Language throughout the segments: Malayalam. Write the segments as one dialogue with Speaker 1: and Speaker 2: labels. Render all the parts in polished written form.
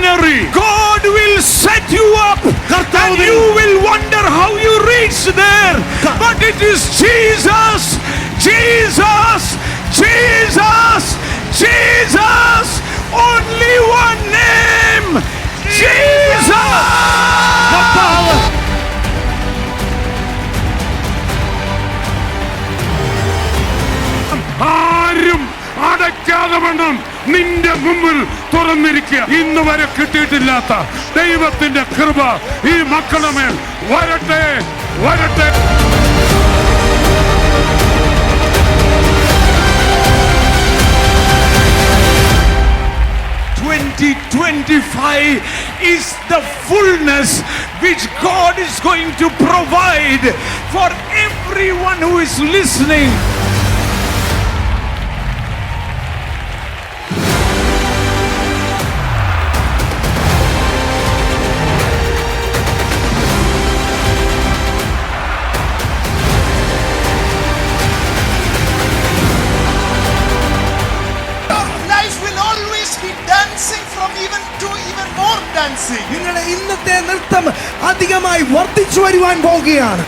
Speaker 1: seminary.
Speaker 2: God will set you up and you will wonder how you reach there. But it is Jesus, Jesus, Jesus, Jesus. Only one name, Jesus.
Speaker 1: ആരും അടയ്ക്കാതെ വണ്ണം നിന്റെ മുമ്പിൽ തുറന്നിരിക്കുക. ഇന്ന് വരെ കിട്ടിയിട്ടില്ലാത്ത ദൈവത്തിന്റെ കൃപ ഈ മക്കളുടെ മേൽ വരട്ടെ, വരട്ടെ.
Speaker 2: 2025 is the fullness which God is going to provide for everyone who is listening.
Speaker 3: നിങ്ങളുടെ ഇന്നത്തെ നൃത്തം അധികമായി വർദ്ധിച്ചു വരുവാൻ പോകുകയാണ്.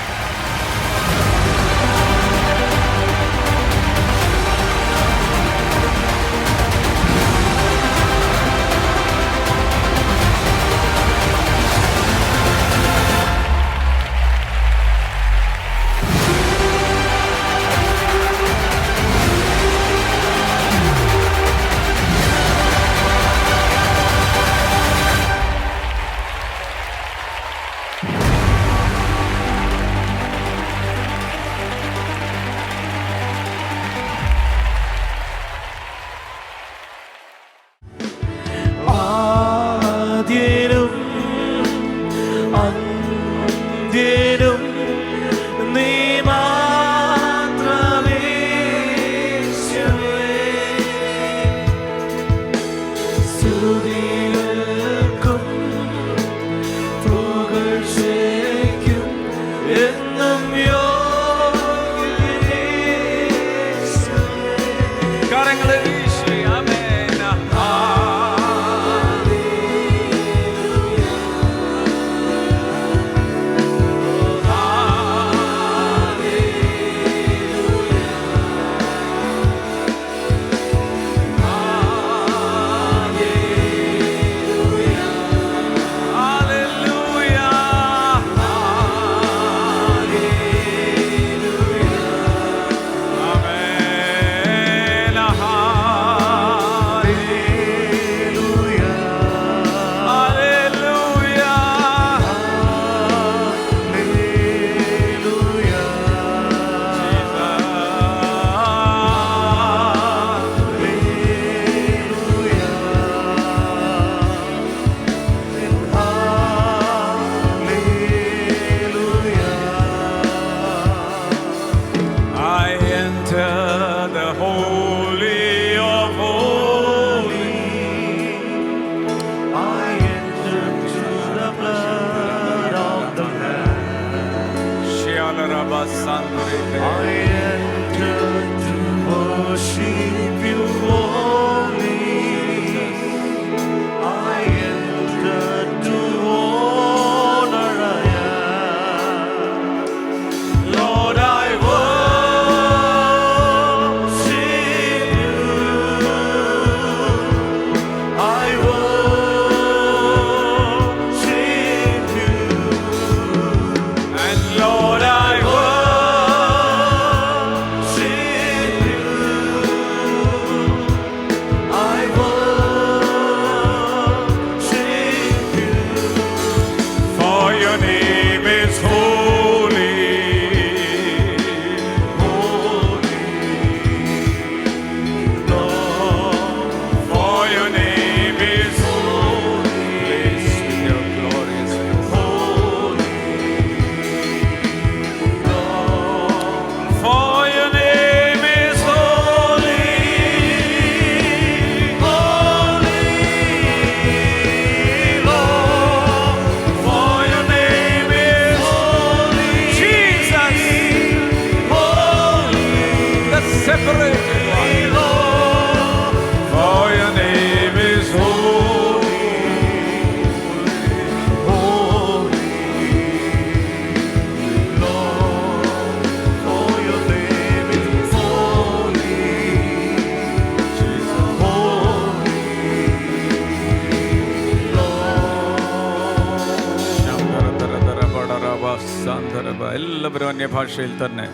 Speaker 4: എല്ലാവരും അന്യഭാഷയിൽ തന്നെ.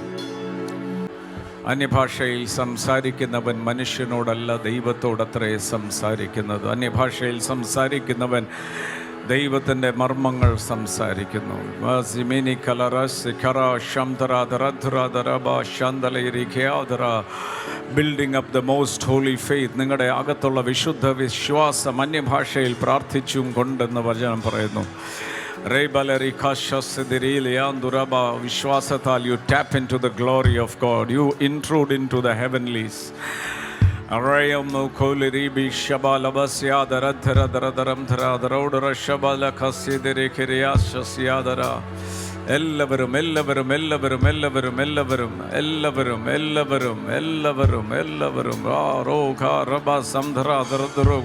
Speaker 4: അന്യഭാഷയിൽ സംസാരിക്കുന്നവൻ മനുഷ്യനോടല്ല ദൈവത്തോടത്രേ സംസാരിക്കുന്നത്. അന്യഭാഷയിൽ സംസാരിക്കുന്നവൻ ദൈവത്തിൻ്റെ മർമ്മങ്ങൾ സംസാരിക്കുന്നു. Building up the most holy faith. നിങ്ങളുടെ അകത്തുള്ള വിശുദ്ധ വിശ്വാസം അന്യഭാഷയിൽ പ്രാർത്ഥിച്ചും കൊണ്ടെന്ന് വചനം പറയുന്നു. വിശ്വാസത്താൽ you tap into the glory of God. You intrude into the heavenlies. എല്ലാവരും എല്ലാവരും എല്ലാവരും എല്ലാവരും എല്ലാവരും എല്ലാവരും എല്ലാവരും എല്ലാവരും എല്ലാവരും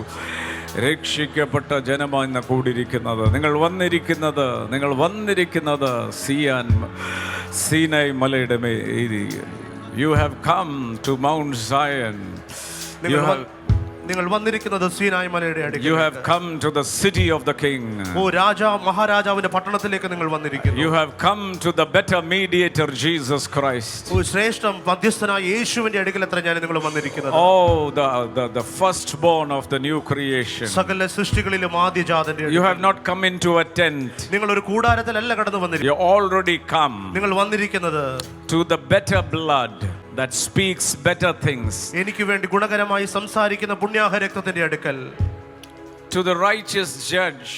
Speaker 4: രക്ഷിക്കപ്പെട്ട ജനമാണ് കൂടിയിരിക്കുന്നത്. നിങ്ങൾ വന്നിരിക്കുന്നത് സീനായ് മലയുടെ മേൽ. You have come to Mount Zion.
Speaker 5: നിങ്ങൾ വന്നിരിക്കുന്നത് സീനായ് മലയുടെ അടുക്കൽ.
Speaker 4: You have come to the city of the king.
Speaker 5: ഓ മഹാരാജാവിന്റെ പട്ടണത്തിലേക്ക് നിങ്ങൾ വന്നിരിക്കുന്നു.
Speaker 4: You have come to the better mediator Jesus Christ.
Speaker 5: ഓ ശ്രേഷ്ഠ മധ്യസ്ഥനായ യേശുവിന്റെ അടുക്കൽ ഞാൻ നിങ്ങൾ വന്നിരിക്കുന്നത്.
Speaker 4: Oh, the firstborn of the new creation.
Speaker 5: സകല സൃഷ്ടികളിലും ആദ്യജാതന്റെ.
Speaker 4: You have not come into a tent.
Speaker 5: നിങ്ങൾ ഒരു കൂടാരത്തിലല്ല കടന്നു വന്നിരിക്കുന്നത്.
Speaker 4: You already come.
Speaker 5: നിങ്ങൾ വന്നിരിക്കുന്നത്
Speaker 4: to the better blood that speaks better things.
Speaker 5: എനിക്ക് വേണ്ടി ഗുണകരമായി സംസാരിക്കുന്ന പുണ്യാഹ രക്തത്തിന്റെ അടുക്കൽ.
Speaker 4: To the righteous judge.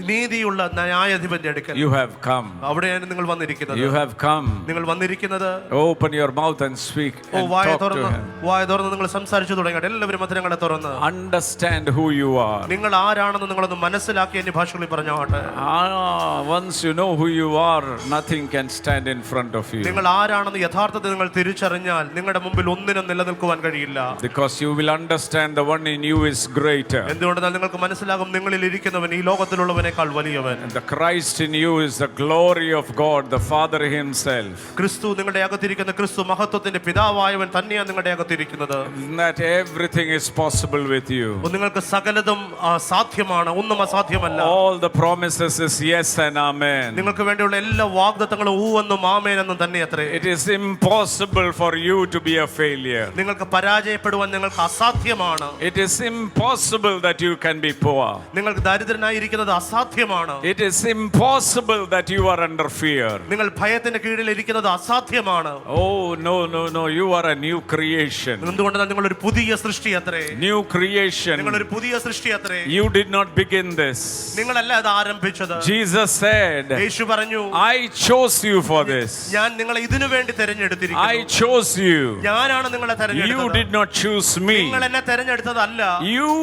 Speaker 5: നീതിയുള്ള ന്യായാധിപന്റെ അടുക്കൽ.
Speaker 4: You have come.
Speaker 5: അവിടെയാണ് നിങ്ങൾ വന്നിരിക്കുന്നത്.
Speaker 4: You have come.
Speaker 5: നിങ്ങൾ വന്നിരിക്കുന്നത്.
Speaker 4: Open your mouth and speak and talk to him.
Speaker 5: വായ തുറന്ന് നിങ്ങൾ സംസാരിച്ചു തുടങ്ങട്ടെ. എല്ലാവരും അധരങ്ങളെ തുറന്ന്.
Speaker 4: Understand who you are.
Speaker 5: നിങ്ങൾ ആരാണെന്ന് നിങ്ങളൊന്ന് മനസ്സിലാക്കി അന്യ ഭാഷകളിൽ പറഞ്ഞാട്ടെ.
Speaker 4: Once you know who you are, nothing can stand in front of you.
Speaker 5: നിങ്ങൾ ആരാണെന്ന് യഥാർത്ഥത്തിൽ നിങ്ങൾ തിരിച്ചറിഞ്ഞാൽ നിങ്ങളുടെ മുമ്പിൽ ഒന്നിനും നിലനിൽക്കുവാൻ കഴിയില്ല.
Speaker 4: Because you will understand the one in you is greater.
Speaker 5: എന്തുകൊണ്ടെന്നാൽ നിങ്ങൾക്ക് മനസ്സിലാകും നിങ്ങളിൽ ഇരിക്കുന്നവൻ ഈ ലോകത്തിലുള്ളവൻ
Speaker 4: And the Christ in you is the glory of God, the Father himself.
Speaker 5: ക്രിസ്തു നിങ്ങളുടെ അകത്തിരിക്കുന്ന ക്രിസ്തു മഹത്വത്തിന്റെ പിതാവായവൻ തന്നെയാണ് നിങ്ങളുടെ അകത്തിരിക്കുന്നത്.
Speaker 4: That everything is possible with you.
Speaker 5: നിങ്ങൾക്ക് സകലതും സാധ്യമാണ്, ഒന്നും അസാധ്യമല്ല.
Speaker 4: All the promises is yes and amen.
Speaker 5: നിങ്ങൾക്ക് വേണ്ടിയുള്ള എല്ലാ വാഗ്ദത്തങ്ങളും ഊവെന്നും ആമേൻ എന്നും തന്നെയത്രേ.
Speaker 4: It is impossible for you to be a failure.
Speaker 5: നിങ്ങൾക്ക് പരാജയപ്പെടുവാൻ നിങ്ങൾക്ക് അസാധ്യമാണ്.
Speaker 4: It is impossible that you can be poor.
Speaker 5: നിങ്ങൾക്ക് ദരിദ്രനായിരിക്കുന്നത് അസാധ്യമാണ്.
Speaker 4: It is impossible that you are under fear.
Speaker 5: നിങ്ങൾ ഭയത്തിന്റെ കീഴിൽ ഇരിക്കുന്നത് അസാധ്യമാണ്.
Speaker 4: Oh no, you are a new creation.
Speaker 5: എന്തുകൊണ്ടാണ് നിങ്ങൾ ഒരു പുതിയ സൃഷ്ടി അത്രേ.
Speaker 4: New creation.
Speaker 5: നിങ്ങൾ ഒരു പുതിയ സൃഷ്ടി അത്രേ.
Speaker 4: You did not begin this.
Speaker 5: നിങ്ങളല്ല അത് ആരംഭിച്ചത്.
Speaker 4: Jesus said,
Speaker 5: യേശു പറഞ്ഞു,
Speaker 4: I chose you for this.
Speaker 5: ഞാൻ നിങ്ങളെ ഇതിനു വേണ്ടി തിരഞ്ഞെടുത്തിരിക്കുന്നു.
Speaker 4: I chose you.
Speaker 5: ഞാനാണ് നിങ്ങളെ തിരഞ്ഞെടുത്തത്.
Speaker 4: You did not choose me.
Speaker 5: നിങ്ങൾ എന്നെ തിരഞ്ഞെടുത്തതല്ല.
Speaker 4: You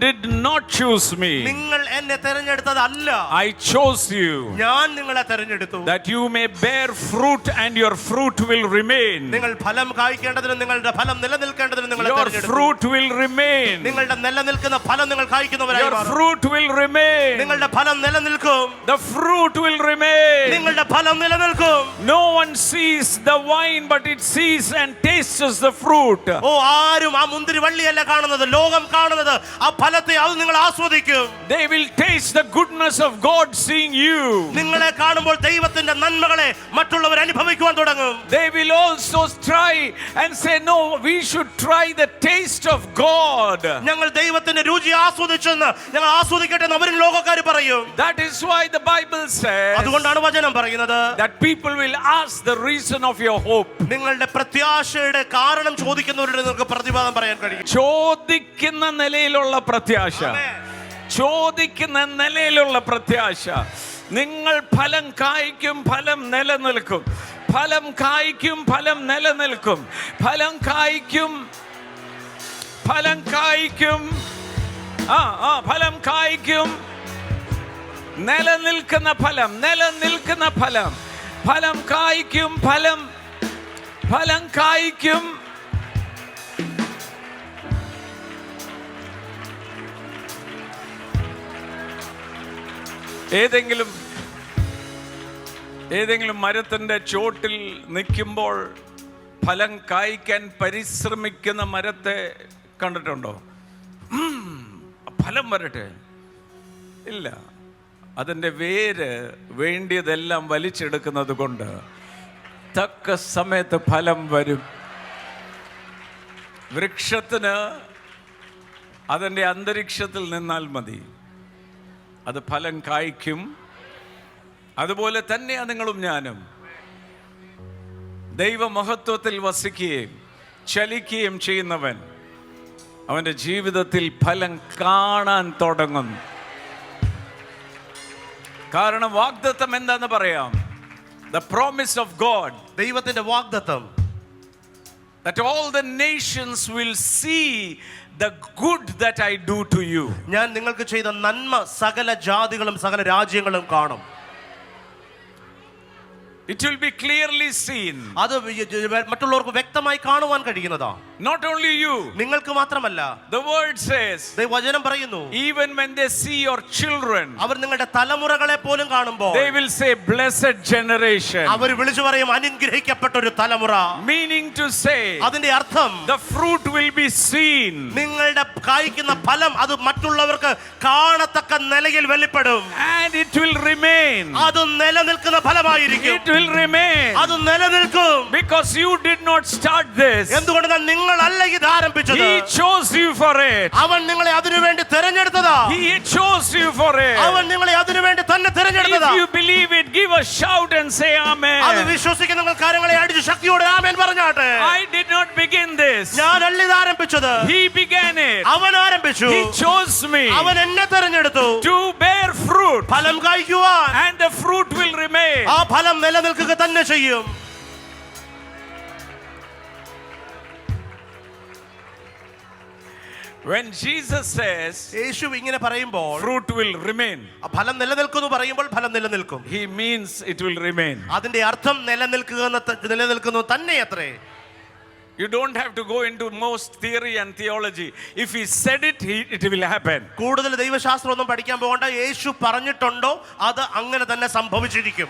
Speaker 4: did not choose me.
Speaker 5: നിങ്ങൾ എന്നെ തിരഞ്ഞെടുത്തതല്ല.
Speaker 4: I chose you.
Speaker 5: ഞാൻ നിങ്ങളെ തിരഞ്ഞെടുത്തു.
Speaker 4: That you may bear fruit and your fruit will remain.
Speaker 5: നിങ്ങൾ ഫലം കായ്ക്കേണ്ടതിനും നിങ്ങളുടെ ഫലം നിലനിൽക്കേണ്ടതിനും നിങ്ങളെ തിരഞ്ഞെടുത്തു.
Speaker 4: Your fruit will remain.
Speaker 5: നിങ്ങളുടെ നിലനിൽക്കുന്ന ഫലം നിങ്ങൾ കായ്ക്കുന്നവരായി മാറും.
Speaker 4: Your fruit will remain.
Speaker 5: നിങ്ങളുടെ ഫലം നിലനിൽക്കും.
Speaker 4: The fruit will remain.
Speaker 5: നിങ്ങളുടെ ഫലം നിലനിൽക്കും.
Speaker 4: No one sees the vine but it sees and tastes the fruit.
Speaker 5: ഓ ആരും ആ മുന്തിരി വള്ളിയല്ല കാണുന്നത്, ലോകം കാണുന്നത് ആ ഫലത്തെ അത് നിങ്ങൾ ആസ്വദിക്കും.
Speaker 4: They will taste the goodness of God seeing you.
Speaker 5: നിങ്ങളെ കാണുമ്പോൾ ദൈവത്തിന്റെ നന്മകളെ മറ്റുള്ളവർ അനുഭവിക്കുവാൻ തുടങ്ങും.
Speaker 4: They will also try and say, no, we should try the taste of God.
Speaker 5: ഞങ്ങൾ ദൈവത്തിന്റെ രുചി ആസ്വദിച്ചെന്ന് ഞങ്ങൾ ആസ്വദിക്കട്ടെ എന്ന് അവരും ലോകക്കാർ പറയും.
Speaker 4: That is why the Bible says,
Speaker 5: അതുകൊണ്ടാണ് വചനം പറയുന്നത്,
Speaker 4: that people will ask the reason of your hope.
Speaker 5: നിങ്ങളുടെ പ്രത്യാശയുടെ കാരണം ചോദിക്കുന്നവരുടെ നിങ്ങൾക്ക് പ്രതിവാദം പറയാൻ കഴിയും.
Speaker 4: ചോദിക്കുന്ന നിലയിലുള്ള പ്രത്യാശ. ചോദിക്കുന്ന നിലയിലുള്ള പ്രത്യാശ. നിങ്ങൾ ഫലം കായ്ക്കും, ഫലം നിലനിൽക്കും. ഫലം കായ്ക്കും, ഫലം നിലനിൽക്കും. ഫലം കായ്ക്കും, ഫലം കായ്ക്കും. ഫലം കായ്ക്കും. നിലനിൽക്കുന്ന ഫലം, നിലനിൽക്കുന്ന ഫലം. ഫലം കായ്ക്കും, ഫലം കായ്ക്കും. ഏതെങ്കിലും മരത്തിന്റെ ചോട്ടിൽ നിൽക്കുമ്പോൾ ഫലം കായ്ക്കാൻ പരിശ്രമിക്കുന്ന മരത്തെ കണ്ടിട്ടുണ്ടോ? ഫലം വരട്ടെ. ഇല്ല, അതിൻ്റെ വേര് വേണ്ടിയതെല്ലാം വലിച്ചെടുക്കുന്നത് കൊണ്ട് തക്ക സമയത്ത് ഫലം വരും. വൃക്ഷത്തിന് അതിൻ്റെ അന്തരീക്ഷത്തിൽ നിന്നാൽ മതി, അത് ഫലം കായ്ക്കും. അതുപോലെ തന്നെയാണ് നിങ്ങളും ഞാനും. ദൈവമഹത്വത്തിൽ വസിക്കുകയും ചലിക്കുകയും ചെയ്യുന്നവൻ അവൻ്റെ ജീവിതത്തിൽ ഫലം കാണാൻ തുടങ്ങുന്നു. കാരണം വാഗ്ദത്തം എന്താന്ന് പറയാം? The promise of God,
Speaker 5: ദൈവത്തിന്റെ വാഗ്ദത്തം,
Speaker 4: that all the nations will see the good that I do to you.
Speaker 5: ഞാൻ നിങ്ങൾക്ക് ചെയ്ത നന്മ സകല ജാതികളും സകല രാജ്യങ്ങളും കാണും.
Speaker 4: It will be clearly seen.
Speaker 5: അത് മറ്റുള്ളവർക്ക് വ്യക്തമായി കാണുവാൻ കഴിയുന്നതാ.
Speaker 4: Not only you.
Speaker 5: നിങ്ങൾക്ക് മാത്രമല്ല.
Speaker 4: The word says,
Speaker 5: വചനം പറയുന്നു,
Speaker 4: even when they see your children,
Speaker 5: അവർ നിങ്ങളുടെ തലമുറകളെ പോലും കാണുമ്പോൾ
Speaker 4: they will say blessed generation.
Speaker 5: അവർ വിളിച്ചു പറയും അനുഗ്രഹിക്കപ്പെട്ട ഒരു തലമുറ.
Speaker 4: Meaning to say,
Speaker 5: അതിന്റെ അർത്ഥം
Speaker 4: the fruit will be seen.
Speaker 5: നിങ്ങളുടെ കായ്ക്കുന്ന ഫലം അത് മറ്റുള്ളവർക്ക് കാണത്തക്ക നിലയിൽ വെളിപ്പെടും.
Speaker 4: And it will remain.
Speaker 5: അത് നിലനിൽക്കുന്ന ഫലമായിരിക്കും.
Speaker 4: It will remain.
Speaker 5: അത് നിലനിൽക്കും.
Speaker 4: Because you did not start this.
Speaker 5: എന്തുകൊണ്ടെന്നാൽ നിങ്ങളല്ല ഇത് ആരംഭിച്ചത്.
Speaker 4: He chose you for it.
Speaker 5: അവൻ നിങ്ങളെ അതിനുവേണ്ടി തിരഞ്ഞെടുത്തതാ.
Speaker 4: He chose you for it.
Speaker 5: അവൻ നിങ്ങളെ അതിനുവേണ്ടി തന്നെ തിരഞ്ഞെടുത്തതാ.
Speaker 4: If you believe it, give a shout and say amen.
Speaker 5: അത് വിശ്വസിക്കുന്ന നിങ്ങൾ കാര്യങ്ങളെ അടിച്ച് ശക്തിയോടെ ആമേൻ പറഞ്ഞാട്ടെ.
Speaker 4: I did not begin this.
Speaker 5: ഞാനല്ല ഇത് ആരംഭിച്ചത്.
Speaker 4: He began it.
Speaker 5: അവൻ ആരംഭിച്ചു.
Speaker 4: He chose me.
Speaker 5: അവൻ എന്നെ തിരഞ്ഞെടുത്തു.
Speaker 4: To bear fruit.
Speaker 5: ഫലം കായ്ക്കുവാൻ.
Speaker 4: And the fruit will remain.
Speaker 5: ആ ഫലം നിലനിൽക്കുക തന്നെ ചെയ്യും.
Speaker 4: When Jesus says,
Speaker 5: യേശു ഇങ്ങനെ പറയുമ്പോൾ
Speaker 4: fruit will remain,
Speaker 5: ഫലം നിലനിൽക്കുന്നു പറയുമ്പോൾ ഫലം നിലനിൽക്കും.
Speaker 4: he means it will remain.
Speaker 5: അതിന്റെ അർത്ഥം നിലനിൽക്കുന്നു തന്നെ അത്രേ.
Speaker 4: You don't have to go into most theory and theology. If he said it, it will happen.
Speaker 5: കൂടുതൽ ദൈവശാസ്ത്രം ഒന്നും പഠിക്കാൻ പോകണ്ട. യേശു പറഞ്ഞിട്ടുണ്ടോ അത് അങ്ങനെ തന്നെ സംഭവിച്ചിരിക്കും.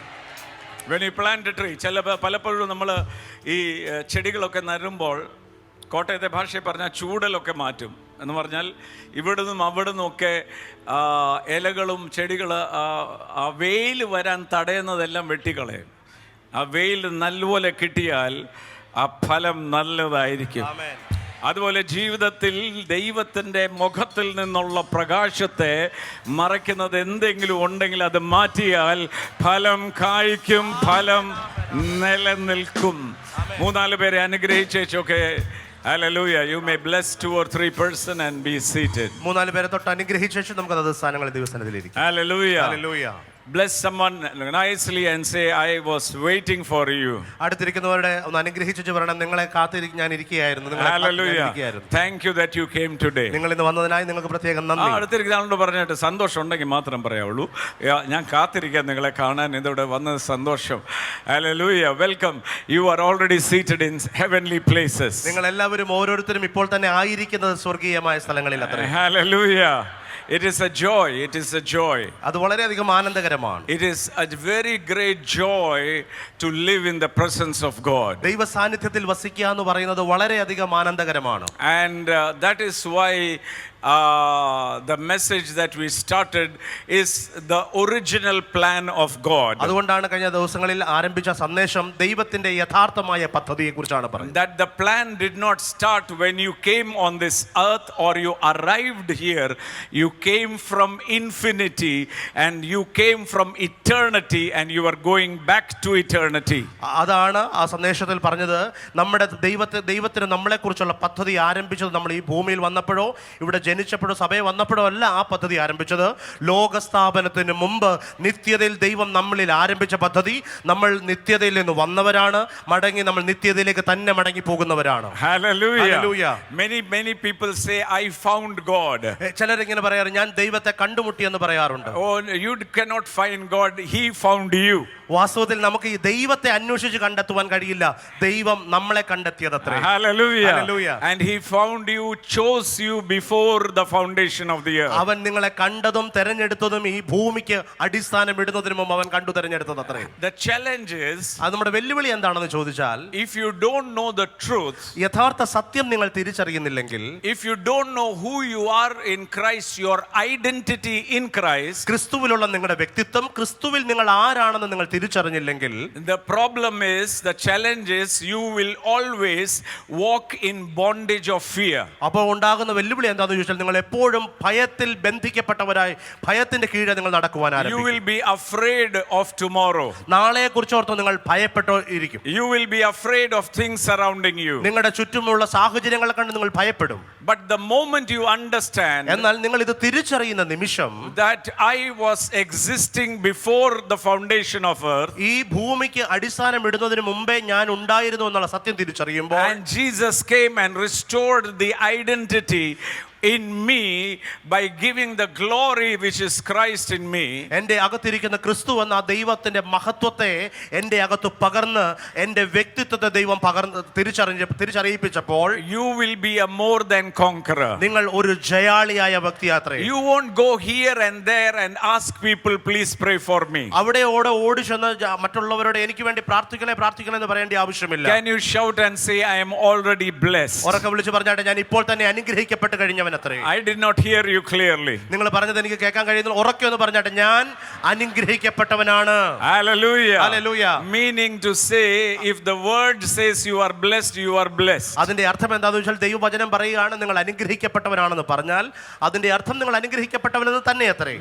Speaker 4: When you plant a tree, പലപ്പോഴും നമ്മൾ ഈ ചെടികളൊക്കെ നടുമ്പോൾ കോട്ടയത്തെ ഭാഷയിൽ പറഞ്ഞാൽ ചൂടലൊക്കെ മാറ്റും. എന്ന് പറഞ്ഞാൽ ഇവിടുന്നും അവിടുന്നൊക്കെ ഇലകളും ചെടികൾ ആ വെയിൽ വരാൻ തടയുന്നതെല്ലാം വെട്ടിക്കളയും. ആ വെയിൽ നല്ലപോലെ കിട്ടിയാൽ ആ ഫലം നല്ലതായിരിക്കും. അതുപോലെ ജീവിതത്തിൽ ദൈവത്തിൻ്റെ മുഖത്തിൽ നിന്നുള്ള പ്രകാശത്തെ മറയ്ക്കുന്നത് എന്തെങ്കിലും ഉണ്ടെങ്കിൽ അത് മാറ്റിയാൽ ഫലം കായ്ക്കും, ഫലം നിലനിൽക്കും. 3-4 പേരെ അനുഗ്രഹിച്ചേച്ചൊക്കെ. Hallelujah. You may bless 2 or 3 person and be seated.
Speaker 5: 3-4 പേരെ തൊട്ട് അനുഗ്രഹിച്ച ശേഷം നമുക്ക് അത് സ്ഥാനങ്ങളിൽ ദൈവസന്നിധിയിലിരിക്കാം.
Speaker 4: Hallelujah.
Speaker 5: Hallelujah.
Speaker 4: Bless someone nicely and say, I was waiting for you.
Speaker 5: അടുത്തിരിക്കുന്നവരുടെ ഒന്ന് അനുഗ്രഹിച്ചു പറയണം, നിങ്ങളെ കാത്തിരിക്കാൻ ഞാൻ ഇരിക്കുകയായിരുന്നു.
Speaker 4: Hallelujah. Thank you that you came today.
Speaker 5: നിങ്ങൾ ഇന്ന് വന്നതിനായി നിങ്ങൾക്ക് പ്രത്യേകം നന്ദി.
Speaker 4: അടുത്തിരിക്കുന്ന ആളോട് പറഞ്ഞിട്ട് സന്തോഷം ഉണ്ടെങ്കിൽ മാത്രം പറയാവുള്ളൂ. ഞാൻ കാത്തിരിക്കാൻ നിങ്ങളെ കാണാൻ ഇതിവിടെ വന്നത് സന്തോഷം. Hallelujah. Welcome. You are already seated in heavenly places.
Speaker 5: നിങ്ങൾ എല്ലാവരും ഓരോരുത്തരും ഇപ്പോൾ തന്നെ ആയിരിക്കുന്നത് സ്വർഗീയമായ സ്ഥലങ്ങളിൽ അത്രേ.
Speaker 4: Hallelujah. It is a joy. It is a joy.
Speaker 5: അത് വളരെയധികം ആനന്ദകരമാണ്.
Speaker 4: It is a very great joy to live in the presence of God.
Speaker 5: ദൈവ സാന്നിധ്യത്തിൽ വസിക്കുക എന്ന് പറയുന്നത് വളരെയധികം ആനന്ദകരമാണ്.
Speaker 4: And that is why the message that we started is the original plan of God.
Speaker 5: അതുകൊണ്ടാണ് കഴിഞ്ഞ ദിവസങ്ങളിൽ ആരംഭിച്ച സന്ദേശം ദൈവത്തിന്റെ യഥാർത്ഥമായ പദ്ധതിയെക്കുറിച്ചാണ് പറയുന്നത്.
Speaker 4: That the plan did not start when you came on this earth or you arrived here. You came from infinity and you came from eternity and you are going back to eternity.
Speaker 5: അതാണ് ആ സന്ദേശത്തിൽ പറഞ്ഞത്. നമ്മുടെ ദൈവത്തിന് നമ്മളെക്കുറിച്ചുള്ള പദ്ധതി ആരംഭിച്ചത് നമ്മൾ ഈ ഭൂമിയിൽ വന്നപ്പോഴോ ഇവിടെ ജനിച്ചപ്പോഴോ സഭയെ വന്നപ്പോഴോ അല്ല. ആ പദ്ധതി ആരംഭിച്ചത് ലോകസ്ഥാപനത്തിന് മുമ്പ് നിത്യതയിൽ ദൈവം നമ്മളിൽ ആരംഭിച്ച പദ്ധതി. നമ്മൾ നിത്യതയിൽ നിന്ന് വന്നവരാണ്, നമ്മൾ നിത്യതയിലേക്ക് തന്നെ മടങ്ങി പോകുന്നവരാണ്.
Speaker 4: Hallelujah.
Speaker 5: Hallelujah.
Speaker 4: Many people say I found God.
Speaker 5: ചിലരിങ്ങനെ പറയാറ് ഞാൻ ദൈവത്തെ കണ്ടുമുട്ടി എന്ന് പറയാറുണ്ട്.
Speaker 4: Oh, you cannot find God, he found you.
Speaker 5: വാസ്തവത്തിൽ നമുക്ക് ഈ ദൈവത്തെ അന്വേഷിച്ച് കണ്ടെത്തുവാൻ കഴിയില്ല, ദൈവം നമ്മളെ കണ്ടെത്തിയതത്രേ.
Speaker 4: Hallelujah.
Speaker 5: Hallelujah.
Speaker 4: And he found you, chose you before before the foundation of the earth.
Speaker 5: അവൻ നിങ്ങളെ കണ്ടതും തെരഞ്ഞെടുത്തതും ഈ ഭൂമിക്ക് അടിസ്ഥാനം ഇടുന്നതിന് മുമ്പ് അവൻ കണ്ടു തെരഞ്ഞെടുത്തത് അത്രേ.
Speaker 4: The challenge is,
Speaker 5: അത് നമ്മുടെ വെല്ലുവിളി എന്താണെന്ന് ചോദിച്ചാൽ,
Speaker 4: if you don't know the truth,
Speaker 5: യഥാർത്ഥ സത്യം നിങ്ങൾ തിരിച്ചറിയുന്നില്ലെങ്കിൽ,
Speaker 4: if you don't know who you are in Christ, your identity in Christ,
Speaker 5: ക്രിസ്തുവിലുള്ള നിങ്ങളുടെ വ്യക്തിത്വം, ക്രിസ്തുവിൽ നിങ്ങൾ ആരാണെന്ന് നിങ്ങൾ തിരിച്ചറിഞ്ഞില്ലെങ്കിൽ,
Speaker 4: the problem is, the challenge is, you will always walk in bondage of fear.
Speaker 5: അപ്പോൾ ഉണ്ടാകുന്ന വെല്ലുവിളി എന്താണെന്ന് ചോദിച്ചാൽ, നിങ്ങൾ എപ്പോഴും ഭയത്തിൽ ബന്ധിക്കപ്പെട്ടവരായി ഭയത്തിന്റെ കീഴെ നിങ്ങൾ നടക്കുവാൻ
Speaker 4: You
Speaker 5: ആരംഭിക്കും.
Speaker 4: will be afraid of tomorrow.
Speaker 5: നാളെയെ കുറിച്ച് ഓർത്ത് നിങ്ങൾ ഭയപ്പെട്ടോ ഇരിക്കും.
Speaker 4: You will be afraid of things surrounding you.
Speaker 5: നിങ്ങളുടെ ചുറ്റുമുള്ള സാഹചര്യങ്ങളെ കണ്ട് നിങ്ങൾ ഭയപ്പെടും.
Speaker 4: But the moment you understand
Speaker 5: എന്നാൽ നിങ്ങൾ ഇത് തിരിച്ചറിയുന്ന നിമിഷം,
Speaker 4: that I was existing before the foundation of earth,
Speaker 5: ഈ ഭൂമിക്ക് അടിസ്ഥാനം ഇടുന്നതിന് മുമ്പേ ഞാൻ ഉണ്ടായിരുന്നു എന്നുള്ള സത്യം തിരിച്ചറിയുമ്പോൾ,
Speaker 4: and Jesus came and restored the identity in me by giving the glory which is Christ in me,
Speaker 5: എന്റെ അകത്തിരിക്കുന്ന ക്രിസ്തു എന്ന ആ ദൈവത്തിന്റെ മഹത്വത്തെ എന്റെ അകത്ത് പകർന്ന് എന്റെ വ്യക്തിത്വത്തെ ദൈവം പകർന്ന് തിരിച്ചറിയിപ്പിച്ചപ്പോൾ,
Speaker 4: you will be a more than conqueror.
Speaker 5: നിങ്ങൾ ഒരു ജയാളിയായ വ്യക്തിയാത്രേ.
Speaker 4: You won't go here and there and ask people, please pray for me.
Speaker 5: അവിടെ ഓടി ചെന്ന് മറ്റുള്ളവരോട് എനിക്ക് വേണ്ടി പ്രാർത്ഥിക്കണേ എന്ന് പറയേണ്ട ആവശ്യമില്ല.
Speaker 4: Can you shout and say, I am already blessed?
Speaker 5: ഉറക്കെ വിളിച്ച് പറഞ്ഞാട്ടെ, ഞാൻ ഇപ്പോൾ തന്നെ അനുഗ്രഹിക്കപ്പെട്ട് കഴിഞ്ഞവൻ അത്രേ.
Speaker 4: I did not hear you clearly.
Speaker 5: നിങ്ങൾ പറഞ്ഞത് എനിക്ക് കേൾക്കാൻ കഴിയുന്നില്ല. ഉറക്കെ ഒന്ന് പറഞ്ഞാട്ടെ, ഞാൻ അനുഗ്രഹിക്കപ്പെട്ടവനാണ്.
Speaker 4: Hallelujah.
Speaker 5: Hallelujah.
Speaker 4: Meaning to say, if the word says you are blessed, you are blessed.
Speaker 5: അതിന്റെ അർത്ഥം എന്താണെന്ന് വെച്ചാൽ, ദൈവവചനം പറയുകയാണ് നിങ്ങൾ അനുഗ്രഹിക്കപ്പെട്ടവനാണെന്ന് പറഞ്ഞാൽ അതിന്റെ അർത്ഥം നിങ്ങൾ അനുഗ്രഹിക്കപ്പെട്ടവനെന്ന് തന്നെ അത്രേ.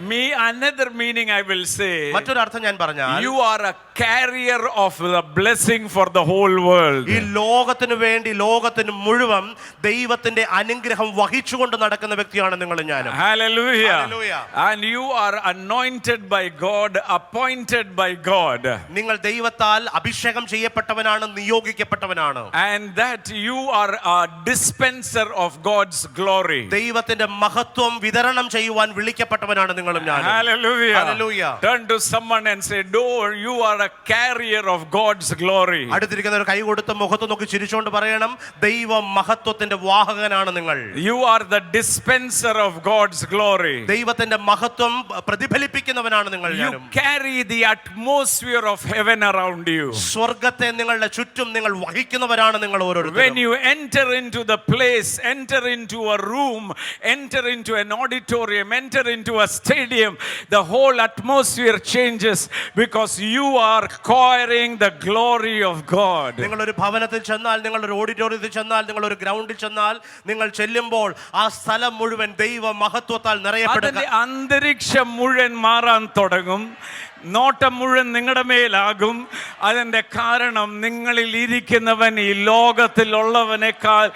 Speaker 4: Another meaning I will say,
Speaker 5: മറ്റൊരു അർത്ഥം ഞാൻ പറഞ്ഞാൽ,
Speaker 4: you are a carrier of the blessing for the whole world.
Speaker 5: ഈ ലോകത്തിന് വേണ്ടി ലോകത്തിന് മുഴുവൻ ദൈവത്തിന്റെ അനുഗ്രഹം വഹിച്ചുകൊണ്ട് നടക്കുന്ന വ്യക്തിയാണ് നിങ്ങളും ഞാനും.
Speaker 4: Hallelujah.
Speaker 5: Hallelujah.
Speaker 4: And you are anointed by God, appointed by God.
Speaker 5: നിങ്ങൾ ദൈവത്താൽ അഭിഷേകം ചെയ്യപ്പെട്ടവനാണ്, നിയോഗിക്കപ്പെട്ടവനാണ്.
Speaker 4: And that you are a dispenser of God's glory.
Speaker 5: ദൈവത്തിന്റെ മഹത്വം വിതരണം ചെയ്യുവാൻ വിളിക്കപ്പെട്ടവനാണ് നിങ്ങളും ഞാനും.
Speaker 4: Hallelujah.
Speaker 5: Hallelujah.
Speaker 4: Turn to someone and say, you are a carrier of God's glory.
Speaker 5: അടുത്തിരിക്കുന്ന ഒരു കൈ കൊടുത്ത് മുഖത്ത് നോക്കി ചിരിച്ചുകൊണ്ട് പറയണം, ദൈവ മഹത്വത്തിന്റെ വാഹകനാണ് നിങ്ങൾ.
Speaker 4: You are the dispenser of God's glory.
Speaker 5: ദൈവത്തിന്റെ മഹത്വം പ്രതിഫലിപ്പിക്കുന്നവനാണ് നിങ്ങൾ
Speaker 4: You
Speaker 5: ഞാനും.
Speaker 4: carry the atmosphere of heaven around you.
Speaker 5: സ്വർഗ്ഗത്തെ നിങ്ങളുടെ ചുറ്റും നിങ്ങൾ വഹിക്കുന്നവരാണ് നിങ്ങൾ
Speaker 4: When
Speaker 5: ഓരോരുത്തരും.
Speaker 4: you enter into the place, enter into a room, enter into an auditorium, enter into a stadium, the whole atmosphere changes because you are carrying the glory of God.
Speaker 5: നിങ്ങൾ ഒരു ഭവനത്തിൽ ചെന്നാൽ, നിങ്ങൾ ഒരു ഓഡിറ്റോറിയത്തിൽ ചെന്നാൽ, നിങ്ങൾ ഒരു ഗ്രൗണ്ടിൽ ചെന്നാൽ, നിങ്ങൾ ചെല്ലുമ്പോൾ ആ സ്ഥലം മുഴുവൻ ദൈവ മഹത്വത്താൽ നിറയപ്പെടുക.
Speaker 4: അതിന്റെ അന്തരീക്ഷം മുഴുവൻ മാറാൻ തുടങ്ങും, നോട്ടം മുഴുവൻ നിങ്ങളുടെ മേലാകും. അതിന്റെ കാരണം നിങ്ങളിൽ ഇരിക്കുന്നവൻ ഈ ലോകത്തിലുള്ളവനേക്കാൾ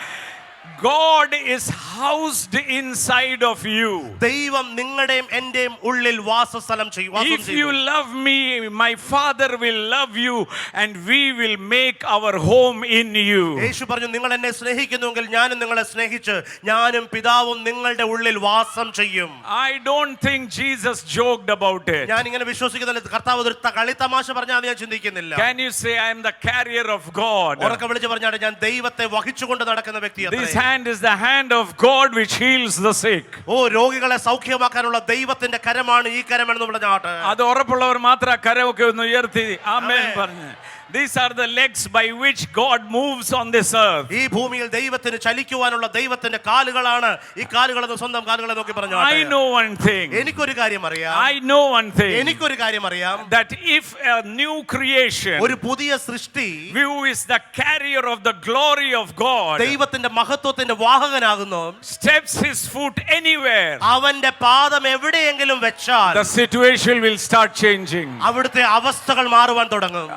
Speaker 4: God is housed inside of you.
Speaker 5: ദൈവം നിങ്ങളുടെയും എന്റെയും ഉള്ളിൽ വാസസ്ഥലം ചെയ്യും.
Speaker 4: If you love me, my Father will love you and we will make our home in you.
Speaker 5: യേശു പറഞ്ഞു, നിങ്ങൾ എന്നെ സ്നേഹിക്കുന്നുവെങ്കിൽ ഞാനും നിങ്ങളെ സ്നേഹിച്ച് ഞാനും പിതാവും നിങ്ങളുടെ ഉള്ളിൽ വാസം ചെയ്യും.
Speaker 4: I don't think Jesus joked about it.
Speaker 5: ഞാൻ ഇങ്ങനെ വിശ്വസിക്കുന്നില്ല കർത്താവ് ഒരു കളിത്തമാശ പറഞ്ഞാൽ ഞാൻ ചിന്തിക്കുന്നില്ല.
Speaker 4: Can you say, I am the carrier of God?
Speaker 5: ഉറക്കെ വിളിച്ച് പറഞ്ഞാൽ ഞാൻ ദൈവത്തെ വഹിച്ചുകൊണ്ട് നടക്കുന്ന വ്യക്തിയാണ്.
Speaker 4: This hand is the hand of God which heals the sick.
Speaker 5: ഓ, രോഗികളെ സൗഖ്യമാക്കാനുള്ള ദൈവത്തിന്റെ കരമാണ് ഈ കരം എന്ന് പറഞ്ഞാട്ട്.
Speaker 4: അത് ഉറപ്പുള്ളവർ മാത്രം ആ കരമൊക്കെ ഒന്ന് ഉയർത്തി ആമേൻ പറഞ്ഞു. These are the legs by which God moves on this earth.
Speaker 5: ഈ ഭൂമിയിൽ ദൈവത്തിന് ചലിക്കുവാനുള്ള ദൈവത്തിന്റെ കാലുകളാണ് ഈ കാലുകളെന്ന് സ്വന്തം കാലുകളെ നോക്കി പറഞ്ഞു.
Speaker 4: I know one thing.
Speaker 5: എനിക്കൊരു കാര്യം അറിയാം.
Speaker 4: I know one thing.
Speaker 5: എനിക്കൊരു കാര്യം അറിയാം.
Speaker 4: That if a new creation,
Speaker 5: ഒരു പുതിയ സൃഷ്ടി
Speaker 4: who is the carrier of the glory of God,
Speaker 5: ദൈവത്തിന്റെ മഹത്വത്തിന്റെ വാഹകനാകുന്നു,
Speaker 4: steps his foot anywhere,
Speaker 5: അവന്റെ പാദം എവിടെയെങ്കിലും വെച്ചാൽ
Speaker 4: the situation will start changing.
Speaker 5: അവിടുത്തെ അവസ്ഥകൾ മാറുവാൻ തുടങ്ങും.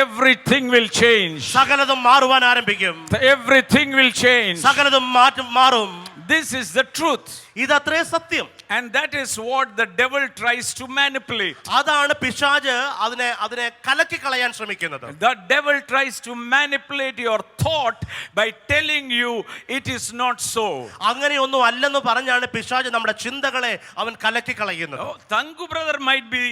Speaker 4: Everything will change.
Speaker 5: സകലതും മാറുവാൻ ആരംഭിക്കും.
Speaker 4: Everything will change.
Speaker 5: സകലതും മാറും.
Speaker 4: This is the truth.
Speaker 5: ഇതത്രേ സത്യം.
Speaker 4: And that is what the devil tries to manipulate.
Speaker 5: അതാണ് പിശാച് അതിനെ കലക്കി കളയാൻ ശ്രമിക്കുന്നത്.
Speaker 4: The devil tries to manipulate your thought by telling you it is not so.
Speaker 5: അങ്ങനെയൊന്നും അല്ലെന്ന് പറഞ്ഞാണ് പിശാച് നമ്മുടെ ചിന്തകളെ അവൻ കലക്കി കളയുന്നത്.
Speaker 4: Tangu brother might be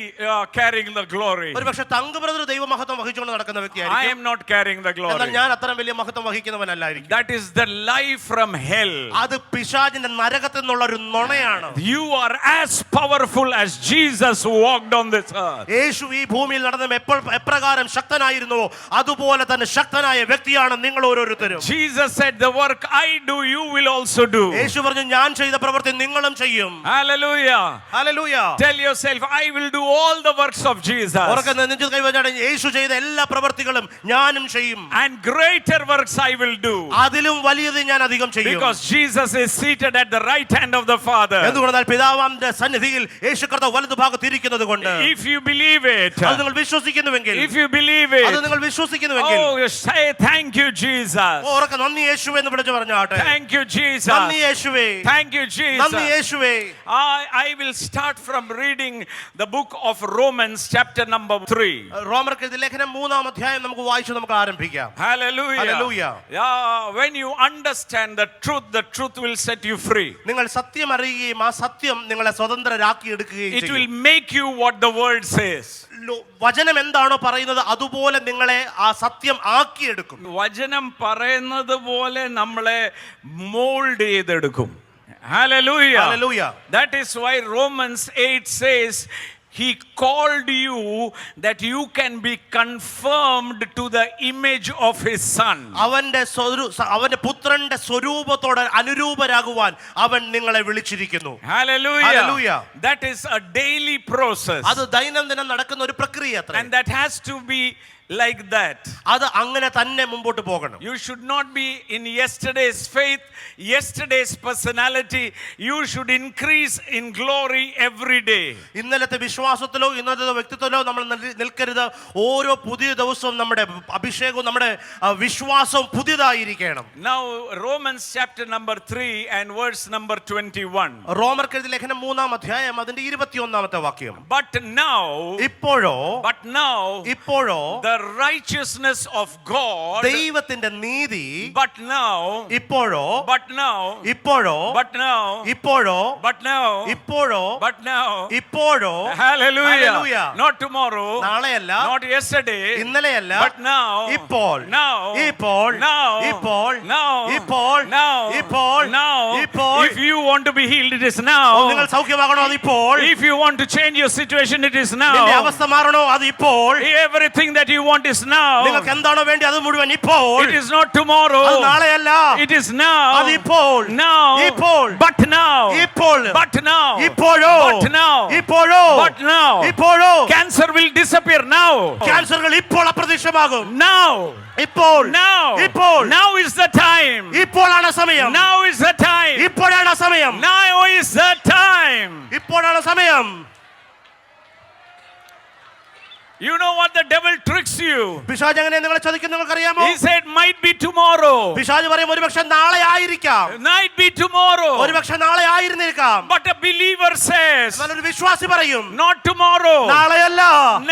Speaker 4: carrying the glory.
Speaker 5: ഒരുപക്ഷെ തങ്കു ബ്രദർ ദൈവമഹത്വം വഹിച്ചുകൊണ്ട് നടക്കുന്ന
Speaker 4: I
Speaker 5: വ്യക്തിയായിരിക്കും.
Speaker 4: am not carrying the glory.
Speaker 5: എന്നാൽ ഞാൻ അത്ര വലിയ മഹത്വം വഹിക്കുന്നവനല്ലായിരിക്കും.
Speaker 4: That is the lie from hell.
Speaker 5: അത് പിശാചിന്റെ നരകത്തിൽ നിന്നുള്ള ഒരു നുണയാണ്.
Speaker 4: You are as powerful as Jesus who walked on this earth.
Speaker 5: യേശു ഈ ഭൂമിയിൽ നടന്ന എപ്രകാരം ശക്തനായിരുന്നുവോ അതുപോലെ തന്നെ ശക്തനായ വ്യക്തിയാണ് നിങ്ങൾ ഓരോരുത്തരും.
Speaker 4: Jesus said, the work I do you will also do.
Speaker 5: യേശു പറഞ്ഞു ഞാൻ ചെയ്ത പ്രവൃത്തി നിങ്ങളും ചെയ്യും.
Speaker 4: Hallelujah.
Speaker 5: Hallelujah.
Speaker 4: Tell yourself, I will do all the works of Jesus.
Speaker 5: ഉറക്കെ നെഞ്ചിൽ കൈവച്ചാണ് യേശു ചെയ്ത എല്ലാ പ്രവൃത്തികളും ഞാനും ചെയ്യും.
Speaker 4: And greater works I will do.
Speaker 5: അതിലും വലിയത് ഞാൻ അധികം ചെയ്യും.
Speaker 4: Because Jesus is seated at the right hand of the Father.
Speaker 5: എന്തുകൊണ്ടാൽ പിതാവിന്റെ സന്നിധിയിൽ യേശു കർത്താവ് വലതുഭാഗത്ത് ഇരിക്കുന്നത് കൊണ്ട്.
Speaker 4: If you believe it.
Speaker 5: അത് നിങ്ങൾ വിശ്വസിക്കുന്നുവെങ്കിൽ.
Speaker 4: If you believe it.
Speaker 5: അത് നിങ്ങൾ വിശ്വസിക്കുന്നുവെങ്കിൽ.
Speaker 4: Oh, say thank you Jesus.
Speaker 5: ഉറക്കെ നന്ദി യേശുവേ എന്ന് വിളിച്ചു പറഞ്ഞാട്ടെ.
Speaker 4: Thank you Jesus.
Speaker 5: നന്ദി യേശുവേ.
Speaker 4: Thank you Jesus.
Speaker 5: നന്ദി യേശുവേ.
Speaker 4: I will start from reading the book of Romans chapter number 3.
Speaker 5: റോമർക്കെഴുതിയ ലേഖനം 3-ാം അധ്യായം നമുക്ക് വായിച്ചു നമുക്ക് ആരംഭിക്കാം.
Speaker 4: Hallelujah.
Speaker 5: Hallelujah.
Speaker 4: Yeah, when you understand the truth will set you free.
Speaker 5: നിങ്ങൾ സത്യം അറിയുകയും ആ സത്യം നിങ്ങളെ സ്വതന്ത്രരാക്കി എടുക്കുകയും
Speaker 4: It
Speaker 5: ചെയ്യും.
Speaker 4: will make you what the word says.
Speaker 5: വചനം എന്താണോ പറയുന്നത് അതുപോലെ നിങ്ങളെ ആ സത്യം ആക്കിയെടുക്കും.
Speaker 4: വചനം പറയുന്നത് പോലെ നമ്മളെ മോൾഡ് ചെയ്തെടുക്കും. Hallelujah.
Speaker 5: Hallelujah.
Speaker 4: That is why Romans 8 says he called you that you can be confirmed to the image of his son.
Speaker 5: അവന്റെ പുത്രന്റെ സ്വരൂപത്തോട് അനുരൂപരാകുവാൻ അവൻ നിങ്ങളെ വിളിച്ചിരിക്കുന്നു.
Speaker 4: Hallelujah.
Speaker 5: Hallelujah.
Speaker 4: That is a daily process.
Speaker 5: അത് ദൈനംദിനം നടക്കുന്ന ഒരു പ്രക്രിയ അത്രേ.
Speaker 4: And that has to be like that.
Speaker 5: അത് അങ്ങനെ തന്നെ മുമ്പോട്ട് പോകണം.
Speaker 4: You should not be in yesterday's faith, yesterday's personality. You should increase in glory every day.
Speaker 5: ഇന്നലത്തെ വിശ്വാസത്തിലോ ഇന്നത്തെ വ്യക്തിത്വത്തിലോ നമ്മൾ നിൽക്കരുത്. ഓരോ പുതിയ ദിവസവും നമ്മുടെ അഭിഷേകവും നമ്മുടെ വിശ്വാസവും പുതിയതായിരിക്കണം.
Speaker 4: Now Romans chapter number 3 and verse number 21.
Speaker 5: റോമർക്കെഴുതിയ ലേഖനം 3-ാം അധ്യായം അതിന്റെ 21-ാമത്തെ വാക്യം.
Speaker 4: But now
Speaker 5: ഇപ്പോഴോ
Speaker 4: the righteousness of God,
Speaker 5: ദൈവത്തിന്റെ നീതി,
Speaker 4: but now
Speaker 5: ഇപ്പോഴോ
Speaker 4: but now hallelujah, not tomorrow,
Speaker 5: നാളെയല്ല,
Speaker 4: not yesterday,
Speaker 5: ഇന്നലെയല്ല,
Speaker 4: but now
Speaker 5: ഇപ്പോൾ
Speaker 4: if you want to be healed it is now.
Speaker 5: നിങ്ങൾ സൗഖ്യമാകണോ അത് ഇപ്പോൾ.
Speaker 4: If you want to change your situation it is now.
Speaker 5: നിന്റെ അവസ്ഥ മാറണോ അത് ഇപ്പോൾ.
Speaker 4: Everything that you want is now.
Speaker 5: നിങ്ങൾക്ക് എന്താണോ വേണ്ടി അത് മുഴുവൻ ഇപ്പോൾ.
Speaker 4: It is not tomorrow.
Speaker 5: അത് നാളെയല്ല.
Speaker 4: It is now.
Speaker 5: അത് ഇപ്പോൾ.
Speaker 4: Now.
Speaker 5: ഇപ്പോൾ.
Speaker 4: But now.
Speaker 5: ഇപ്പോൾ.
Speaker 4: But now.
Speaker 5: ഇപ്പോഴോ.
Speaker 4: But now.
Speaker 5: ഇപ്പോഴോ.
Speaker 4: But now.
Speaker 5: ഇപ്പോഴോ.
Speaker 4: Cancer will disappear now.
Speaker 5: ക്യാൻസറുകൾ ഇപ്പോൾ അപ്രത്യക്ഷമാകും.
Speaker 4: Now.
Speaker 5: ഇപ്പോൾ.
Speaker 4: Now.
Speaker 5: ഇപ്പോൾ.
Speaker 4: Now is the time.
Speaker 5: ഇപ്പോഴാണ് സമയം.
Speaker 4: Now is the time.
Speaker 5: ഇപ്പോഴാണ് സമയം.
Speaker 4: Now is the time.
Speaker 5: ഇപ്പോഴാണ് സമയം.
Speaker 4: You know what the devil tricks you.
Speaker 5: പിശാച് എങ്ങനെ നിങ്ങളെ ചതിക്കും നിങ്ങൾക്കറിയാമോ?
Speaker 4: He said might be tomorrow.
Speaker 5: പിശാച് പറയും ഒരുപക്ഷെ നാളെ ആയിരിക്കാം.
Speaker 4: Might be tomorrow.
Speaker 5: ഒരുപക്ഷെ നാളെ ആയിരുന്നിരിക്കാം.
Speaker 4: But a believer says
Speaker 5: എന്നാൽ ഒരു വിശ്വാസി പറയും
Speaker 4: not tomorrow.
Speaker 5: നാളെയല്ല.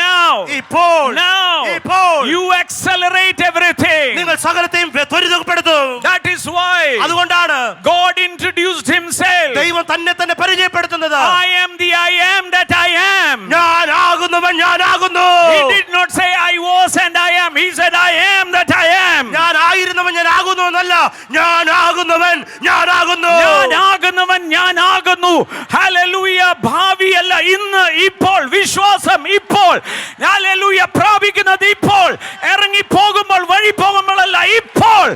Speaker 4: Now.
Speaker 5: ഇപ്പോൾ.
Speaker 4: Now.
Speaker 5: ഇപ്പോൾ.
Speaker 4: You accelerate everything.
Speaker 5: നിങ്ങൾ സകലത്തെയും ത്വരിതപ്പെടുത്തും.
Speaker 4: That is why
Speaker 5: അതുകൊണ്ടാണ്
Speaker 4: God introduced himself.
Speaker 5: ദൈവം തന്നെ പരിചയപ്പെടുത്തുന്നത്.
Speaker 4: I am the I am that I am.
Speaker 5: ഞാനാകുന്നവൻ ഞാനാകുന്നു.
Speaker 4: He did not say I was and I am. He said I am that I am.
Speaker 5: ഞാനായിരുന്നവൻ ഞാനാകുന്നു എന്നല്ല, ഞാനാകുന്നവൻ ഞാനാകുന്നു.
Speaker 4: ഞാനാകുന്നവൻ ഞാനാകുന്നു. Hallelujah. ഭാവിയല്ല, ഇന്ന്, ഇപ്പോൾ, വിശ്വാസം ഇപ്പോൾ. Hallelujah. പ്രാപിക്കുന്നത് ഇപ്പോൾ, ഇറങ്ങി പോകുമ്പോൾ, വഴി പോകുമ്പോഴല്ല, ഇപ്പോൾ.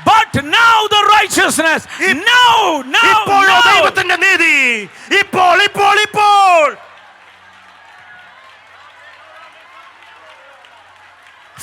Speaker 4: But now the righteousness. Now.
Speaker 5: ഇപ്പോഴോ ദൈവത്തിന്റെ നീതി. ഇപ്പോൾ.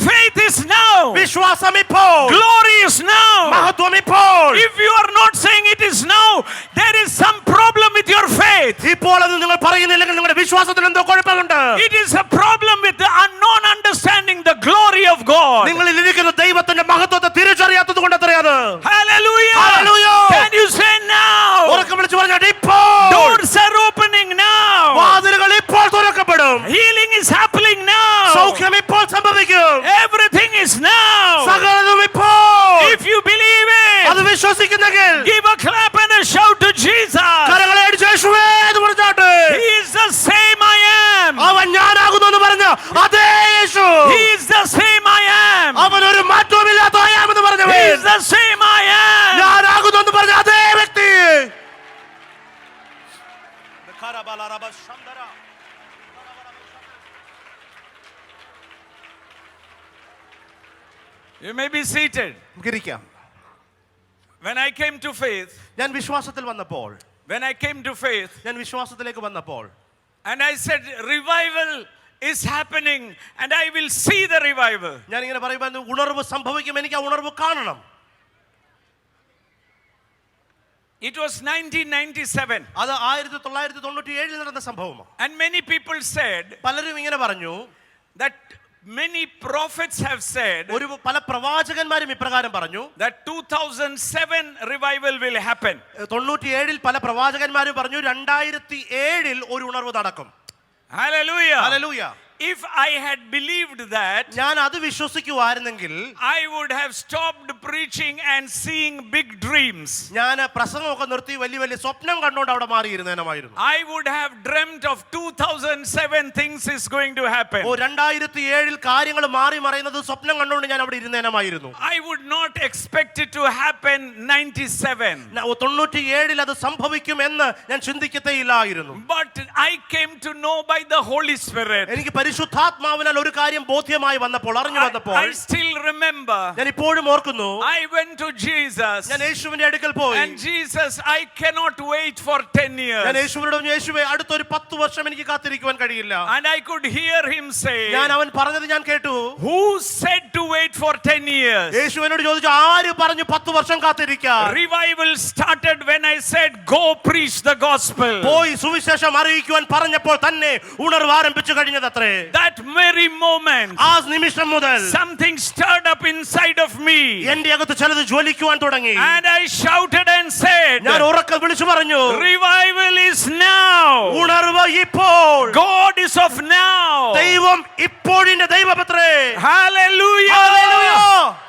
Speaker 4: Faith is now.
Speaker 5: വിശ്വാസം ഇപ്പോൾ.
Speaker 4: Glory is now.
Speaker 5: മഹത്വം ഇപ്പോൾ.
Speaker 4: If you are not saying it is now, there is some problem with your faith.
Speaker 5: ഇപ്പോൾ അത് നിങ്ങൾ പറയുന്നില്ലെങ്കിൽ നിങ്ങളുടെ വിശ്വാസത്തിൽ എന്തോ കുഴപ്പമുണ്ട്.
Speaker 4: It is a problem with the unknown understanding the glory of God.
Speaker 5: നിങ്ങളിൽ ഇരിക്കുന്ന ദൈവത്തിന്റെ മഹത്വത്തെ തിരിച്ചറിയാത്തത് കൊണ്ട് അത്രയാണ്.
Speaker 4: Hallelujah.
Speaker 5: Hallelujah.
Speaker 4: Can you say now?
Speaker 5: സംഭവിക്കും.
Speaker 4: Healing is happening now.
Speaker 5: സൗഖ്യം ഇപ്പോൾ സംഭവിക്കും.
Speaker 4: Everything is now.
Speaker 5: സകലതും ഇപ്പോൾ.
Speaker 4: If you believe
Speaker 5: അത്
Speaker 4: it,
Speaker 5: വിശ്വസിക്കുന്നെങ്കിൽ
Speaker 4: give a clap and a shout to Jesus.
Speaker 5: കരങ്ങളെ അടിച്ച് യേശുവേ എന്ന് പറഞ്ഞാട്ടെ.
Speaker 4: He is the same I am.
Speaker 5: അവൻ ഞാനാകുന്നു എന്ന് പറഞ്ഞ അതേ യേശു.
Speaker 4: He is the same I am.
Speaker 5: അവൻ ഒരു മാറ്റവുമില്ലാത്ത I am എന്ന്
Speaker 4: He
Speaker 5: പറഞ്ഞവൻ.
Speaker 4: is the same I am.
Speaker 5: ഞാനാകുന്നു എന്ന് പറഞ്ഞ അതേ വ്യക്തി.
Speaker 4: You may be seated.
Speaker 5: ഇരിക്കാം.
Speaker 4: When I came to faith,
Speaker 5: ഞാൻ വിശ്വാസത്തിൽ വന്നപ്പോൾ
Speaker 4: when I came to faith,
Speaker 5: ഞാൻ വിശ്വാസത്തിലേക്ക് വന്നപ്പോൾ
Speaker 4: and I said, revival is happening, and I will see the revival.
Speaker 5: ഞാൻ ഇങ്ങനെ പറയുമ്പോൾ ഉണർവ് സംഭവിക്കും, എനിക്ക് ആ ഉണർവ് കാണണം.
Speaker 4: It was 1997,
Speaker 5: അത് 1997 നടന്ന സംഭവമാണ്.
Speaker 4: and many people said
Speaker 5: പലരും ഇങ്ങനെ പറഞ്ഞു,
Speaker 4: that many prophets have said
Speaker 5: പല പ്രവാചകന്മാരും ഇപ്രകാരം പറഞ്ഞു,
Speaker 4: that 2007 revival will happen.
Speaker 5: 97 പല പ്രവാചകന്മാരും പറഞ്ഞു 2007 ഒരു ഉണർവ് നടക്കും.
Speaker 4: Hallelujah.
Speaker 5: Hallelujah.
Speaker 4: If I had believed that,
Speaker 5: ഞാൻ അത് വിശ്വസിക്കുവായിരുന്നെങ്കിൽ
Speaker 4: I would have stopped preaching and seeing big dreams.
Speaker 5: ഞാൻ പ്രസംഗമൊക്കെ നിർത്തി വലിയ വലിയ സ്വപ്നം കണ്ടുകൊണ്ട് അവിടെ മാറിയിരുന്നേനമായിരുന്നു.
Speaker 4: I would have dreamt of 2007 things is going to happen.
Speaker 5: 2007 കാര്യങ്ങൾ മാറി മറയുന്നത് സ്വപ്നം കണ്ടുകൊണ്ട് ഞാൻ അവിടെ ഇരുന്നേനമായിരുന്നു.
Speaker 4: I would not expect it to happen 97.
Speaker 5: 97 അത് സംഭവിക്കും എന്ന് ഞാൻ ചിന്തിക്കത്തേയില്ലായിരുന്നു.
Speaker 4: But I came to know by the Holy Spirit.
Speaker 5: എനിക്ക് പരിശുദ്ധാത്മാവിനാൽ ഒരു കാര്യം ബോധ്യമായി വന്നപ്പോൾ, അറിഞ്ഞു വന്നപ്പോൾ,
Speaker 4: I still remember.
Speaker 5: ഞാൻ ഇപ്പോഴും ഓർക്കുന്നു,
Speaker 4: I went to Jesus.
Speaker 5: ഞാൻ യേശുവിന്റെ അടുക്കൽ പോയി.
Speaker 4: And Jesus, I cannot wait for 10
Speaker 5: ഞാൻ
Speaker 4: years.
Speaker 5: യേശുവിനോട് പറഞ്ഞു, യേശുവേ അടുത്തൊരു 10 വർഷം എനിക്ക് കാത്തിരിക്കുവാൻ കഴിയില്ല.
Speaker 4: And I could hear him say,
Speaker 5: ഞാൻ അവൻ പറഞ്ഞത് ഞാൻ കേട്ടു.
Speaker 4: who said to wait for 10 years?
Speaker 5: യേശുവിനോട് ചോദിച്ചു, ആര് പറഞ്ഞു 10 വർഷം കാത്തിരിക്കാൻ?
Speaker 4: Revival started when I said, go preach the gospel.
Speaker 5: പോയി സുവിശേഷം അറിയിക്കുവാൻ പറഞ്ഞപ്പോൾ തന്നെ ഉണർവ് ആരംഭിച്ചു കഴിഞ്ഞതത്രേ.
Speaker 4: That very moment,
Speaker 5: ആ നിമിഷം മുതൽ
Speaker 4: something stirred up inside of me.
Speaker 5: എന്റെ അകത്ത് ചിലത് ജ്വലിക്കുവാൻ തുടങ്ങി.
Speaker 4: And I shouted and said,
Speaker 5: ഞാൻ ഉറക്കെ വിളിച്ചു പറഞ്ഞു,
Speaker 4: revival is now.
Speaker 5: ഉണർവ് ഇപ്പോൾ.
Speaker 4: God is of now.
Speaker 5: ദൈവം ഇപ്പോഴിന്റെ ദൈവപത്രേ.
Speaker 4: Hallelujah.
Speaker 5: Hallelujah.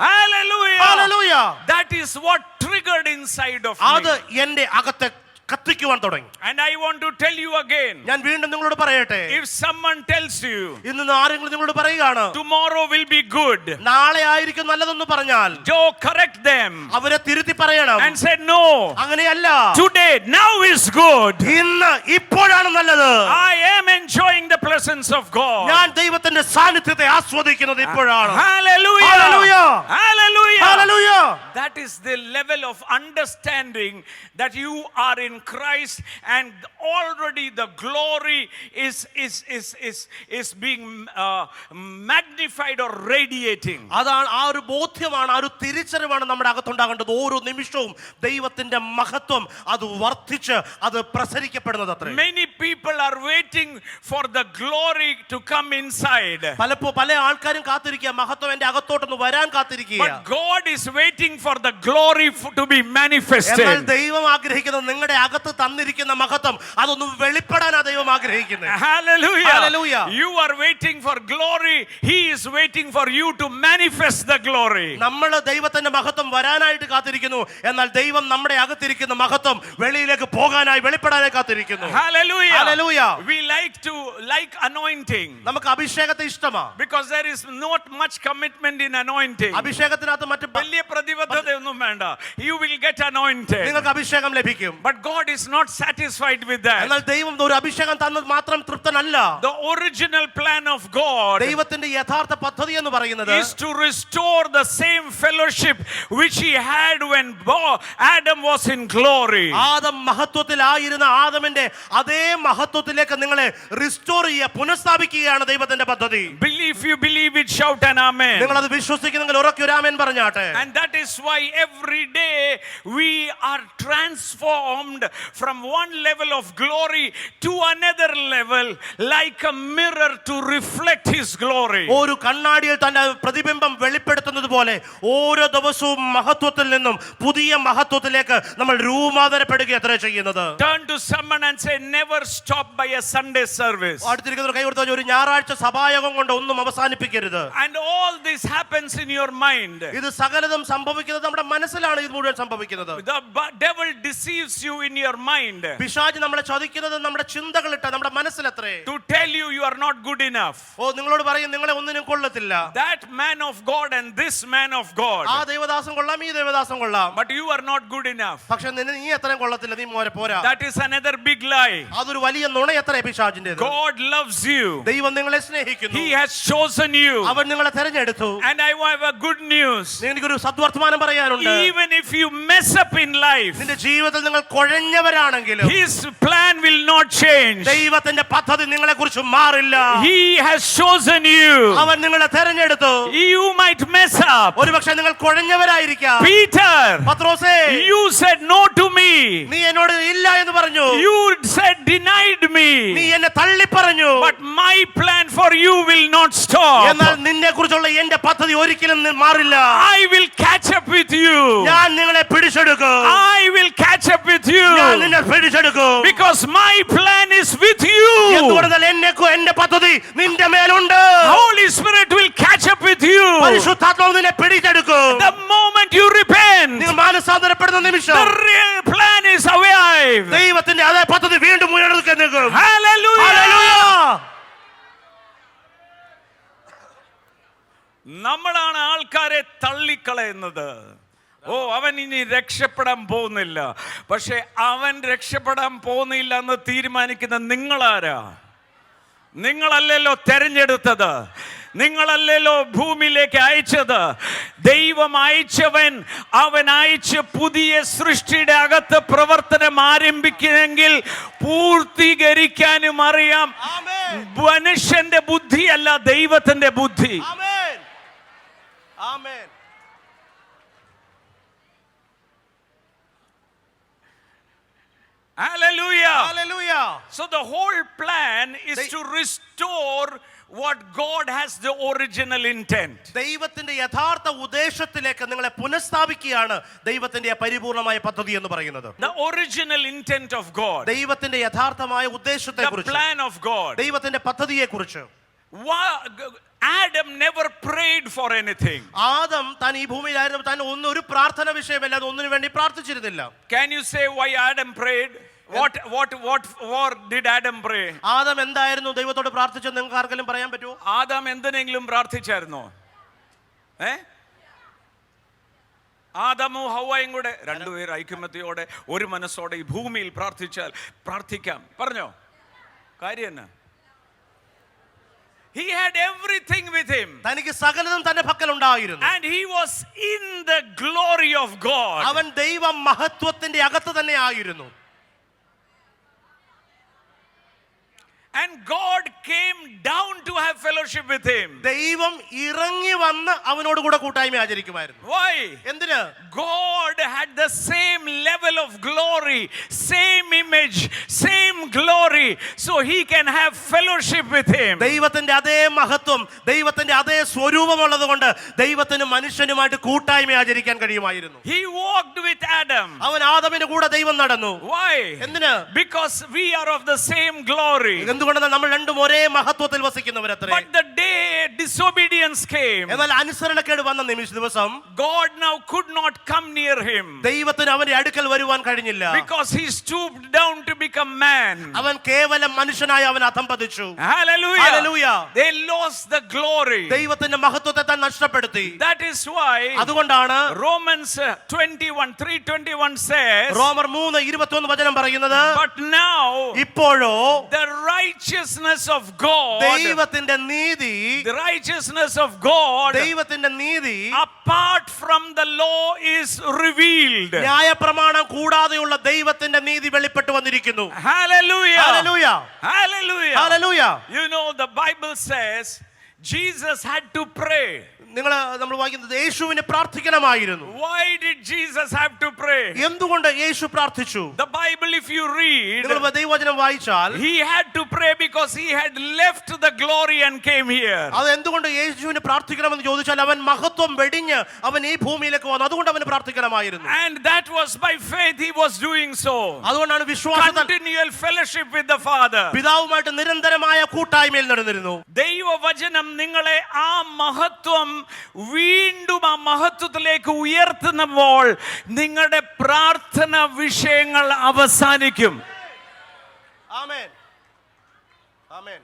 Speaker 4: Hallelujah.
Speaker 5: Hallelujah.
Speaker 4: That is what triggered inside of
Speaker 5: അത്
Speaker 4: me.
Speaker 5: എന്റെ അകത്തെ കത്തിക്കുവാൻ തുടങ്ങി.
Speaker 4: And I want to tell you again,
Speaker 5: ഞാൻ വീണ്ടും നിങ്ങളോട് പറയട്ടെ,
Speaker 4: if someone tells you
Speaker 5: ഇന്ന് ആരെങ്കിലും നിങ്ങളോട് പറയുകയാണ്
Speaker 4: tomorrow will be good,
Speaker 5: നാളെ ആയിരിക്കും നല്ലതെന്ന് പറഞ്ഞാൽ
Speaker 4: correct them
Speaker 5: അവരെ തിരുത്തി പറയണം.
Speaker 4: and say, no,
Speaker 5: അങ്ങനെയല്ല,
Speaker 4: today, now is good.
Speaker 5: ഇന്ന് ഇപ്പോഴാണ് നല്ലത്.
Speaker 4: I am enjoying the presence of God.
Speaker 5: ഞാൻ ദൈവത്തിന്റെ സാന്നിധ്യത്തെ ആസ്വദിക്കുന്നത് ഇപ്പോഴാണ്.
Speaker 4: Hallelujah.
Speaker 5: Hallelujah.
Speaker 4: Hallelujah.
Speaker 5: Hallelujah.
Speaker 4: That is the level of understanding that you are in Christ, and already the glory is being magnified or radiating.
Speaker 5: അതാണ് ആ ഒരു ബോധ്യമാണ്, ആ ഒരു തിരിച്ചറിവാണ് നമ്മുടെ അകത്തുണ്ടാകേണ്ടത്. ഓരോ നിമിഷവും ദൈവത്തിന്റെ മഹത്വം അത് വർദ്ധിച്ച് അത് പ്രസരിക്കപ്പെടുന്നത് അത്രേ.
Speaker 4: Many people are waiting for the glory to come inside.
Speaker 5: പല ആൾക്കാരും കാത്തിരിക്കുക, മഹത്വം എന്റെ അകത്തോട്ടൊന്ന് വരാൻ കാത്തിരിക്കുക.
Speaker 4: But God is waiting for the glory to be manifested.
Speaker 5: എന്നാൽ ദൈവം ആഗ്രഹിക്കുന്നത് നിങ്ങളുടെ അകത്ത് തന്നിരിക്കുന്ന മഹത്വം അതൊന്ന് വെളിപ്പെടാനാ ദൈവം ആഗ്രഹിക്കുന്നത്.
Speaker 4: Hallelujah.
Speaker 5: Hallelujah.
Speaker 4: You are waiting for glory, he is waiting for you to manifest the glory.
Speaker 5: നമ്മൾ ദൈവത്തിന്റെ മഹത്വം വരാനായിട്ട് കാത്തിരിക്കുന്നു, എന്നാൽ ദൈവം നമ്മുടെ അകത്തിരിക്കുന്ന മഹത്വം വെളിയിലേക്ക് പോകാനായി വെളിപ്പെടാനായി കാത്തിരിക്കുന്നു.
Speaker 4: Hallelujah.
Speaker 5: Hallelujah.
Speaker 4: We like anointing
Speaker 5: നമുക്ക് അഭിഷേകത്തെ ഇഷ്ടമാണ്.
Speaker 4: because there is not much commitment in anointing.
Speaker 5: അഭിഷേകത്തിനകത്ത് മറ്റു
Speaker 4: വലിയ പ്രതിബദ്ധതയൊന്നും വേണ്ട. You will get anointed.
Speaker 5: നിങ്ങൾക്ക് അഭിഷേകം ലഭിക്കും.
Speaker 4: But God is not satisfied with that.
Speaker 5: എന്നാൽ ദൈവം ഒരു അഭിഷേകം തന്നത് മാത്രം തൃപ്തനല്ല.
Speaker 4: The original plan of God
Speaker 5: ദൈവത്തിന്റെ യഥാർത്ഥ പദ്ധതി എന്ന് പറയുന്നത്
Speaker 4: is to restore the same fellowship which he had when Adam was in glory.
Speaker 5: Adam മഹത്വത്തിലായിരുന്ന ആദമിന്റെ അതേ മഹത്വത്തിലേക്ക് നിങ്ങളെ റിസ്റ്റോർ ചെയ്യുക, പുനഃസ്ഥാപിക്കുകയാണ് ദൈവത്തിന്റെ പദ്ധതി.
Speaker 4: Believe If you believe it, shout an amen.
Speaker 5: നിങ്ങൾ അത് വിശ്വസിക്കുന്നെങ്കിൽ ഉറക്കെ ഒരു ആമേൻ പറഞ്ഞാട്ടെ.
Speaker 4: And that is why every day we are transformed from one level of glory to another level, like a mirror to reflect his glory.
Speaker 5: ഒരു കണ്ണാടിയിൽ തന്റെ പ്രതിബിംബം വെളിപ്പെടുത്തുന്നത് പോലെ ഓരോ ദിവസവും മഹത്വത്തിൽ നിന്നും പുതിയ മഹത്വത്തിലേക്ക് നമ്മൾ രൂപാന്തരപ്പെടുകയത്രേ ചെയ്യുന്നത്.
Speaker 4: Turn to someone and say, never stop by a Sunday service.
Speaker 5: അടുത്തിരിക്കുന്നവർ കൈ കൊടുത്ത ഒരു ഞായറാഴ്ച സഭായോഗം കൊണ്ട് ഒന്നും അവസാനിപ്പിക്കരുത്.
Speaker 4: And all this happens in your mind.
Speaker 5: ഇത് സകലതും സംഭവിക്കുന്നത് നമ്മുടെ മനസ്സിലാണ്. ഇത് മുഴുവൻ സംഭവിക്കുന്നത്.
Speaker 4: The devil deceives you in your mind
Speaker 5: പിശാച് നമ്മളെ ചതിക്കുന്നത് നമ്മുടെ ചിന്തകളിട്ട നമ്മുടെ മനസ്സിലത്രേ.
Speaker 4: to tell you you are not good enough.
Speaker 5: ഓ നിങ്ങളോട് പറയും നിങ്ങളെ ഒന്നിനും കൊള്ളത്തില്ല.
Speaker 4: That man of God and this man of God.
Speaker 5: ആ ദൈവദാസൻ കൊള്ളാം, ഈ ദൈവദാസൻ കൊള്ളാം,
Speaker 4: But you are not good enough.
Speaker 5: പക്ഷെ നീ അത്രയും കൊള്ളത്തില്ല, നീ മോരെ പോരാ.
Speaker 4: That is another big lie.
Speaker 5: അതൊരു വലിയ നുണയത്രേ പിശാചിന്റേത്.
Speaker 4: God loves you.
Speaker 5: ദൈവം നിങ്ങളെ സ്നേഹിക്കുന്നു.
Speaker 4: He has chosen you.
Speaker 5: അവൻ നിങ്ങളെ തെരഞ്ഞെടുത്തു.
Speaker 4: And I have a good news.
Speaker 5: എനിക്കൊരു സദ്വർത്തമാനം പറയാനുണ്ട്.
Speaker 4: Even if you mess up in life,
Speaker 5: നിന്റെ ജീവിതത്തിൽ നിങ്ങൾ കുഴഞ്ഞവരാണെങ്കിലും
Speaker 4: His plan will not change.
Speaker 5: ദൈവത്തിന്റെ പദ്ധതി നിങ്ങളെ കുറിച്ച് മാറില്ല.
Speaker 4: He has chosen you.
Speaker 5: അവൻ നിങ്ങളെ തെരഞ്ഞെടുത്തു.
Speaker 4: You might mess up.
Speaker 5: ഒരുപക്ഷെ നിങ്ങൾ കുഴഞ്ഞവരായിരിക്കാം.
Speaker 4: Peter,
Speaker 5: പത്രോസേ,
Speaker 4: you said no to me.
Speaker 5: നീ എന്നോട് ഇല്ല എന്ന് പറഞ്ഞു.
Speaker 4: You said denied
Speaker 5: നീ
Speaker 4: me.
Speaker 5: എന്നെ തള്ളി പറഞ്ഞു.
Speaker 4: But my plan for you will not stop.
Speaker 5: എന്നാൽ നിന്നെ കുറിച്ചുള്ള എന്റെ പദ്ധതി ഒരിക്കലും മാറില്ല.
Speaker 4: I will catch up with you.
Speaker 5: ഞാൻ നിങ്ങളെ പിടിച്ചെടുക്കും.
Speaker 4: I will catch up with
Speaker 5: ഞാൻ
Speaker 4: you.
Speaker 5: നിന്നെ പിടിച്ചെടുക്കും.
Speaker 4: Because my plan is with you.
Speaker 5: എന്തുകൊണ്ടെന്നാൽ എന്റെ പദ്ധതി നിന്റെ മേലുണ്ട്.
Speaker 4: Holy Spirit will catch up with you.
Speaker 5: പരിശുദ്ധാത്മാവ് നിന്നെ പിടിച്ചെടുക്കും.
Speaker 4: The moment you repent,
Speaker 5: നിങ്ങൾ മാനസാന്തരപ്പെടുന്ന നിമിഷം
Speaker 4: the real plan is alive.
Speaker 5: ദൈവത്തിന്റെ അതേ പദ്ധതി വീണ്ടും ഉയർന്നു നിൽക്കും.
Speaker 4: Hallelujah.
Speaker 5: ഹല്ലേലൂയ.
Speaker 4: നമ്മളാണ് ആൾക്കാരെ തള്ളിക്കളയുന്നത്. ഓ അവൻ ഇനി രക്ഷപ്പെടാൻ പോകുന്നില്ല. പക്ഷെ അവൻ രക്ഷപ്പെടാൻ പോകുന്നില്ല എന്ന് തീരുമാനിക്കുന്ന നിങ്ങളാരാ? നിങ്ങളല്ലല്ലോ തെരഞ്ഞെടുത്തത്, നിങ്ങളല്ലല്ലോ ഭൂമിയിലേക്ക് അയച്ചത്. ദൈവം അയച്ചവൻ, അവൻ അയച്ച് പുതിയ സൃഷ്ടിയുടെ അകത്ത് പ്രവർത്തനം ആരംഭിക്കുമെങ്കിൽ പൂർത്തീകരിക്കാനും അറിയാം. മനുഷ്യന്റെ ബുദ്ധിയല്ല, ദൈവത്തിന്റെ ബുദ്ധി.
Speaker 5: ആമേൻ. ആമേൻ.
Speaker 4: Hallelujah.
Speaker 5: Hallelujah.
Speaker 4: So the whole plan is
Speaker 5: They-
Speaker 4: to restore what God has the original intent.
Speaker 5: ദൈവത്തിന്റെ യഥാർത്ഥ ഉദ്ദേശത്തിലേക്ക് നിങ്ങളെ പുനഃസ്ഥാപിക്കുകയാണ് ദൈവത്തിന്റെ പരിപൂർണമായ പദ്ധതി എന്ന് പറയുന്നത്.
Speaker 4: The original intent of God.
Speaker 5: ദൈവത്തിന്റെ യഥാർത്ഥമായ ഉദ്ദേശത്തെ
Speaker 4: The
Speaker 5: കുറിച്ച്,
Speaker 4: plan of God.
Speaker 5: ദൈവത്തിന്റെ പദ്ധതിയെ കുറിച്ച്.
Speaker 4: Adam never prayed for anything.
Speaker 5: Adam താൻ ഈ ഭൂമിയിലായിരുന്നു, താൻ ഒരു പ്രാർത്ഥന വിഷയമല്ലാതെ ഒന്നിനു വേണ്ടി പ്രാർത്ഥിച്ചിരുന്നില്ല.
Speaker 4: Can you say why Adam prayed? What did Adam pray?
Speaker 5: Adam എന്തായിരുന്നു ദൈവത്തോട് പ്രാർത്ഥിച്ചത് നിങ്ങൾക്ക് ആർക്കെങ്കിലും പറയാൻ പറ്റുമോ?
Speaker 4: ആദാം എന്തിനെങ്കിലും പ്രാർത്ഥിച്ചായിരുന്നോ? ആദമും ഹവ്വയും കൂടെ രണ്ടുപേർ ഐക്യമത്യയോടെ ഒരു മനസ്സോടെ ഈ ഭൂമിയിൽ പ്രാർത്ഥിക്കാം പറഞ്ഞോ? കാര്യം എന്നാ? He had everything with him.
Speaker 5: തനിക്ക് സകലതും തന്റെ പക്കലുണ്ടായിരുന്നു.
Speaker 4: And he was in the glory of God.
Speaker 5: അവൻ ദൈവ മഹത്വത്തിന്റെ അകത്ത് തന്നെ ആയിരുന്നു.
Speaker 4: And God came down to have fellowship with him.
Speaker 5: ദൈവം ഇറങ്ങി വന്ന് അവനോട് കൂടെ കൂട്ടായ്മ ആചരിക്കുമായിരുന്നു.
Speaker 4: Why?
Speaker 5: എന്തിന്?
Speaker 4: God had the same level of glory, same image, same glory, so he can have fellowship with him.
Speaker 5: ദൈവത്തിന്റെ അതേ മഹത്വം, ദൈവത്തിന്റെ അതേ സ്വരൂപമുള്ളത് കൊണ്ട് ദൈവത്തിന് മനുഷ്യനുമായിട്ട് കൂട്ടായ്മ ആചരിക്കാൻ കഴിയുമായിരുന്നു.
Speaker 4: He walked with Adam.
Speaker 5: അവൻ ആദമിന്റെ കൂടെ ദൈവം നടന്നു.
Speaker 4: Why?
Speaker 5: എന്തിന്?
Speaker 4: Because we are of the same glory.
Speaker 5: എന്തുകൊണ്ടെന്നാൽ നമ്മൾ രണ്ടും ഒരേ മഹത്വത്തിൽ വസിക്കുന്നവരത്രേ.
Speaker 4: But the day disobedience came,
Speaker 5: എന്നാൽ അനുസരണക്കേട് വന്ന ദിവസം
Speaker 4: God now could not come near him.
Speaker 5: ദൈവത്തിന് അവന്റെ അടുക്കൽ വരുവാൻ കഴിഞ്ഞില്ല.
Speaker 4: Because he stooped down to become man.
Speaker 5: അവൻ കേവലം മനുഷ്യനായി അവൻ അധംപതിച്ചു.
Speaker 4: Hallelujah.
Speaker 5: Hallelujah.
Speaker 4: They lost the glory.
Speaker 5: ദൈവത്തിന്റെ മഹത്വത്തെ താൻ നഷ്ടപ്പെടുത്തി.
Speaker 4: That is why
Speaker 5: അതുകൊണ്ടാണ്
Speaker 4: Romans 3:21 says,
Speaker 5: റോമർ 3:21 വചനം പറയുന്നത്,
Speaker 4: but now
Speaker 5: ഇപ്പോഴോ
Speaker 4: the righteousness of God,
Speaker 5: ദൈവത്തിന്റെ നീതി,
Speaker 4: the righteousness of God
Speaker 5: ദൈവത്തിന്റെ നീതി
Speaker 4: apart from the law is revealed.
Speaker 5: ന്യായപ്രമാണം കൂടാതെയുള്ള ദൈവത്തിന്റെ നീതി വെളിപ്പെട്ടു വന്നിരിക്കുന്നു.
Speaker 4: Hallelujah.
Speaker 5: Hallelujah.
Speaker 4: Hallelujah.
Speaker 5: Hallelujah.
Speaker 4: You know the Bible says Jesus had to pray.
Speaker 5: നമ്മൾ വായിക്കുന്നത് യേശുവിന് പ്രാർത്ഥിക്കണമായിരുന്നു.
Speaker 4: Why did Jesus have to pray?
Speaker 5: എന്തുകൊണ്ട് യേശു പ്രാർത്ഥിച്ചു?
Speaker 4: The Bible, if you read,
Speaker 5: നിങ്ങൾ ദൈവവചനം വായിച്ചാൽ
Speaker 4: he had to pray because he had left the glory and came here.
Speaker 5: അത് എന്തുകൊണ്ട് യേശുവിന് പ്രാർത്ഥിക്കണമെന്ന് ചോദിച്ചാൽ അവൻ മഹത്വം വെടിഞ്ഞ് അവൻ ഈ ഭൂമിയിലേക്ക് വന്നു. അതുകൊണ്ട് അവന് പ്രാർത്ഥിക്കണമായിരുന്നു.
Speaker 4: And that was by faith he was doing so.
Speaker 5: അതുകൊണ്ടാണ് വിശ്വാസത്താൽ
Speaker 4: Continual fellowship with the Father.
Speaker 5: പിതാവുമായിട്ട് നിരന്തരമായ കൂട്ടായ്മയിൽ നടന്നിരുന്നു.
Speaker 4: ദൈവവചനം നിങ്ങളെ ആ മഹത്വം വീണ്ടും ആ മഹത്വത്തിലേക്ക് ഉയർത്തുമ്പോൾ നിങ്ങളുടെ പ്രാർത്ഥന വിഷയങ്ങൾ അവസാനിക്കും.
Speaker 5: ആമേൻ. ആമേൻ.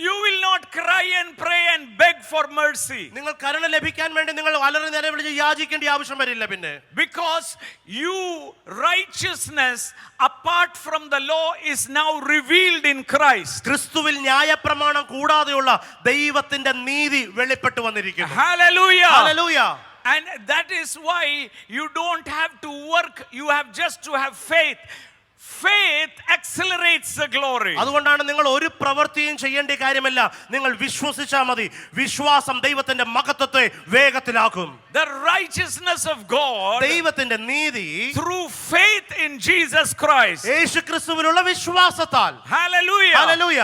Speaker 4: You will not cry and pray and beg for mercy.
Speaker 5: നിങ്ങൾ കരുണ ലഭിക്കാൻ വേണ്ടി നിങ്ങൾ അലറി നിലവിളിച്ച് യാചിക്കേണ്ട ആവശ്യം വരില്ല. പിന്നെ
Speaker 4: Because you righteousness apart from the law is now revealed in Christ.
Speaker 5: ക്രിസ്തുവിൽ ന്യായപ്രമാണം കൂടാതെയുള്ള ദൈവത്തിന്റെ നീതി വെളിപ്പെട്ടു വന്നിരിക്കുന്നു.
Speaker 4: Hallelujah.
Speaker 5: Hallelujah.
Speaker 4: And that is why you don't have to work, you have just to have faith. Faith accelerates the glory.
Speaker 5: അതുകൊണ്ടാണ് നിങ്ങൾ ഒരു പ്രവൃത്തിയും ചെയ്യേണ്ട കാര്യമല്ല, നിങ്ങൾ വിശ്വസിച്ചാൽ മതി. വിശ്വാസം ദൈവത്തിന്റെ മഹത്വത്തെ വേഗത്തിലാക്കും.
Speaker 4: The righteousness of God
Speaker 5: ദൈവത്തിന്റെ നീതി
Speaker 4: through faith in Jesus Christ.
Speaker 5: യേശുക്രിസ്തുവിലുള്ള വിശ്വാസത്താൽ.
Speaker 4: Hallelujah.
Speaker 5: Hallelujah.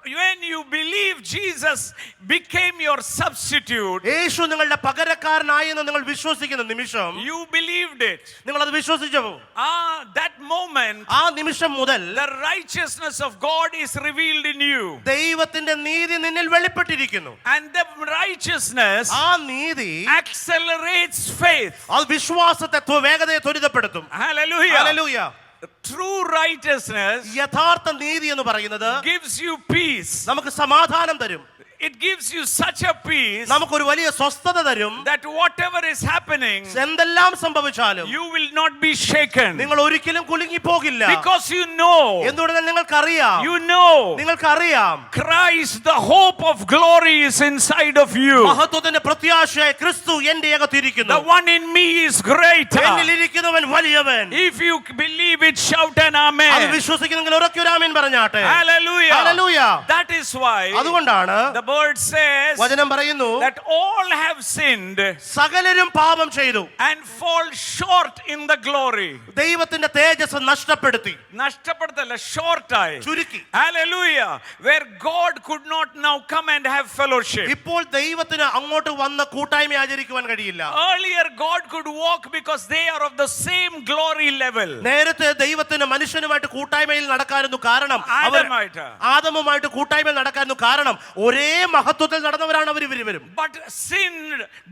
Speaker 4: When you believe Jesus became your substitute,
Speaker 5: യേശു നിങ്ങളുടെ പകരക്കാരനായി എന്ന് നിങ്ങൾ വിശ്വസിക്കുന്ന നിമിഷം,
Speaker 4: you believed it.
Speaker 5: നിങ്ങൾ അത് വിശ്വസിച്ചു.
Speaker 4: That moment,
Speaker 5: ആ നിമിഷം മുതൽ
Speaker 4: the righteousness of God is revealed in you.
Speaker 5: ദൈവത്തിന്റെ നീതി നിന്നിൽ വെളിപ്പെട്ടിരിക്കുന്നു.
Speaker 4: And the righteousness
Speaker 5: ആ നീതി
Speaker 4: accelerates faith.
Speaker 5: അത് വിശ്വാസത്തെ വേഗതയെ ത്വരിതപ്പെടുത്തും.
Speaker 4: Hallelujah.
Speaker 5: ഹല്ലേലൂയ.
Speaker 4: True righteousness
Speaker 5: യഥാർത്ഥ നീതി എന്ന് പറയുന്നത്
Speaker 4: gives you peace.
Speaker 5: നമുക്ക് സമാധാനം തരും.
Speaker 4: It gives you such a peace
Speaker 5: നമുക്കൊരു വലിയ സ്വസ്ഥത തരും.
Speaker 4: that whatever is happening,
Speaker 5: എന്തെല്ലാം സംഭവിച്ചാലും
Speaker 4: you will not be shaken.
Speaker 5: നിങ്ങൾ ഒരിക്കലും കുലുങ്ങി പോകില്ല.
Speaker 4: Because you know,
Speaker 5: എന്തുകൊണ്ടെന്നാൽ നിങ്ങൾക്കറിയാം,
Speaker 4: you know,
Speaker 5: നിങ്ങൾക്കറിയാം
Speaker 4: Christ, the hope of glory is inside of you.
Speaker 5: മഹത്വത്തിന്റെ പ്രത്യാശയായ ക്രിസ്തു എന്റെ അകത്തിരിക്കുന്നു.
Speaker 4: The one in me is greater.
Speaker 5: എന്നിൽ ഇരിക്കുന്നവൻ വലിയവൻ.
Speaker 4: If you believe it, shout an
Speaker 5: അത്
Speaker 4: amen.
Speaker 5: വിശ്വസിക്കുന്നെങ്കിൽ ഉറക്കെ ഒരു ആമേൻ പറഞ്ഞാട്ടെ.
Speaker 4: Hallelujah.
Speaker 5: Hallelujah.
Speaker 4: That is why
Speaker 5: അതുകൊണ്ടാണ്
Speaker 4: the word says
Speaker 5: വചനം പറയുന്നു
Speaker 4: that all have sinned
Speaker 5: സകലരും പാപം ചെയ്തു
Speaker 4: and fall short in the glory.
Speaker 5: ദൈവത്തിന്റെ തേജസ് നഷ്ടപ്പെടുത്തി.
Speaker 4: നഷ്ടപ്പെടുത്തല്ല, short ആയി,
Speaker 5: ചുരുക്കി.
Speaker 4: Hallelujah. Where God could not now come and have fellowship.
Speaker 5: ഇപ്പോൾ ദൈവത്തിന് അങ്ങോട്ട് വന്ന് കൂട്ടായ്മ ആചരിക്കുവാൻ കഴിയില്ല.
Speaker 4: Earlier God could walk because they are of the same glory level.
Speaker 5: നേരത്തെ ദൈവത്തിന് മനുഷ്യനുമായിട്ട് കൂട്ടായ്മയിൽ നടക്കായിരുന്നു. കാരണം ആദമുമായിട്ട് കൂട്ടായ്മയിൽ നടക്കായിരുന്നു. കാരണം ഒരേ മഹത്വത്തിൽ നടന്നവരാണ് ഇവരും.
Speaker 4: But sin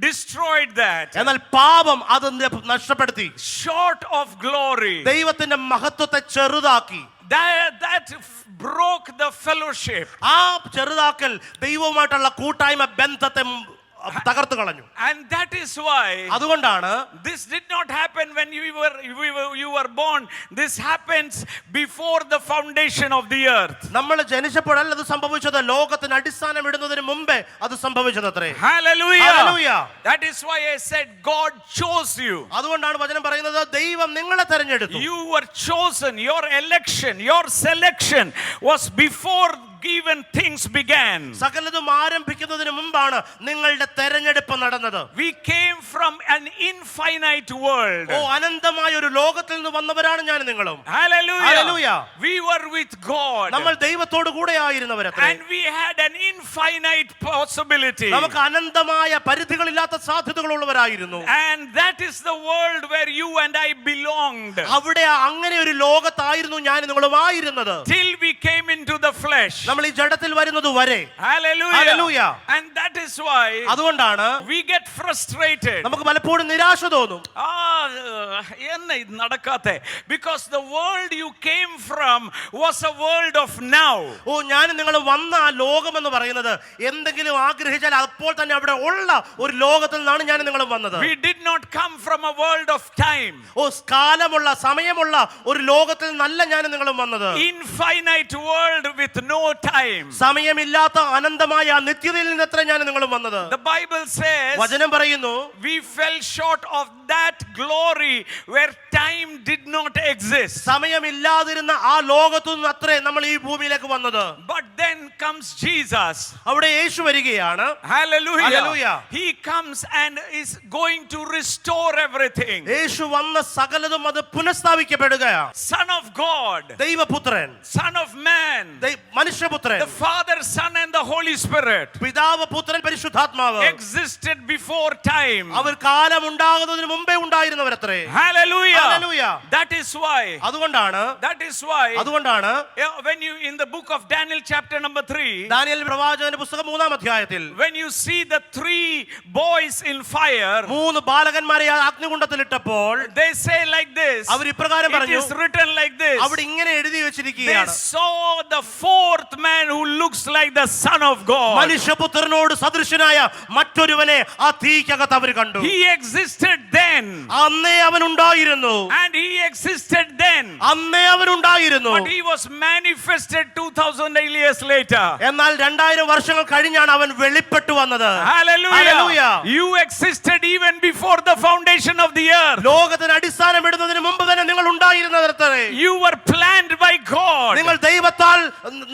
Speaker 4: destroyed that.
Speaker 5: എന്നാൽ പാപം അത് നഷ്ടപ്പെടുത്തി.
Speaker 4: Short of glory.
Speaker 5: ദൈവത്തിന്റെ മഹത്വത്തെ ചെറുതാക്കി.
Speaker 4: That broke the fellowship.
Speaker 5: ആ ചെറുതാക്കൽ ദൈവവുമായിട്ടുള്ള കൂട്ടായ്മ ബന്ധത്തെ തകർത്തു കളഞ്ഞു.
Speaker 4: And that is why
Speaker 5: അതുകൊണ്ടാണ്
Speaker 4: this did not happen when you were born. This happens before the foundation of the earth.
Speaker 5: നമ്മൾ ജനിച്ചപ്പോഴല്ല അത് സംഭവിച്ചത്, ലോകത്തിന് അടിസ്ഥാനം ഇടുന്നതിന് മുമ്പേ അത് സംഭവിച്ചതത്രേ.
Speaker 4: Hallelujah.
Speaker 5: Hallelujah.
Speaker 4: That is why I said God chose you.
Speaker 5: അതുകൊണ്ടാണ് വചനം പറയുന്നത് ദൈവം നിങ്ങളെ തെരഞ്ഞെടുത്തു.
Speaker 4: You were chosen. Your election, your selection was before even things began.
Speaker 5: സകലതും ആരംഭിക്കുന്നതിന് മുമ്പാണ് നിങ്ങളുടെ തെരഞ്ഞെടുപ്പ് നടന്നത്.
Speaker 4: We came from an infinite world.
Speaker 5: ഓ അനന്തമായ ഒരു ലോകത്തിൽ നിന്ന് വന്നവരാണ് ഞാൻ നിങ്ങളും.
Speaker 4: Hallelujah.
Speaker 5: Hallelujah.
Speaker 4: We were with God.
Speaker 5: നമ്മൾ ദൈവത്തോട് കൂടെ ആയിരുന്നവരത്രേ.
Speaker 4: And we had an infinite possibility.
Speaker 5: നമുക്ക് അനന്തമായ പരിധികളില്ലാത്ത സാധ്യതകളുള്ളവരായിരുന്നു.
Speaker 4: And that is the world where you and I belonged.
Speaker 5: അവിടെ അങ്ങനെ ഒരു ലോകത്തായിരുന്നു ഞാൻ നിങ്ങളും ആയിരുന്നത്.
Speaker 4: Till we came into the flesh.
Speaker 5: നമ്മൾ ഈ ജഡത്തിൽ വരുന്നത് വരെ.
Speaker 4: Hallelujah.
Speaker 5: Hallelujah.
Speaker 4: And that is why
Speaker 5: അതുകൊണ്ടാണ്
Speaker 4: we get frustrated.
Speaker 5: നമുക്ക് പലപ്പോഴും നിരാശ തോന്നും.
Speaker 4: എന്ന ഇത് നടക്കാത്തെ? Because the world you came from was a world of now.
Speaker 5: ഓ ഞാൻ നിങ്ങൾ വന്ന ആ ലോകം എന്ന് പറയുന്നത് എന്തെങ്കിലും ആഗ്രഹിച്ചാൽ അപ്പോൾ തന്നെ അവിടെ ഉള്ള ഒരു ലോകത്തിൽ നിന്നാണ് ഞാൻ നിങ്ങളും വന്നത്.
Speaker 4: We did not come from a world of time.
Speaker 5: ഓ കാലമുള്ള സമയമുള്ള ഒരു ലോകത്തിൽ നിന്നല്ല ഞാൻ നിങ്ങളും വന്നത്.
Speaker 4: Infinite world with no time.
Speaker 5: സമയമില്ലാത്ത അനന്തമായ നിത്യതയിൽ നിന്നത്ര ഞാൻ നിങ്ങളും വന്നത്.
Speaker 4: The Bible says
Speaker 5: വചനം പറയുന്നു
Speaker 4: we fell short of that glory where time did not exist.
Speaker 5: സമയമില്ലാതിരുന്ന ആ ലോകത്തു നിന്ന് അത്രേ നമ്മൾ ഈ ഭൂമിയിലേക്ക് വന്നത്.
Speaker 4: But then comes Jesus.
Speaker 5: അവിടെ യേശു വരികയാണ്.
Speaker 4: Hallelujah.
Speaker 5: Hallelujah.
Speaker 4: He comes and is going to restore everything.
Speaker 5: യേശു വന്ന സകലതും അത് പുനഃസ്ഥാപിക്കപ്പെടുകയാണ്.
Speaker 4: Son of God,
Speaker 5: ദൈവപുത്രൻ,
Speaker 4: Son of man,
Speaker 5: മനുഷ്യപുത്രൻ,
Speaker 4: the Father, Son and the Holy Spirit
Speaker 5: പിതാവ്, പുത്രൻ, പരിശുദ്ധാത്മാവ്
Speaker 4: existed before time.
Speaker 5: അവർ കാലം ഉണ്ടാകുന്നതിന് മുമ്പേ ഉണ്ടായിരുന്നവരത്രേ.
Speaker 4: Hallelujah.
Speaker 5: Hallelujah.
Speaker 4: That is why
Speaker 5: അതുകൊണ്ടാണ്
Speaker 4: when you in the book of Daniel chapter number 3,
Speaker 5: Daniel പ്രവാചകന്റെ പുസ്തകം 3-ാം അധ്യായത്തിൽ
Speaker 4: when you see the 3 boys in fire,
Speaker 5: 3 ബാലകന്മാരെ അഗ്നികുണ്ഡത്തിൽ ഇട്ടപ്പോൾ
Speaker 4: they say like this,
Speaker 5: അവർ ഇപ്രകാരം
Speaker 4: it
Speaker 5: പറഞ്ഞു.
Speaker 4: is written like this,
Speaker 5: അവിടെ ഇങ്ങനെ എഴുതി
Speaker 4: they
Speaker 5: വെച്ചിരിക്കുകയാണ്.
Speaker 4: saw the 4th man who looks like the Son of God.
Speaker 5: മനുഷ്യപുത്രനോട് സദൃശനായ മറ്റൊരുവനെ ആ തീക്കകത്ത് അവർ കണ്ടു.
Speaker 4: He existed then,
Speaker 5: അന്നേ അവൻ ഉണ്ടായിരുന്നു.
Speaker 4: and he existed then,
Speaker 5: അന്നേ അവൻ ഉണ്ടായിരുന്നു.
Speaker 4: but he was manifested 2000 years later.
Speaker 5: എന്നാൽ 2000 വർഷങ്ങൾ കഴിഞ്ഞാണ് അവൻ വെളിപ്പെട്ടു വന്നത്.
Speaker 4: Hallelujah.
Speaker 5: Hallelujah.
Speaker 4: You existed even before the foundation of the earth.
Speaker 5: ലോകത്തിന് അടിസ്ഥാനം ഇടുന്നതിന് മുമ്പ് തന്നെ നിങ്ങൾ ഉണ്ടായിരുന്നവരത്രേ.
Speaker 4: You were planned by God.
Speaker 5: നിങ്ങൾ ദൈവത്താൽ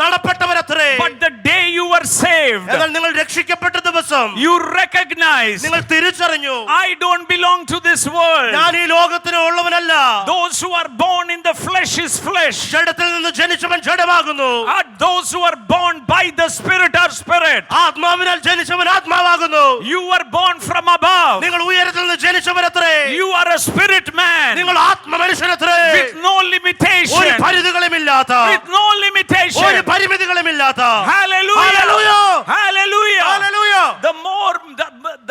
Speaker 5: നടപ്പെട്ടവരത്രേ.
Speaker 4: But the day you were saved,
Speaker 5: എന്നാൽ നിങ്ങൾ രക്ഷിക്കപ്പെട്ട ദിവസം
Speaker 4: you recognized,
Speaker 5: നിങ്ങൾ തിരിച്ചറിഞ്ഞു,
Speaker 4: I don't belong to this world.
Speaker 5: ഞാൻ ഈ ലോകത്തിന് ഉള്ളവനല്ല.
Speaker 4: Those who are born in the flesh is flesh.
Speaker 5: ജഡത്തിൽ നിന്ന് ജനിച്ചവൻ ജഡമാകുന്നു.
Speaker 4: Those who are born by the Spirit are spirit.
Speaker 5: ആത്മാവിനാൽ ജനിച്ചവൻ ആത്മാവാകുന്നു.
Speaker 4: You were born from above.
Speaker 5: നിങ്ങൾ ഉയരത്തിൽ നിന്ന് ജനിച്ചവരത്രേ.
Speaker 4: You are a spirit man.
Speaker 5: നിങ്ങൾ ആത്മമനുഷ്യനത്രേ.
Speaker 4: With no limitation.
Speaker 5: ഒരു പരിധികളുമില്ലാത്ത,
Speaker 4: With no limitation.
Speaker 5: ഒരു പരിമിതികളുമില്ലാത്ത.
Speaker 4: Hallelujah.
Speaker 5: Hallelujah.
Speaker 4: Hallelujah.
Speaker 5: Hallelujah.
Speaker 4: The more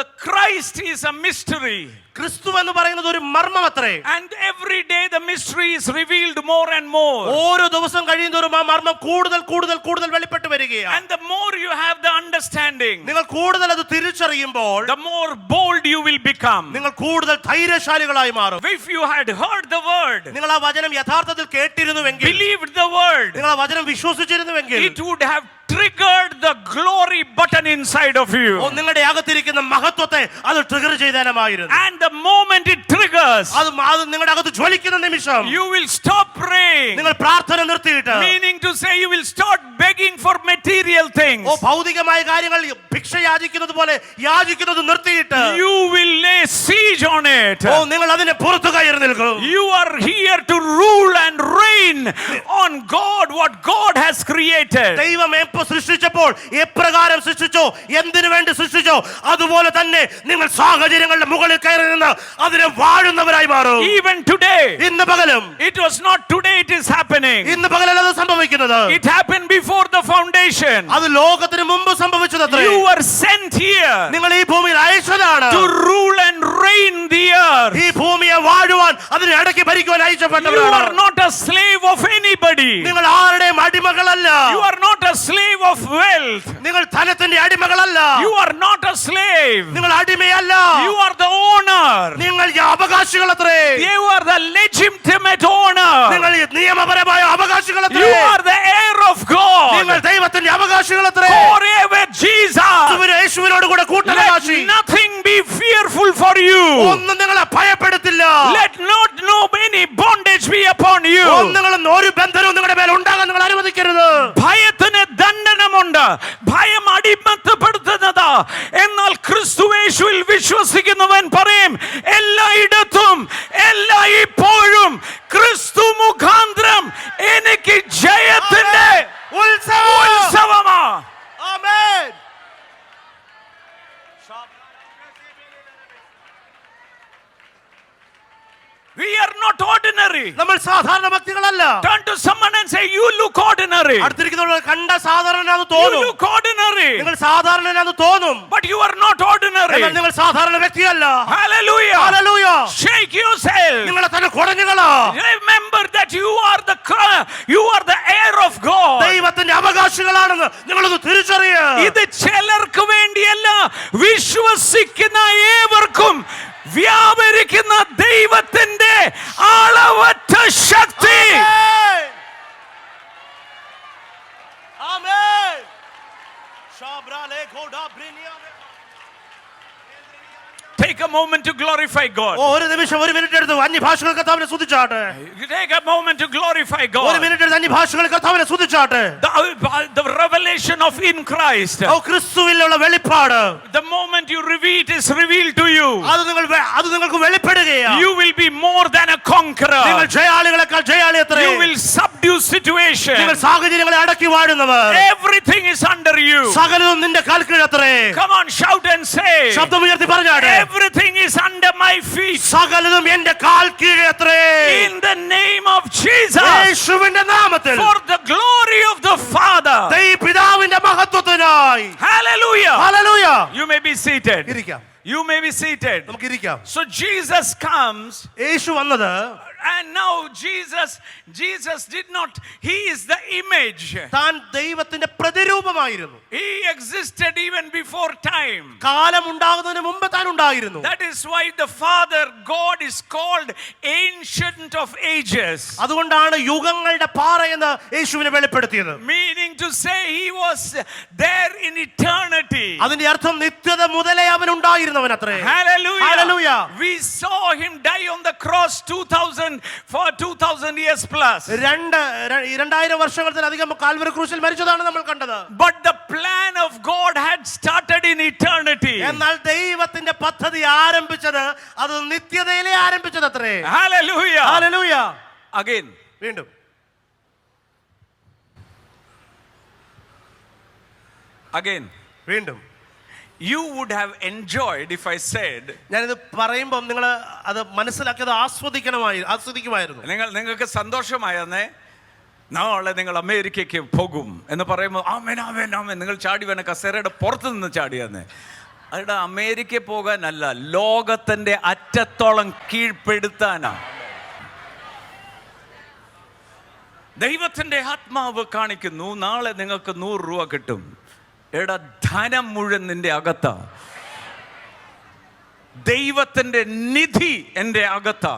Speaker 4: the Christ is a mystery.
Speaker 5: ക്രിസ്തു എന്ന് പറയുന്നത് ഒരു മർമ്മമത്രേ.
Speaker 4: And every day the mystery is revealed more and more.
Speaker 5: ഓരോ ദിവസം കഴിയുന്തോറും ആ മർമ്മം കൂടുതൽ കൂടുതൽ കൂടുതൽ വെളിപ്പെട്ടു വരികയാണ്.
Speaker 4: And the more you have the understanding,
Speaker 5: നിങ്ങൾ കൂടുതൽ അത് തിരിച്ചറിയുമ്പോൾ
Speaker 4: the more bold you will become.
Speaker 5: നിങ്ങൾ കൂടുതൽ ധൈര്യശാലികളായി മാറും.
Speaker 4: If you had heard the word,
Speaker 5: നിങ്ങൾ ആ വചനം യഥാർത്ഥത്തിൽ കേട്ടിരുന്നുവെങ്കിൽ,
Speaker 4: believed the word,
Speaker 5: നിങ്ങൾ ആ വചനം വിശ്വസിച്ചിരുന്നുവെങ്കിൽ,
Speaker 4: it would have triggered the glory button inside of you.
Speaker 5: നിങ്ങളുടെ അകത്തിരിക്കുന്ന മഹത്വത്തെ അത് trigger ചെയ്തേനമായിരുന്നു.
Speaker 4: And the moment it triggers,
Speaker 5: അത് നിങ്ങളുടെ അകത്ത് ജ്വലിക്കുന്ന നിമിഷം
Speaker 4: you will stop praying.
Speaker 5: നിങ്ങൾ പ്രാർത്ഥന നിർത്തിയിട്ട്,
Speaker 4: Meaning to say you will start begging for material things.
Speaker 5: ഭൗതികമായ കാര്യങ്ങൾ ഭിക്ഷ യാചിക്കുന്നത് പോലെ യാചിക്കുന്നത് നിർത്തിയിട്ട്,
Speaker 4: You will lay siege on it.
Speaker 5: നിങ്ങൾ അതിനെ പുറത്തു കയറി നിൽക്കും.
Speaker 4: You are here to rule and reign on God, what God has created.
Speaker 5: ദൈവം സൃഷ്ടിച്ചപ്പോൾ എപ്രകാരം സൃഷ്ടിച്ചോ, എന്തിനു വേണ്ടി സൃഷ്ടിച്ചോ, അതുപോലെ തന്നെ നിങ്ങൾ സാഹചര്യങ്ങളുടെ മുകളിൽ കയറി നിന്ന് അതിനെ വാഴുന്നവരായി മാറും.
Speaker 4: Even today,
Speaker 5: ഇന്ന് പകലും,
Speaker 4: it was not today it is happening.
Speaker 5: ഇന്ന് പകലല്ല അത് സംഭവിക്കുന്നത്.
Speaker 4: It happened before the foundation.
Speaker 5: അത് ലോകത്തിന് മുമ്പ് സംഭവിച്ചതത്രേ.
Speaker 4: You were sent here
Speaker 5: നിങ്ങൾ ഈ ഭൂമിയിൽ അയച്ചതാണ്.
Speaker 4: to rule and reign the earth.
Speaker 5: ഈ ഭൂമിയെ വാഴുവാൻ, അതിനെ അടക്കി ഭരിക്കുവാൻ
Speaker 4: You
Speaker 5: അയച്ചപ്പെട്ടവരാണ്.
Speaker 4: are not a slave of anybody.
Speaker 5: നിങ്ങൾ ആരുടെയും അടിമകളല്ല.
Speaker 4: You are not a slave of wealth.
Speaker 5: നിങ്ങൾ ധനത്തിന്റെ അടിമകളല്ല.
Speaker 4: You are not a slave.
Speaker 5: നിങ്ങൾ അടിമയല്ല.
Speaker 4: You are the owner.
Speaker 5: നിങ്ങൾ അവകാശികളത്രേ.
Speaker 4: You are the legitimate owner.
Speaker 5: നിങ്ങൾ നിയമപരമായ അവകാശികളത്രേ.
Speaker 4: You are the heir of God.
Speaker 5: നിങ്ങൾ ദൈവത്തിന്റെ അവകാശികളത്രേ.
Speaker 4: Forever Jesus.
Speaker 5: യേശുവിനോട് കൂടെ
Speaker 4: Let
Speaker 5: കൂട്ടവകാശി.
Speaker 4: nothing be fearful for you.
Speaker 5: ഒന്നും നിങ്ങളെ ഭയപ്പെടുത്തില്ല.
Speaker 4: Let not any bondage be upon you.
Speaker 5: ഒന്നും ഒരു ബന്ധനവും നിങ്ങളുടെ മേൽ ഉണ്ടാകാൻ നിങ്ങൾ അനുവദിക്കരുത്.
Speaker 4: ഭയത്തിന് ദണ്ഡനമുണ്ട്. ഭയം അടിമത്തപ്പെടുത്തുന്നത്. എന്നാൽ ക്രിസ്തുയേശുവിൽ വിശ്വസിക്കുന്നവൻ പറയും, എല്ലായിടത്തും എല്ലായ്പ്പോഴും ക്രിസ്തു മുഖാന്തരം എനിക്ക് ജയത്തിന്റെ ഉത്സവമാ.
Speaker 5: ആമേൻ.
Speaker 4: We are not ordinary.
Speaker 5: നമ്മൾ സാധാരണ വ്യക്തികളല്ല.
Speaker 4: Turn to someone and say, you look ordinary.
Speaker 5: അടുത്തിരിക്കുന്നവർ കണ്ട സാധാരണനാണെന്ന്
Speaker 4: You
Speaker 5: തോന്നും.
Speaker 4: look ordinary.
Speaker 5: നിങ്ങൾ സാധാരണനാണെന്ന് തോന്നും.
Speaker 4: But you are not ordinary.
Speaker 5: എന്നാൽ നിങ്ങൾ സാധാരണ വ്യക്തിയല്ല.
Speaker 4: Hallelujah.
Speaker 5: ഹല്ലേലൂയ.
Speaker 4: Shake yourself.
Speaker 5: നിങ്ങളെ തന്നെ കുടഞ്ഞുകളാ.
Speaker 4: Remember that you are the heir of God.
Speaker 5: ദൈവത്തിന്റെ അവകാശികളാണെന്ന് നിങ്ങളത് തിരിച്ചറിയുക.
Speaker 4: ഇത് ചിലർക്ക് വേണ്ടിയല്ല, വിശ്വസിക്കുന്ന ഏവർക്കും വ്യാപരിക്കുന്ന ദൈവത്തിന്റെ അളവറ്റ ശക്തി.
Speaker 5: ആമേൻ.
Speaker 4: Take take a moment to glorify God.
Speaker 5: ഒരു നിമിഷം ഒരു മിനിറ്റ് എടുത്ത് അന്യഭാഷകൾ കർത്താവിനെ സ്തുതിച്ചാട്ടെ.
Speaker 4: Take a moment to glorify
Speaker 5: ഒരു
Speaker 4: God.
Speaker 5: മിനിറ്റ് എടുത്ത് അന്യഭാഷകൾ കർത്താവിനെ സ്തുതിച്ചാട്ടെ.
Speaker 4: The revelation of in Christ.
Speaker 5: ക്രിസ്തുവിലുള്ള വെളിപ്പാട്.
Speaker 4: The moment you reveal it is revealed to you.
Speaker 5: അത് നിങ്ങൾക്ക് വെളിപ്പെടുകയാണ്.
Speaker 4: You will be more than a conqueror.
Speaker 5: നിങ്ങൾ ജയാളികളെക്കാൾ ജയാളിയത്രേ.
Speaker 4: You will subdue situation.
Speaker 5: നിങ്ങൾ സാഹചര്യങ്ങളെ അടക്കി വാഴുന്നവർ.
Speaker 4: Everything is under you.
Speaker 5: സകലതും നിന്റെ കാൽക്കീഴത്രേ.
Speaker 4: Come on, shout and say.
Speaker 5: ശബ്ദമുയർത്തി പറഞ്ഞാട്ടെ.
Speaker 4: Everything is under my feet.
Speaker 5: സകലതും എന്റെ കാൽക്കീഴത്രേ.
Speaker 4: In the name of Jesus.
Speaker 5: യേശുവിന്റെ നാമത്തിൽ.
Speaker 4: For the glory of the Father.
Speaker 5: പിതാവിന്റെ മഹത്വത്തിനായി.
Speaker 4: Hallelujah.
Speaker 5: Hallelujah.
Speaker 4: You may be seated.
Speaker 5: ഇരിക്കാം.
Speaker 4: You may be seated.
Speaker 5: നമുക്ക് ഇരിക്കാം.
Speaker 4: So Jesus comes.
Speaker 5: യേശു വന്നത്.
Speaker 4: And now Jesus did not, he is the image.
Speaker 5: താൻ ദൈവത്തിന്റെ പ്രതിരൂപമായിരുന്നു.
Speaker 4: He existed even before time.
Speaker 5: കാലം ഉണ്ടാകുന്നതിന് മുമ്പ് താൻ ഉണ്ടായിരുന്നു.
Speaker 4: That is why the Father God is called Ancient of Ages.
Speaker 5: അതുകൊണ്ടാണ് യുഗങ്ങളുടെ പാറ എന്ന് യേശുവിനെ വെളിപ്പെടുത്തിയത്.
Speaker 4: Meaning to say he was there in eternity.
Speaker 5: അതിന്റെ അർത്ഥം നിത്യത മുതലേ അവൻ ഉണ്ടായിരുന്നവൻ അത്രേ.
Speaker 4: Hallelujah.
Speaker 5: Hallelujah.
Speaker 4: We saw him die on the cross 2000 years plus.
Speaker 5: 2000 വർഷത്തിലധികം കാൽവരി ക്രൂശിൽ മരിച്ചതാണ് നമ്മൾ കണ്ടത്.
Speaker 4: But the plan of God had started in eternity.
Speaker 5: എന്നാൽ ദൈവത്തിന്റെ പദ്ധതി ആരംഭിച്ചത് അത് നിത്യതയിലെ ആരംഭിച്ചത് അത്രേ.
Speaker 4: Hallelujah.
Speaker 5: Hallelujah.
Speaker 4: Again.
Speaker 5: വീണ്ടും.
Speaker 4: Again.
Speaker 5: വീണ്ടും.
Speaker 4: You would have enjoyed if I said.
Speaker 5: ഞാനിത് പറയുമ്പോൾ നിങ്ങൾ അത് മനസ്സിലാക്കിയത് ആസ്വദിക്കുമായിരുന്നു.
Speaker 4: നിങ്ങൾക്ക് സന്തോഷമായെന്നേ നാളെ നിങ്ങൾ അമേരിക്കയ്ക്ക് പോകും എന്ന് പറയുമ്പോൾ ആമേൻ ആമേൻ ആമേൻ നിങ്ങൾ ചാടി വേണ കസേരയുടെ പുറത്ത് നിന്ന് ചാടിയെന്നേ. അവിടെ അമേരിക്കയിൽ പോകാനല്ല, ലോകത്തിന്റെ അറ്റത്തോളം കീഴ്പ്പെടുത്താനാ. ദൈവത്തിന്റെ ആത്മാവ് കാണിക്കുന്നു നാളെ നിങ്ങൾക്ക് 100 രൂപ കിട്ടും. എടാ, ധനം മുഴുവൻ നിന്റെ അകത്താ. ദൈവത്തിന്റെ നിധി എൻ്റെ അകത്താ.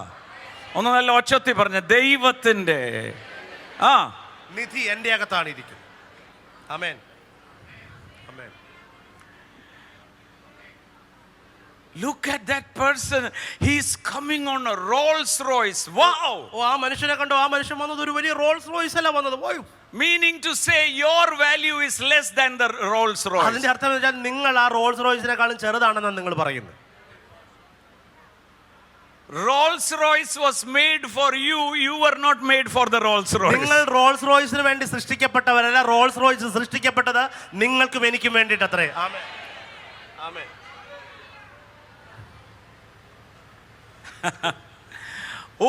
Speaker 4: ഒന്ന് നല്ല ഒച്ചത്തി പറഞ്ഞ ദൈവത്തിന്റെ
Speaker 5: നിധി എൻ്റെ അകത്താണ് ഇരിക്കുന്നത്. ആമേൻ. ആമേൻ.
Speaker 4: Look at that person. He's coming on a Rolls Royce. Wow.
Speaker 5: ആ മനുഷ്യനെ കണ്ടോ? ആ മനുഷ്യൻ വന്നത് ഒരു വലിയ റോൾസ് റോയ്സ് അല്ല വന്നത്.
Speaker 4: Meaning to say your value is less than the Rolls Royce.
Speaker 5: അതിന്റെ അർത്ഥം എന്ന് വെച്ചാൽ നിങ്ങൾ ആ റോൾസ് റോയ്സിനെക്കാളും ചെറുതാണെന്നാണ് നിങ്ങൾ പറയുന്നത്.
Speaker 4: Rolls Royce was made for you. You were not made for the Rolls Royce.
Speaker 5: നിങ്ങൾ റോൾസ് റോയ്സിന് വേണ്ടി സൃഷ്ടിക്കപ്പെട്ടവരല്ല. റോൾസ് റോയ്സ് സൃഷ്ടിക്കപ്പെട്ടത് നിങ്ങൾക്കും എനിക്കും വേണ്ടിയിട്ടത്രേ. ആമേൻ. ആമേൻ.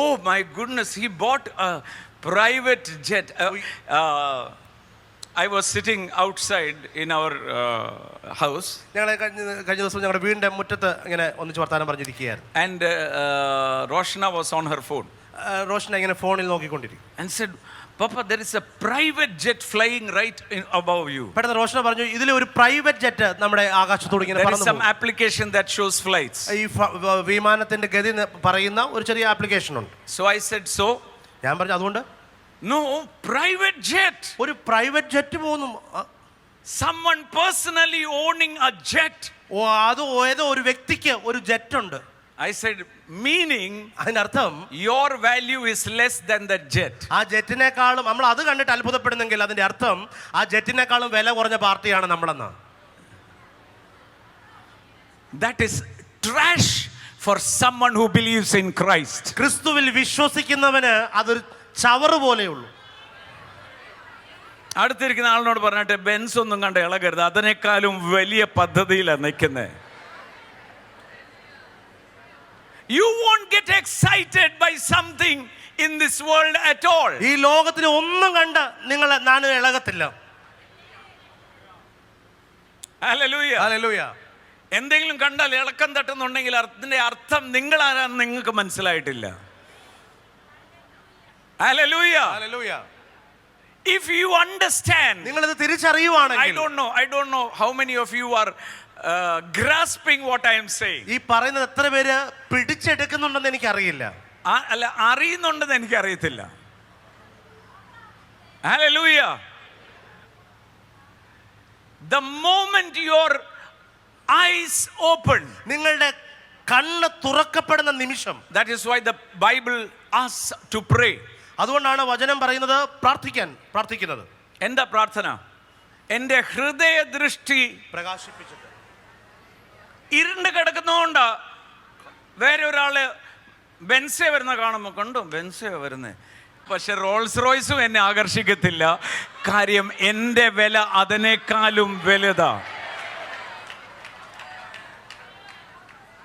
Speaker 4: Oh my goodness, he bought a private jet. I was sitting outside in our house.
Speaker 5: ഞങ്ങൾ കഴിഞ്ഞ ദിവസം ഞങ്ങളുടെ വീടിന്റെ മുറ്റത്ത് ഇങ്ങനെ ഒന്നിച്ച് വർത്താനം പറഞ്ഞിരിക്കുകയായിരുന്നു.
Speaker 4: And Roshna was on her phone.
Speaker 5: റോഷന ഇങ്ങനെ ഫോണിൽ നോക്കിക്കൊണ്ടിരിക്കും.
Speaker 4: And said, Papa, there is a private jet flying right above you.
Speaker 5: പെട്ടെന്ന് റോഷന പറഞ്ഞു, ഇതിലെ ഒരു പ്രൈവറ്റ് ജെറ്റ് നമ്മുടെ ആകാശത്തോട് ഇങ്ങനെ
Speaker 4: പറന്നു. There is some application that shows flights.
Speaker 5: ഈ വിമാനത്തിന്റെ ഗതി പറയുന്ന ഒരു ചെറിയ ആപ്ലിക്കേഷൻ ഉണ്ട്.
Speaker 4: So I said, so
Speaker 5: ഞാൻ പറഞ്ഞു, അതുകൊണ്ട്
Speaker 4: no, private jet.
Speaker 5: ഒരു പ്രൈവറ്റ് ജെറ്റ് പോകുന്നു.
Speaker 4: Someone personally owning a jet.
Speaker 5: അത് ഏതോ ഒരു വ്യക്തിക്ക് ഒരു ജെറ്റ് ഉണ്ട്.
Speaker 4: I said, meaning
Speaker 5: അതിനർത്ഥം
Speaker 4: your value is less than that jet.
Speaker 5: ആ ജെറ്റിനേക്കാളും നമ്മൾ അത് കണ്ടിട്ട് അത്ഭുതപ്പെടുന്നെങ്കിൽ അതിന്റെ അർത്ഥം ആ ജെറ്റിനേക്കാളും വില കുറഞ്ഞ പാർട്ടിയാണ് നമ്മളെന്നാ.
Speaker 4: That is trash for someone who believes in Christ.
Speaker 5: ക്രിസ്തുവിൽ വിശ്വസിക്കുന്നവന് അതൊരു ചവറ് പോലെയുള്ളൂ.
Speaker 4: അടുത്തിരിക്കുന്ന ആളിനോട് പറഞ്ഞിട്ട് ബെൻസ് ഒന്നും കണ്ട് ഇളകരുത്, അതിനേക്കാളും വലിയ പദ്ധതിയിലാണ് നിൽക്കുന്നത്. You won't get excited by something in this world at all.
Speaker 5: ഈ ലോകത്തിൽ ഒന്നും കണ്ട് ഞാൻ ഇളകത്തില്ല.
Speaker 4: Hallelujah.
Speaker 5: Hallelujah.
Speaker 4: എന്തെങ്കിലും കണ്ടാൽ ഇളക്കം തട്ടുന്നുണ്ടെങ്കിൽ അതിന്റെ അർത്ഥം നിങ്ങളാരാന്ന് നിങ്ങൾക്ക് മനസ്സിലായിട്ടില്ല. Hallelujah.
Speaker 5: Hallelujah.
Speaker 4: If you understand,
Speaker 5: നിങ്ങളിത് തിരിച്ചറിയുവാണെങ്കിൽ,
Speaker 4: I don't know how many of you are grasping what I am saying.
Speaker 5: ഈ പറയുന്നത് എത്ര പേര് പിടിച്ചെടുക്കുന്നുണ്ടെന്ന് എനിക്ക് അറിയില്ല.
Speaker 4: അല്ല, അറിയുന്നുണ്ടെന്ന് എനിക്ക് അറിയത്തില്ല. Hallelujah. The moment your eyes open,
Speaker 5: നിങ്ങളുടെ കണ്ണ് തുറക്കപ്പെടുന്ന നിമിഷം.
Speaker 4: That is why the Bible asks to pray.
Speaker 5: അതുകൊണ്ടാണ് വചനം പറയുന്നത് പ്രാർത്ഥിക്കുന്നത്.
Speaker 4: എന്താ പ്രാർത്ഥന? എൻ്റെ ഹൃദയ ദൃഷ്ടി
Speaker 5: പ്രകാശിപ്പിച്ചിട്ട്.
Speaker 4: ഇരുണ്ട് കിടക്കുന്നതുകൊണ്ടാ വേറെ ഒരാള് ബെൻസേ വരുന്ന കാണുമ്പോൾ കണ്ടോ ബെൻസേ വരുന്നേ, പക്ഷെ റോൾസ് റോയ്സും എന്നെ ആകർഷിക്കത്തില്ല. കാര്യം എൻ്റെ വില അതിനേക്കാളും വലുതാ.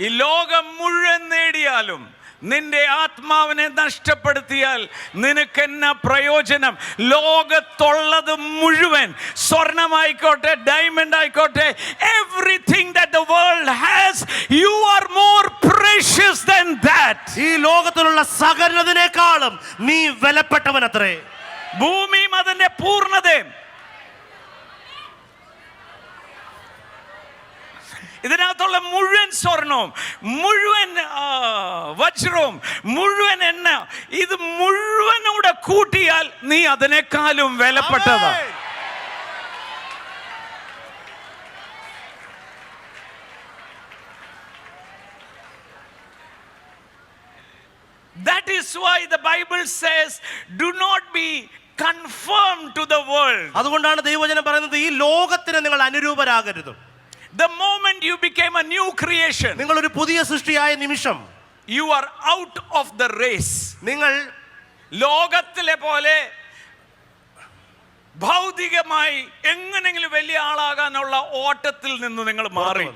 Speaker 4: ഈ ലോകം മുഴുവൻ നേടിയാലും നിന്റെ ആത്മാവിനെ നഷ്ടപ്പെടുത്തിയാൽ നിനക്കെന്നാ പ്രയോജനം? ലോകത്തുള്ളത് മുഴുവൻ, സ്വർണമായിക്കോട്ടെ, ഡയമണ്ട് ആയിക്കോട്ടെ, everything that the world has, you are more precious than that.
Speaker 5: ഈ ലോകത്തിലുള്ള സകലതിനേക്കാളും നീ വിലപ്പെട്ടവനത്രേ.
Speaker 4: ഭൂമിയും അതിന്റെ പൂർണ്ണതയും. ഇതിനകത്തുള്ള മുഴുവൻ സ്വർണവും, മുഴുവൻ വജ്രവും, മുഴുവൻ എണ്ണ, ഇത് മുഴുവനൂടെ കൂട്ടിയാൽ നീ അതിനേക്കാളും വിലപ്പെട്ടതാ. That is why the Bible says, do not be conformed to the world.
Speaker 5: അതുകൊണ്ടാണ് ദൈവവചനം പറയുന്നത് ഈ ലോകത്തിന് നിങ്ങൾ അനുരൂപരാകരുത്.
Speaker 4: The moment you became a new creation,
Speaker 5: നിങ്ങൾ ഒരു പുതിയ സൃഷ്ടിയായ നിമിഷം,
Speaker 4: you are out of the race.
Speaker 5: നിങ്ങൾ
Speaker 4: ലോകത്തിലെ പോലെ ഭൗതികമായി എങ്ങനെങ്കിലും വലിയ ആളാകാനുള്ള ഓട്ടത്തിൽ നിന്ന് നിങ്ങൾ മാറി.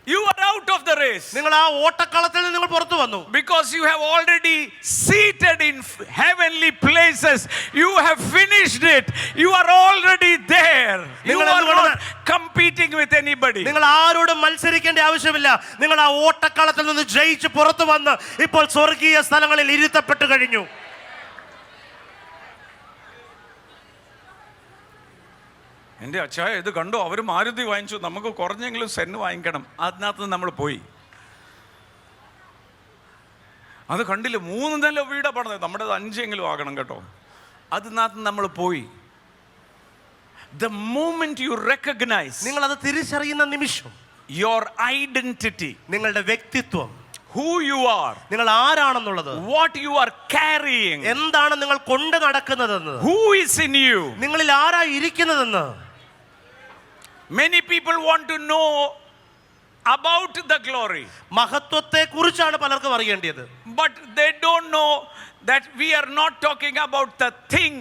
Speaker 4: You are out of the race.
Speaker 5: നിങ്ങൾ ആ ഓട്ടക്കളത്തിൽ നിന്ന് നിങ്ങൾ പുറത്തു വന്നു.
Speaker 4: Because you have already seated in heavenly places. You have finished it. You are already there. You are not competing with anybody.
Speaker 5: നിങ്ങൾ ആരോടും മത്സരിക്കേണ്ട ആവശ്യമില്ല. നിങ്ങൾ ആ ഓട്ടക്കളത്തിൽ നിന്ന് ജയിച്ച് പുറത്തു വന്ന് ഇപ്പോൾ സ്വർഗീയ സ്ഥലങ്ങളിൽ ഇരുത്തപ്പെട്ടു കഴിഞ്ഞു.
Speaker 4: എൻ്റെ അച്ചായ ഇത് കണ്ടോ, അവർ മാരുതി വാങ്ങിച്ചു, നമുക്ക് കുറഞ്ഞെങ്കിലും സെന്ന് വാങ്ങിക്കണം. അതിനകത്ത് നമ്മൾ പോയി. അത് കണ്ടില്ല, 3 നില വീടാ പണിത്, നമ്മുടെ 5 ആകണം കേട്ടോ. അതിനകത്ത് നമ്മൾ പോയി. The moment you recognize,
Speaker 5: നിങ്ങൾ അത് തിരിച്ചറിയുന്ന നിമിഷം,
Speaker 4: your identity,
Speaker 5: നിങ്ങളുടെ വ്യക്തിത്വം,
Speaker 4: who you are,
Speaker 5: നിങ്ങൾ ആരാണെന്നുള്ളത്,
Speaker 4: what you are carrying,
Speaker 5: എന്താണ് നിങ്ങൾ കൊണ്ട് നടക്കുന്നതെന്ന്,
Speaker 4: who is in you.
Speaker 5: നിങ്ങളിൽ ആരാ ഇരിക്കുന്നതെന്ന്.
Speaker 4: Many people want to know about the glory,
Speaker 5: മഹത്വത്തെ കുറിച്ചാണ് പലർക്കും അറിയേണ്ടത്.
Speaker 4: but they don't know that we are not talking about the thing.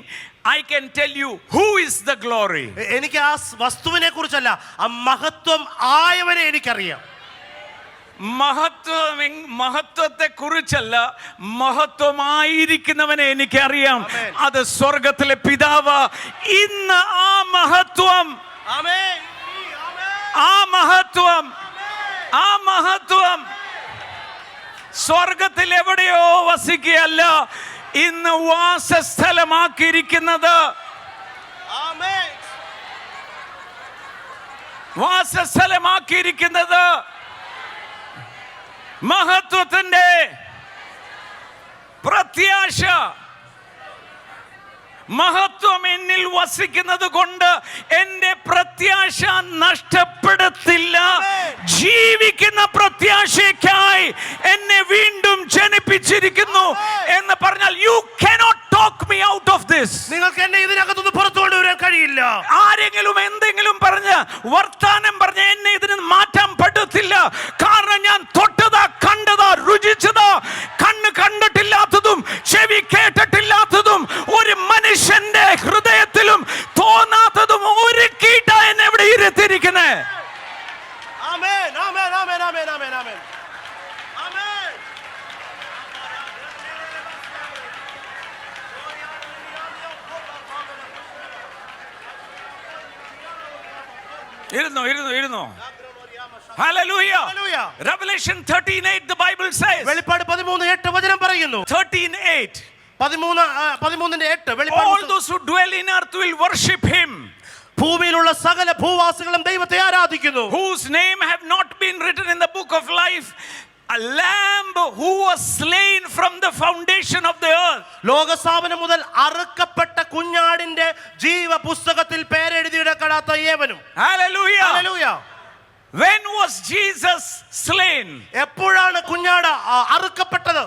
Speaker 4: I can tell you who is the glory.
Speaker 5: എനിക്ക് ആ വസ്തുവിനെ കുറിച്ചല്ല, ആ മഹത്വം ആയവനെ എനിക്കറിയാം.
Speaker 4: മഹത്വത്തെ കുറിച്ചല്ല, മഹത്വമായിരിക്കുന്നവനെ എനിക്കറിയാം. അത് സ്വർഗത്തിലെ പിതാവ്. ഇന്ന് ആ മഹത്വം, ആ മഹത്വം സ്വർഗത്തിൽ എവിടെയോ വസിക്കുകയല്ല, ഇന്ന് വാസസ്ഥലമാക്കിയിരിക്കുന്നത്. വാസസ്ഥലമാക്കിയിരിക്കുന്നത് മഹത്വത്തിന്റെ പ്രത്യാശ. മഹത്വം എന്നിൽ വസിക്കുന്നത് കൊണ്ട് എൻ്റെ പ്രത്യാശ നഷ്ടപ്പെടുത്തില്ല. ജീവിക്കുന്ന പ്രത്യാശയ്ക്കായി എന്നെ വീണ്ടും ജനിപ്പിച്ചിരിക്കുന്നു എന്ന് പറഞ്ഞാൽ you cannot talk me out of this.
Speaker 5: നിങ്ങൾക്ക് എന്നെ ഇതിനകത്തുനിന്ന് പുറത്തു കൊണ്ടുവരാൻ കഴിയില്ല.
Speaker 4: ആരെങ്കിലും എന്തെങ്കിലും പറഞ്ഞ് വർത്താനം പറഞ്ഞ് എന്നെ ഇതിന് മാറ്റാൻ പറ്റത്തില്ല. കാരണം ഞാൻ തൊട്ടതാ, കണ്ടതാ, രുചിച്ചതാ, കണ്ണ് കണ്ടിട്ടില്ലാത്തതും ചെവി കേട്ടിട്ടില്ലാത്തതും ഒരു മനുഷ്യന്റെ ഹൃദയത്തിലും തോന്നാത്തതും ഒരുക്കിയിട്ടാ എന്നെ ഇവിടെ ഇരുത്തിയിരിക്കുന്നത്.
Speaker 5: ആമേൻ, ആമേൻ, ആമേൻ, ആമേൻ, ആമേൻ, ആമേൻ, ആമേൻ.
Speaker 4: ഇരുന്നു. Hallelujah.
Speaker 5: Hallelujah.
Speaker 4: Revelation 13:8 the Bible says.
Speaker 5: വെളിപ്പാട് 13:8 വചനം പറയുന്നു.
Speaker 4: 13:8.
Speaker 5: 13:8
Speaker 4: All those who dwell in earth will worship him.
Speaker 5: ഭൂമിയിലുള്ള സകല ഭൂവാസികളും ദൈവത്തെ ആരാധിക്കുന്നു.
Speaker 4: Whose name have not been written in the book of life. A lamb who was slain from the foundation of the earth.
Speaker 5: ലോകസ്ഥാപനം മുതൽ അറുക്കപ്പെട്ട കുഞ്ഞാടിന്റെ ജീവപുസ്തകത്തിൽ പേരെഴുതിയിടപ്പെടാത്ത ഏവനും.
Speaker 4: Hallelujah.
Speaker 5: Hallelujah.
Speaker 4: When was Jesus slain?
Speaker 5: എപ്പോഴാണ് കുഞ്ഞാട് അറുക്കപ്പെട്ടത്?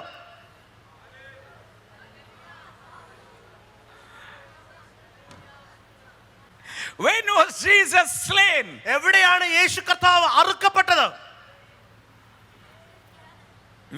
Speaker 4: When was Jesus slain?
Speaker 5: എവിടെയാണ് യേശു കർത്താവ് അറുക്കപ്പെട്ടത്?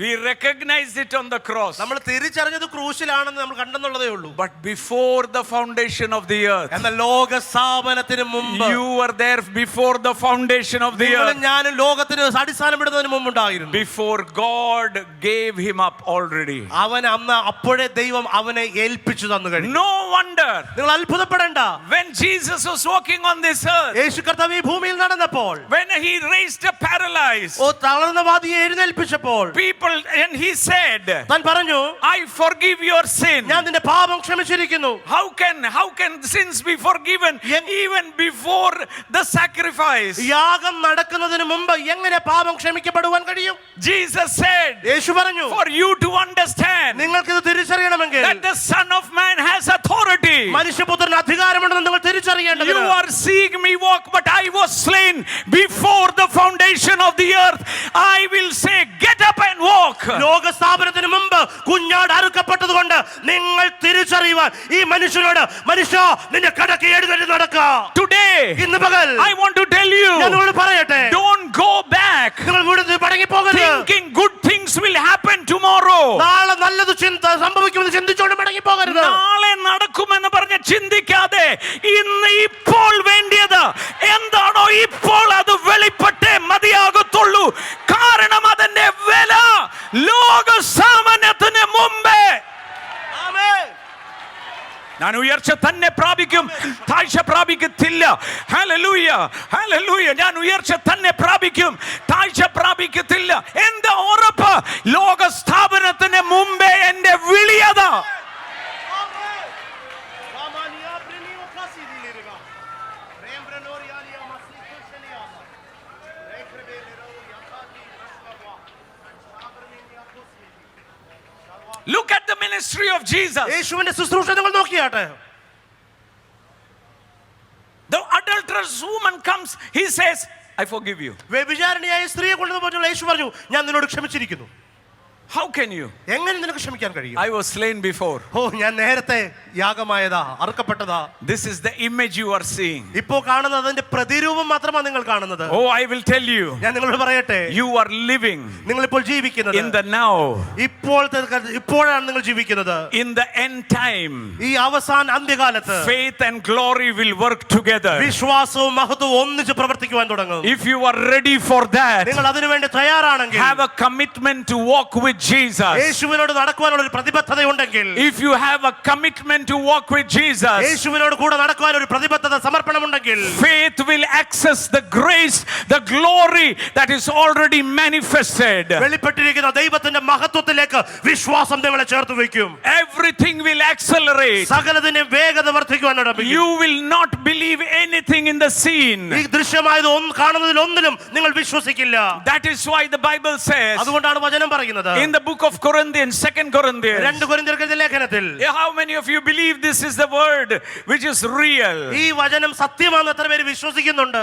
Speaker 4: We recognized it on the cross.
Speaker 5: നമ്മൾ തിരിച്ചറിഞ്ഞത് ക്രൂശിലാണെന്ന് നമ്മൾ കണ്ടെന്നുള്ളതേ ഉള്ളൂ.
Speaker 4: But before the foundation of the earth,
Speaker 5: എന്നാൽ ലോക സ്ഥാപനത്തിന് മുമ്പ്,
Speaker 4: you were there before the foundation of the earth.
Speaker 5: ഞാൻ ലോകത്തിന് അടിസ്ഥാനപ്പെടുന്നതിന് മുമ്പുണ്ടായിരുന്നു.
Speaker 4: Before God gave him up already.
Speaker 5: അവൻ അന്ന് അപ്പോഴേ ദൈവം അവനെ ഏൽപ്പിച്ചു തന്നു കഴിഞ്ഞു.
Speaker 4: No wonder.
Speaker 5: നിങ്ങൾ അത്ഭുതപ്പെടേണ്ട.
Speaker 4: When Jesus was walking on this earth,
Speaker 5: യേശു കർത്താവ് ഈ ഭൂമിയിൽ നടന്നപ്പോൾ,
Speaker 4: when he raised a paralyzed,
Speaker 5: തളർന്ന വാദിയെ എഴുന്നേൽപ്പിച്ചപ്പോൾ,
Speaker 4: people, and he said,
Speaker 5: താൻ പറഞ്ഞു,
Speaker 4: I forgive your sin.
Speaker 5: ഞാൻ നിന്റെ പാപം ക്ഷമിച്ചിരിക്കുന്നു.
Speaker 4: How can sins be forgiven even before the sacrifice?
Speaker 5: യാഗം നടക്കുന്നതിന് മുമ്പ് എങ്ങനെ പാപം ക്ഷമിക്കപ്പെടുവാൻ കഴിയും?
Speaker 4: Jesus said,
Speaker 5: യേശു പറഞ്ഞു,
Speaker 4: for you to understand
Speaker 5: നിങ്ങൾക്കിത് തിരിച്ചറിയണമെങ്കിൽ
Speaker 4: that the Son of Man has authority.
Speaker 5: മനുഷ്യപുത്രന് അധികാരമുണ്ടെന്ന് നിങ്ങൾ തിരിച്ചറിയേണ്ടത്.
Speaker 4: You are seeing me walk, but I was slain before the foundation of the earth. I will say, get up and walk.
Speaker 5: ലോക സ്ഥാപനത്തിന് മുമ്പ് കുഞ്ഞാട് അറുക്കപ്പെട്ടത് കൊണ്ട് നിങ്ങൾ തിരിച്ചറിയുവാൻ ഈ മനുഷ്യനോട്, മനുഷ്യ നിന്റെ കടക്ക് എഴുന്നേറ്റ് നടക്കുക.
Speaker 4: Today,
Speaker 5: ഇന്ന് പകൽ
Speaker 4: I want to tell you,
Speaker 5: ഞാൻ നിങ്ങളോട് പറയട്ടെ,
Speaker 4: don't go back
Speaker 5: നിങ്ങൾ വീട്ടിൽ മടങ്ങി പോകരുത്.
Speaker 4: thinking good things will happen tomorrow.
Speaker 5: നാളെ നല്ലത് സംഭവിക്കുമെന്ന് ചിന്തിച്ചുകൊണ്ട് മടങ്ങി പോകരുത്.
Speaker 4: നാളെ നടക്കുമെന്ന് പറഞ്ഞ് ചിന്തിക്കാതെ ഇന്ന് ഇപ്പോൾ വേണ്ടിയത് എന്താണോ ഇപ്പോൾ അത് വെളിപ്പെട്ടേ മതിയാകത്തുള്ളൂ. കാരണം അതിന്റെ വില ലോക സാമാന്യത്തിന് മുമ്പേ. ഞാൻ ഉയർച്ച തന്നെ പ്രാപിക്കും, താഴ്ച പ്രാപിക്കത്തില്ല. Hallelujah, hallelujah. ഞാൻ ഉയർച്ച തന്നെ പ്രാപിക്കും, താഴ്ച പ്രാപിക്കത്തില്ല. എന്താ ഉറപ്പ്? ലോക സ്ഥാപനത്തിന് മുമ്പേ എന്റെ വിളിയതാ. Look at the ministry of Jesus.
Speaker 5: യേശുവിന്റെ ശുശ്രൂഷ നിങ്ങൾ നോക്കിയാട്ടെ.
Speaker 4: The adulterous woman comes, he says, I forgive you.
Speaker 5: വ്യഭിചാരിണിയായ സ്ത്രീയെ കൊണ്ടുവന്നപ്പോൾ യേശു പറഞ്ഞു, ഞാൻ നിന്നോട് ക്ഷമിച്ചിരിക്കുന്നു.
Speaker 4: How can you?
Speaker 5: എങ്ങനെ നിനക്ക് ക്ഷമിക്കാൻ കഴിയും?
Speaker 4: I was slain before.
Speaker 5: ഞാൻ നേരത്തെ യാഗമായതാ, അറുക്കപ്പെട്ടതാ.
Speaker 4: This is the image you are seeing.
Speaker 5: ഇപ്പോൾ കാണുന്നത് അതിന്റെ പ്രതിരൂപം മാത്രമാണ് നിങ്ങൾ കാണുന്നത്.
Speaker 4: Oh, I will tell you.
Speaker 5: ഞാൻ നിങ്ങളോട് പറയട്ടെ,
Speaker 4: You are living
Speaker 5: നിങ്ങൾ ഇപ്പോൾ ജീവിക്കുന്നത്
Speaker 4: in the now.
Speaker 5: ഇപ്പോഴാണ് നിങ്ങൾ ജീവിക്കുന്നത്.
Speaker 4: In the end time,
Speaker 5: ഈ അവസാന അന്ത്യകാലത്ത്
Speaker 4: faith and glory will work together.
Speaker 5: വിശ്വാസവും മഹത്വവും ഒന്നിച്ച് പ്രവർത്തിക്കുവാൻ തുടങ്ങും.
Speaker 4: If you are ready for that,
Speaker 5: നിങ്ങൾ അതിനുവേണ്ടി തയ്യാറാണെങ്കിൽ,
Speaker 4: have a commitment to walk with Jesus.
Speaker 5: യേശുവിനോട് നടക്കുവാനുള്ള ഒരു പ്രതിബദ്ധതയുണ്ടെങ്കിൽ,
Speaker 4: If you have a commitment to walk with Jesus,
Speaker 5: യേശുവിനോട് കൂടെ നടക്കുവാൻ ഒരു പ്രതിബദ്ധത, സമർപ്പണമുണ്ടെങ്കിൽ,
Speaker 4: faith will access the grace, the glory that is already manifested.
Speaker 5: വെളിപ്പെട്ടിരിക്കുന്ന ദൈവത്തിന്റെ മഹത്വത്തിലേക്ക് വിശ്വാസം നിങ്ങളെ ചേർത്ത് വയ്ക്കും.
Speaker 4: Everything will accelerate.
Speaker 5: സകലതിന്റെ വേഗത വർദ്ധിക്കുവാൻ തുടങ്ങും.
Speaker 4: You will not believe anything in the scene.
Speaker 5: ഈ ദൃശ്യമായത് കാണുന്നതിൽ ഒന്നിലും നിങ്ങൾ വിശ്വസിക്കില്ല.
Speaker 4: That is why the Bible says
Speaker 5: അതുകൊണ്ടാണ് വചനം പറയുന്നത്,
Speaker 4: in the book of Corinthians, 2 Corinthians,
Speaker 5: 2 കൊരിന്ത്യർക്കെഴുതിയ ലേഖനത്തിൽ,
Speaker 4: how many of you believe this is the word which is real?
Speaker 5: ഈ വചനം സത്യമാണെന്ന് എത്ര പേര് വിശ്വസിക്കുന്നുണ്ട്?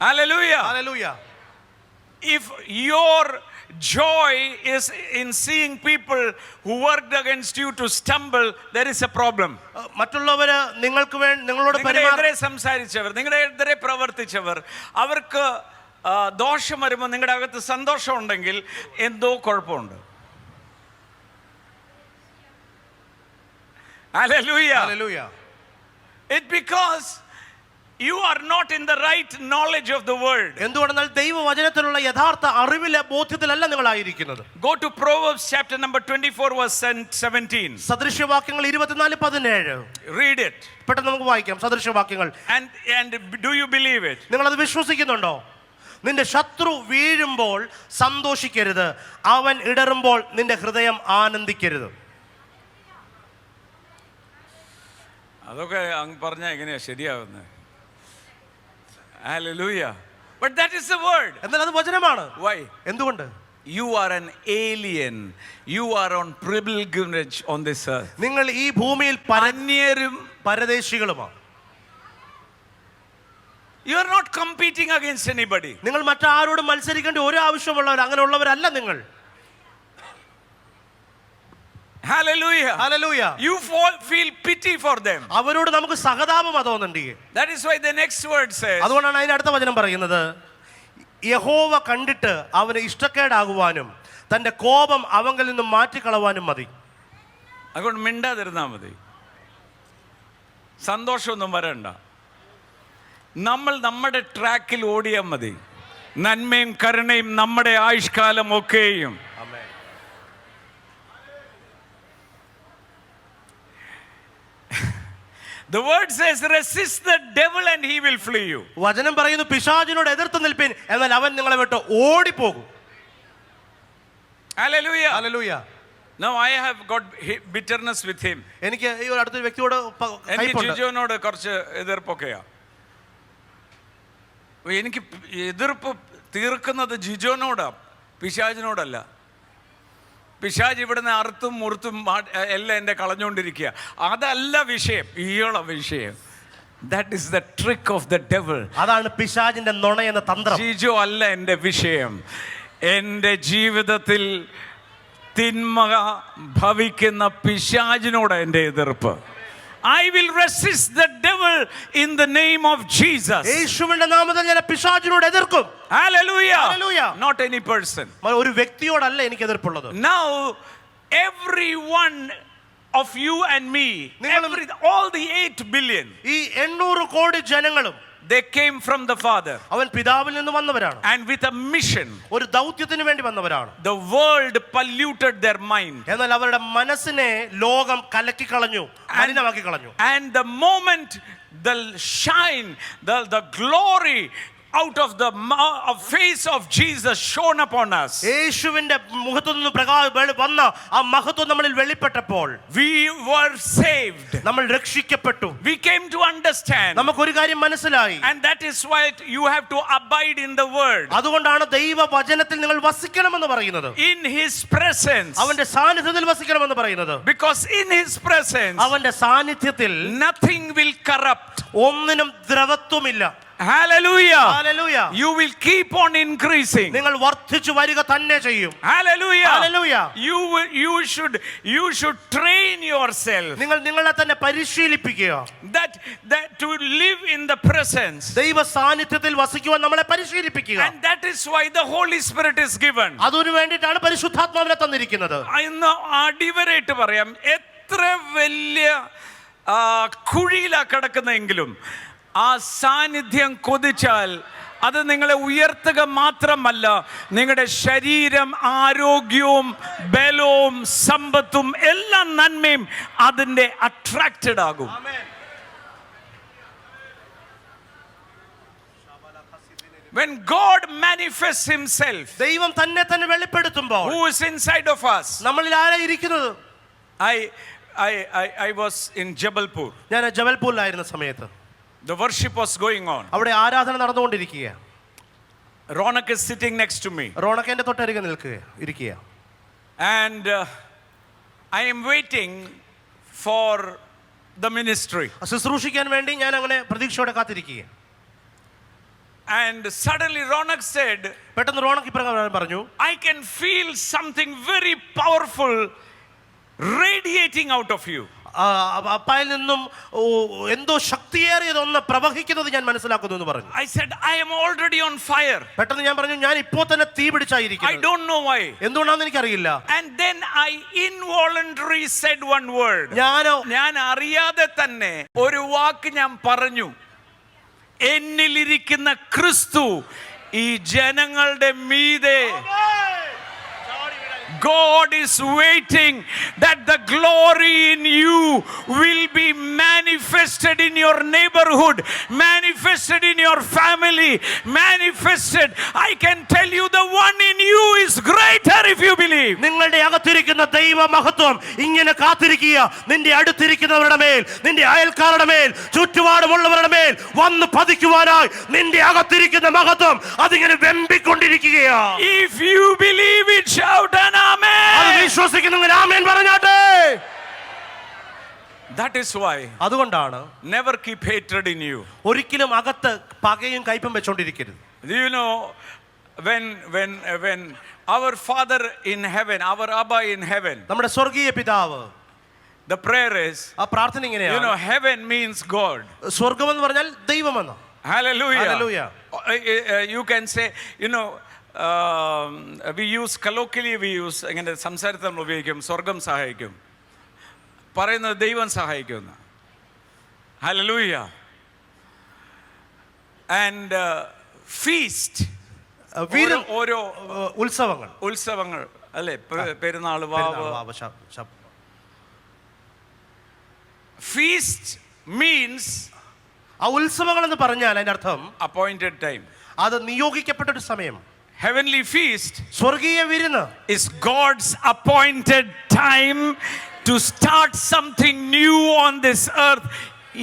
Speaker 4: Hallelujah.
Speaker 5: Hallelujah.
Speaker 4: If your joy is in seeing people who worked against you to stumble, there is a problem.
Speaker 5: മറ്റുള്ളവര് നിങ്ങൾക്ക് നിങ്ങളോട്
Speaker 4: നിങ്ങളെതിരെ സംസാരിച്ചവർ, നിങ്ങളെതിരെ പ്രവർത്തിച്ചവർ, അവർക്ക് ദോഷം വരുമ്പോൾ നിങ്ങളുടെ അകത്ത് സന്തോഷം ഉണ്ടെങ്കിൽ എന്തോ കുഴപ്പമുണ്ട്. Hallelujah.
Speaker 5: Hallelujah.
Speaker 4: It because you are not in the right knowledge of the word.
Speaker 5: എന്തുകൊണ്ടെന്നാൽ ദൈവവചനത്തിലുള്ള യഥാർത്ഥ അറിവിലെ ബോധ്യത്തിലല്ല നിങ്ങളായിരിക്കുന്നത്.
Speaker 4: Go to Proverbs chapter number 24 verse 17.
Speaker 5: സദൃശ്യവാക്യങ്ങൾ 24:17.
Speaker 4: Read it.
Speaker 5: പെട്ടെന്ന് നമുക്ക് വായിക്കാം സദൃശ്യവാക്യങ്ങൾ.
Speaker 4: And do you believe it?
Speaker 5: നിങ്ങൾ അത് വിശ്വസിക്കുന്നുണ്ടോ? നിന്റെ ശത്രു വീഴുമ്പോൾ സന്തോഷിക്കരുത്, അവൻ ഇടറുമ്പോൾ നിന്റെ ഹൃദയം ആനന്ദിക്കരുത്.
Speaker 4: അതൊക്കെ അങ്ങ് പറഞ്ഞാൽ എങ്ങനെയാ ശരിയാവുന്നത്? Hallelujah. But that is the word.
Speaker 5: എന്നാൽ അത് വചനമാണ്.
Speaker 4: Why?
Speaker 5: എന്തുകൊണ്ട്?
Speaker 4: You are an alien. You are on pilgrimage on this earth.
Speaker 5: നിങ്ങൾ ഈ ഭൂമിയിൽ
Speaker 4: അന്യരും
Speaker 5: പരദേശികളുമാണ്.
Speaker 4: You are not competing against anybody.
Speaker 5: നിങ്ങൾ മറ്റാരോടും മത്സരിക്കേണ്ട ഒരു ആവശ്യമുള്ളവർ അങ്ങനെയുള്ളവരല്ല നിങ്ങൾ.
Speaker 4: Hallelujah.
Speaker 5: Hallelujah.
Speaker 4: You feel pity for them.
Speaker 5: അവരോട് നമുക്ക് സഹതാപം തോന്നണ്ടേ?
Speaker 4: That is why the next word says,
Speaker 5: അതുകൊണ്ടാണ് അതിന്റെ അടുത്ത വചനം പറയുന്നത്, യഹോവ കണ്ടിട്ട് അവന് ഇഷ്ടക്കേടാകുവാനും തന്റെ കോപം അവങ്കിൽ നിന്നും മാറ്റിക്കളവാനും മതി.
Speaker 4: അതുകൊണ്ട് മിണ്ടാതിരുന്നാ മതി, സന്തോഷമൊന്നും വരണ്ട. നമ്മൾ നമ്മുടെ ട്രാക്കിൽ ഓടിയാൽ മതി. നന്മയും കരുണയും നമ്മുടെ ആയുഷ്കാലം ഒക്കെയും. The word says, resist the devil and he will flee you.
Speaker 5: വചനം പറയുന്നു, പിശാചിനോട് എതിർത്ത് നിൽപ്പിൻ, എന്നാൽ അവൻ നിങ്ങളെ വിട്ട് ഓടിപ്പോകും.
Speaker 4: Hallelujah.
Speaker 5: Hallelujah.
Speaker 4: Now I have got bitterness with him.
Speaker 5: എനിക്ക് ഈ ഒരു അടുത്ത വ്യക്തിയോട്
Speaker 4: എനിക്ക്
Speaker 5: കയ്പുണ്ട്.
Speaker 4: ജിജോനോട് കുറച്ച് എതിർപ്പൊക്കെയാ. എനിക്ക് എതിർപ്പ് തീർക്കുന്നത് ജിജോനോടാ, പിശാചിനോടല്ല. പിശാച് ഇവിടുന്ന് അറുത്തും മുറുത്തും എല്ലാം എൻ്റെ കളഞ്ഞുകൊണ്ടിരിക്കുക. അതല്ല വിഷയം, ഈയുള്ള വിഷയം. That is the trick of the devil.
Speaker 5: അതാണ് പിശാചിന്റെ നുണ എന്ന തന്ത്രം.
Speaker 4: ജിജോ അല്ല എൻ്റെ വിഷയം. എൻ്റെ ജീവിതത്തിൽ തിന്മ ഭവിക്കുന്ന പിശാചിനോട് എൻ്റെ എതിർപ്പ്. I will resist the devil in the name of Jesus.
Speaker 5: യേശുവിന്റെ നാമത്തിൽ ഞാൻ പിശാചിനോട് എതിർക്കും.
Speaker 4: Hallelujah.
Speaker 5: Hallelujah.
Speaker 4: Not any person.
Speaker 5: ഒരു വ്യക്തിയോടല്ല എനിക്ക് എതിർപ്പുള്ളത്.
Speaker 4: Now every one of you and me, all the 8 billion,
Speaker 5: ഈ 800 കോടി ജനങ്ങളും
Speaker 4: they came from the Father.
Speaker 5: അവൻ പിതാവിൽ നിന്ന് വന്നവരാണ്.
Speaker 4: And with a mission.
Speaker 5: ഒരു ദൗത്യത്തിന് വേണ്ടി വന്നവരാണ്.
Speaker 4: The world polluted their mind.
Speaker 5: എന്നാൽ അവരുടെ മനസ്സിനെ ലോകം കലക്കി കളഞ്ഞു, മലിനമാക്കി കളഞ്ഞു.
Speaker 4: And the moment the shine, the glory out of the face of Jesus shone upon us,
Speaker 5: യേശുവിന്റെ മുഖത്തു നിന്ന് വന്ന ആ മഹത്വം നമ്മളിൽ വെളിപ്പെട്ടപ്പോൾ
Speaker 4: we were saved.
Speaker 5: നമ്മൾ രക്ഷിക്കപ്പെട്ടു.
Speaker 4: We came to understand.
Speaker 5: നമുക്കൊരു കാര്യം മനസ്സിലായി.
Speaker 4: And that is why you have to abide in the word.
Speaker 5: അതുകൊണ്ടാണ് ദൈവ വചനത്തിൽ നിങ്ങൾ വസിക്കണമെന്ന് പറയുന്നത്.
Speaker 4: In his presence.
Speaker 5: അവന്റെ സാന്നിധ്യത്തിൽ വസിക്കണമെന്ന് പറയുന്നത്.
Speaker 4: Because in his presence
Speaker 5: അവന്റെ സാന്നിധ്യത്തിൽ
Speaker 4: nothing will corrupt.
Speaker 5: ഒന്നിനും ദ്രവത്വമില്ല.
Speaker 4: Hallelujah.
Speaker 5: Hallelujah.
Speaker 4: You will keep on increasing.
Speaker 5: നിങ്ങൾ വർദ്ധിച്ചു വരിക തന്നെ ചെയ്യും.
Speaker 4: Hallelujah.
Speaker 5: Hallelujah.
Speaker 4: You should train yourself.
Speaker 5: നിങ്ങൾ നിങ്ങളെ തന്നെ പരിശീലിപ്പിക്കുക.
Speaker 4: That to live in the presence.
Speaker 5: ദൈവ സാന്നിധ്യത്തിൽ വസിക്കുവാൻ നമ്മളെ പരിശീലിപ്പിക്കുക.
Speaker 4: And that is why the Holy Spirit is given.
Speaker 5: അതിനു വേണ്ടിയിട്ടാണ് പരിശുദ്ധാത്മാവിനെ തന്നിരിക്കുന്നത്.
Speaker 4: ഇന്ന് അടിവരയിട്ട് പറയാം, എത്ര വലിയ കുഴിയിലാ കിടക്കുന്നെങ്കിലും ആ സാന്നിധ്യം കൊതിച്ചാൽ അത് നിങ്ങളെ ഉയർത്തുക മാത്രമല്ല, നിങ്ങളുടെ ശരീരം ആരോഗ്യവും ബലവും സമ്പത്തും എല്ലാ നന്മയും അതിൻ്റെ അട്രാക്റ്റഡ് ആകും. When God manifests himself,
Speaker 5: ദൈവം തന്നെ തന്നെ വെളിപ്പെടുത്തുമ്പോൾ
Speaker 4: who is inside of us?
Speaker 5: നമ്മളിൽ ആരാ ഇരിക്കുന്നത്?
Speaker 4: I was in Jabalpur.
Speaker 5: ഞാൻ ജബൽപൂരിലായിരുന്ന സമയത്ത്
Speaker 4: The worship was going on.
Speaker 5: അവിടെ ആരാധന നടന്നുകൊണ്ടിരിക്കുക.
Speaker 4: Ronak is sitting next to me.
Speaker 5: റോണക്ക് എൻ്റെ തൊട്ടരികെ ഇരിക്കുക.
Speaker 4: And I am waiting for the ministry.
Speaker 5: ശുശ്രൂഷിക്കാൻ വേണ്ടി ഞാൻ അങ്ങനെ പ്രതീക്ഷയോടെ കാത്തിരിക്കുക.
Speaker 4: And suddenly Ronak said,
Speaker 5: പെട്ടെന്ന് റോണക്ക് ഇപ്രകാരം പറഞ്ഞു,
Speaker 4: I can feel something very powerful radiating out of you.
Speaker 5: അപ്പായിൽ നിന്നും എന്തോ ശക്തിയേറിയതൊന്ന് പ്രവഹിക്കുന്നത് ഞാൻ മനസ്സിലാക്കുന്നു എന്ന് പറഞ്ഞു.
Speaker 4: I said, I am already on fire.
Speaker 5: പെട്ടെന്ന് ഞാൻ പറഞ്ഞു, ഞാൻ ഇപ്പോൾ തന്നെ തീ പിടിച്ചായിരിക്കുന്നു.
Speaker 4: I don't know why.
Speaker 5: എന്തുകൊണ്ടാണെന്ന് എനിക്കറിയില്ല.
Speaker 4: And then I involuntarily said one word. ഞാൻ അറിയാതെ തന്നെ ഒരു വാക്ക് ഞാൻ പറഞ്ഞു. എന്നിലിരിക്കുന്ന ക്രിസ്തു ഈ ജനങ്ങളുടെ മീതെ. God is waiting that the glory in you will be manifested in your neighborhood, manifested in your family, manifested. I can tell you the one in you is greater if you believe.
Speaker 5: നിങ്ങളുടെ അകത്തിരിക്കുന്ന ദൈവ മഹത്വം ഇങ്ങനെ കാത്തിരിക്കുക. നിന്റെ അടുത്തിരിക്കുന്നവരുടെ മേൽ, നിന്റെ അയൽക്കാരുടെ മേൽ, ചുറ്റുപാടുമുള്ളവരുടെ മേൽ വന്ന് പതിക്കുവാനായി നിന്റെ അകത്തിരിക്കുന്ന മഹത്വം അതിങ്ങനെ വെമ്പിക്കൊണ്ടിരിക്കുകയാ.
Speaker 4: If you believe it, shout an amen.
Speaker 5: അത് വിശ്വസിക്കുന്നവർ ആമേൻ പറഞ്ഞാട്ടെ.
Speaker 4: That is why
Speaker 5: അതുകൊണ്ടാണ്
Speaker 4: never keep hatred in you.
Speaker 5: ഒരിക്കലും അകത്ത് പകയും കയ്പും വെച്ചോണ്ടിരിക്കരുത്.
Speaker 4: Do you know when our Father in heaven, our Abba in heaven,
Speaker 5: നമ്മുടെ സ്വർഗീയ പിതാവ്,
Speaker 4: the prayer is,
Speaker 5: ആ പ്രാർത്ഥന
Speaker 4: you know,
Speaker 5: ഇങ്ങനെയാണ്.
Speaker 4: heaven means God.
Speaker 5: സ്വർഗം എന്ന് പറഞ്ഞാൽ ദൈവമെന്ന്.
Speaker 4: Hallelujah.
Speaker 5: Hallelujah.
Speaker 4: You can say, you know, we use colloquially, we use അങ്ങനെ സംസാരത്തിൽ നമ്മൾ ഉപയോഗിക്കും സ്വർഗം സഹായിക്കും, പറയുന്നത് ദൈവം സഹായിക്കുമെന്ന്. Hallelujah. And feast, ഓരോ ഉത്സവങ്ങൾ അല്ലേ, പെരുന്നാൾ, വാവ്. ഫീസ്റ്റ് മീൻസ്,
Speaker 5: ആ ഉത്സവങ്ങൾ എന്ന് പറഞ്ഞാൽ അതിന്റെ അർത്ഥം
Speaker 4: appointed time.
Speaker 5: അത് നിയോഗിക്കപ്പെട്ട ഒരു സമയം.
Speaker 4: Heavenly feast,
Speaker 5: സ്വർഗീയ വിരുന്ന്,
Speaker 4: is God's appointed time to start something new on this earth.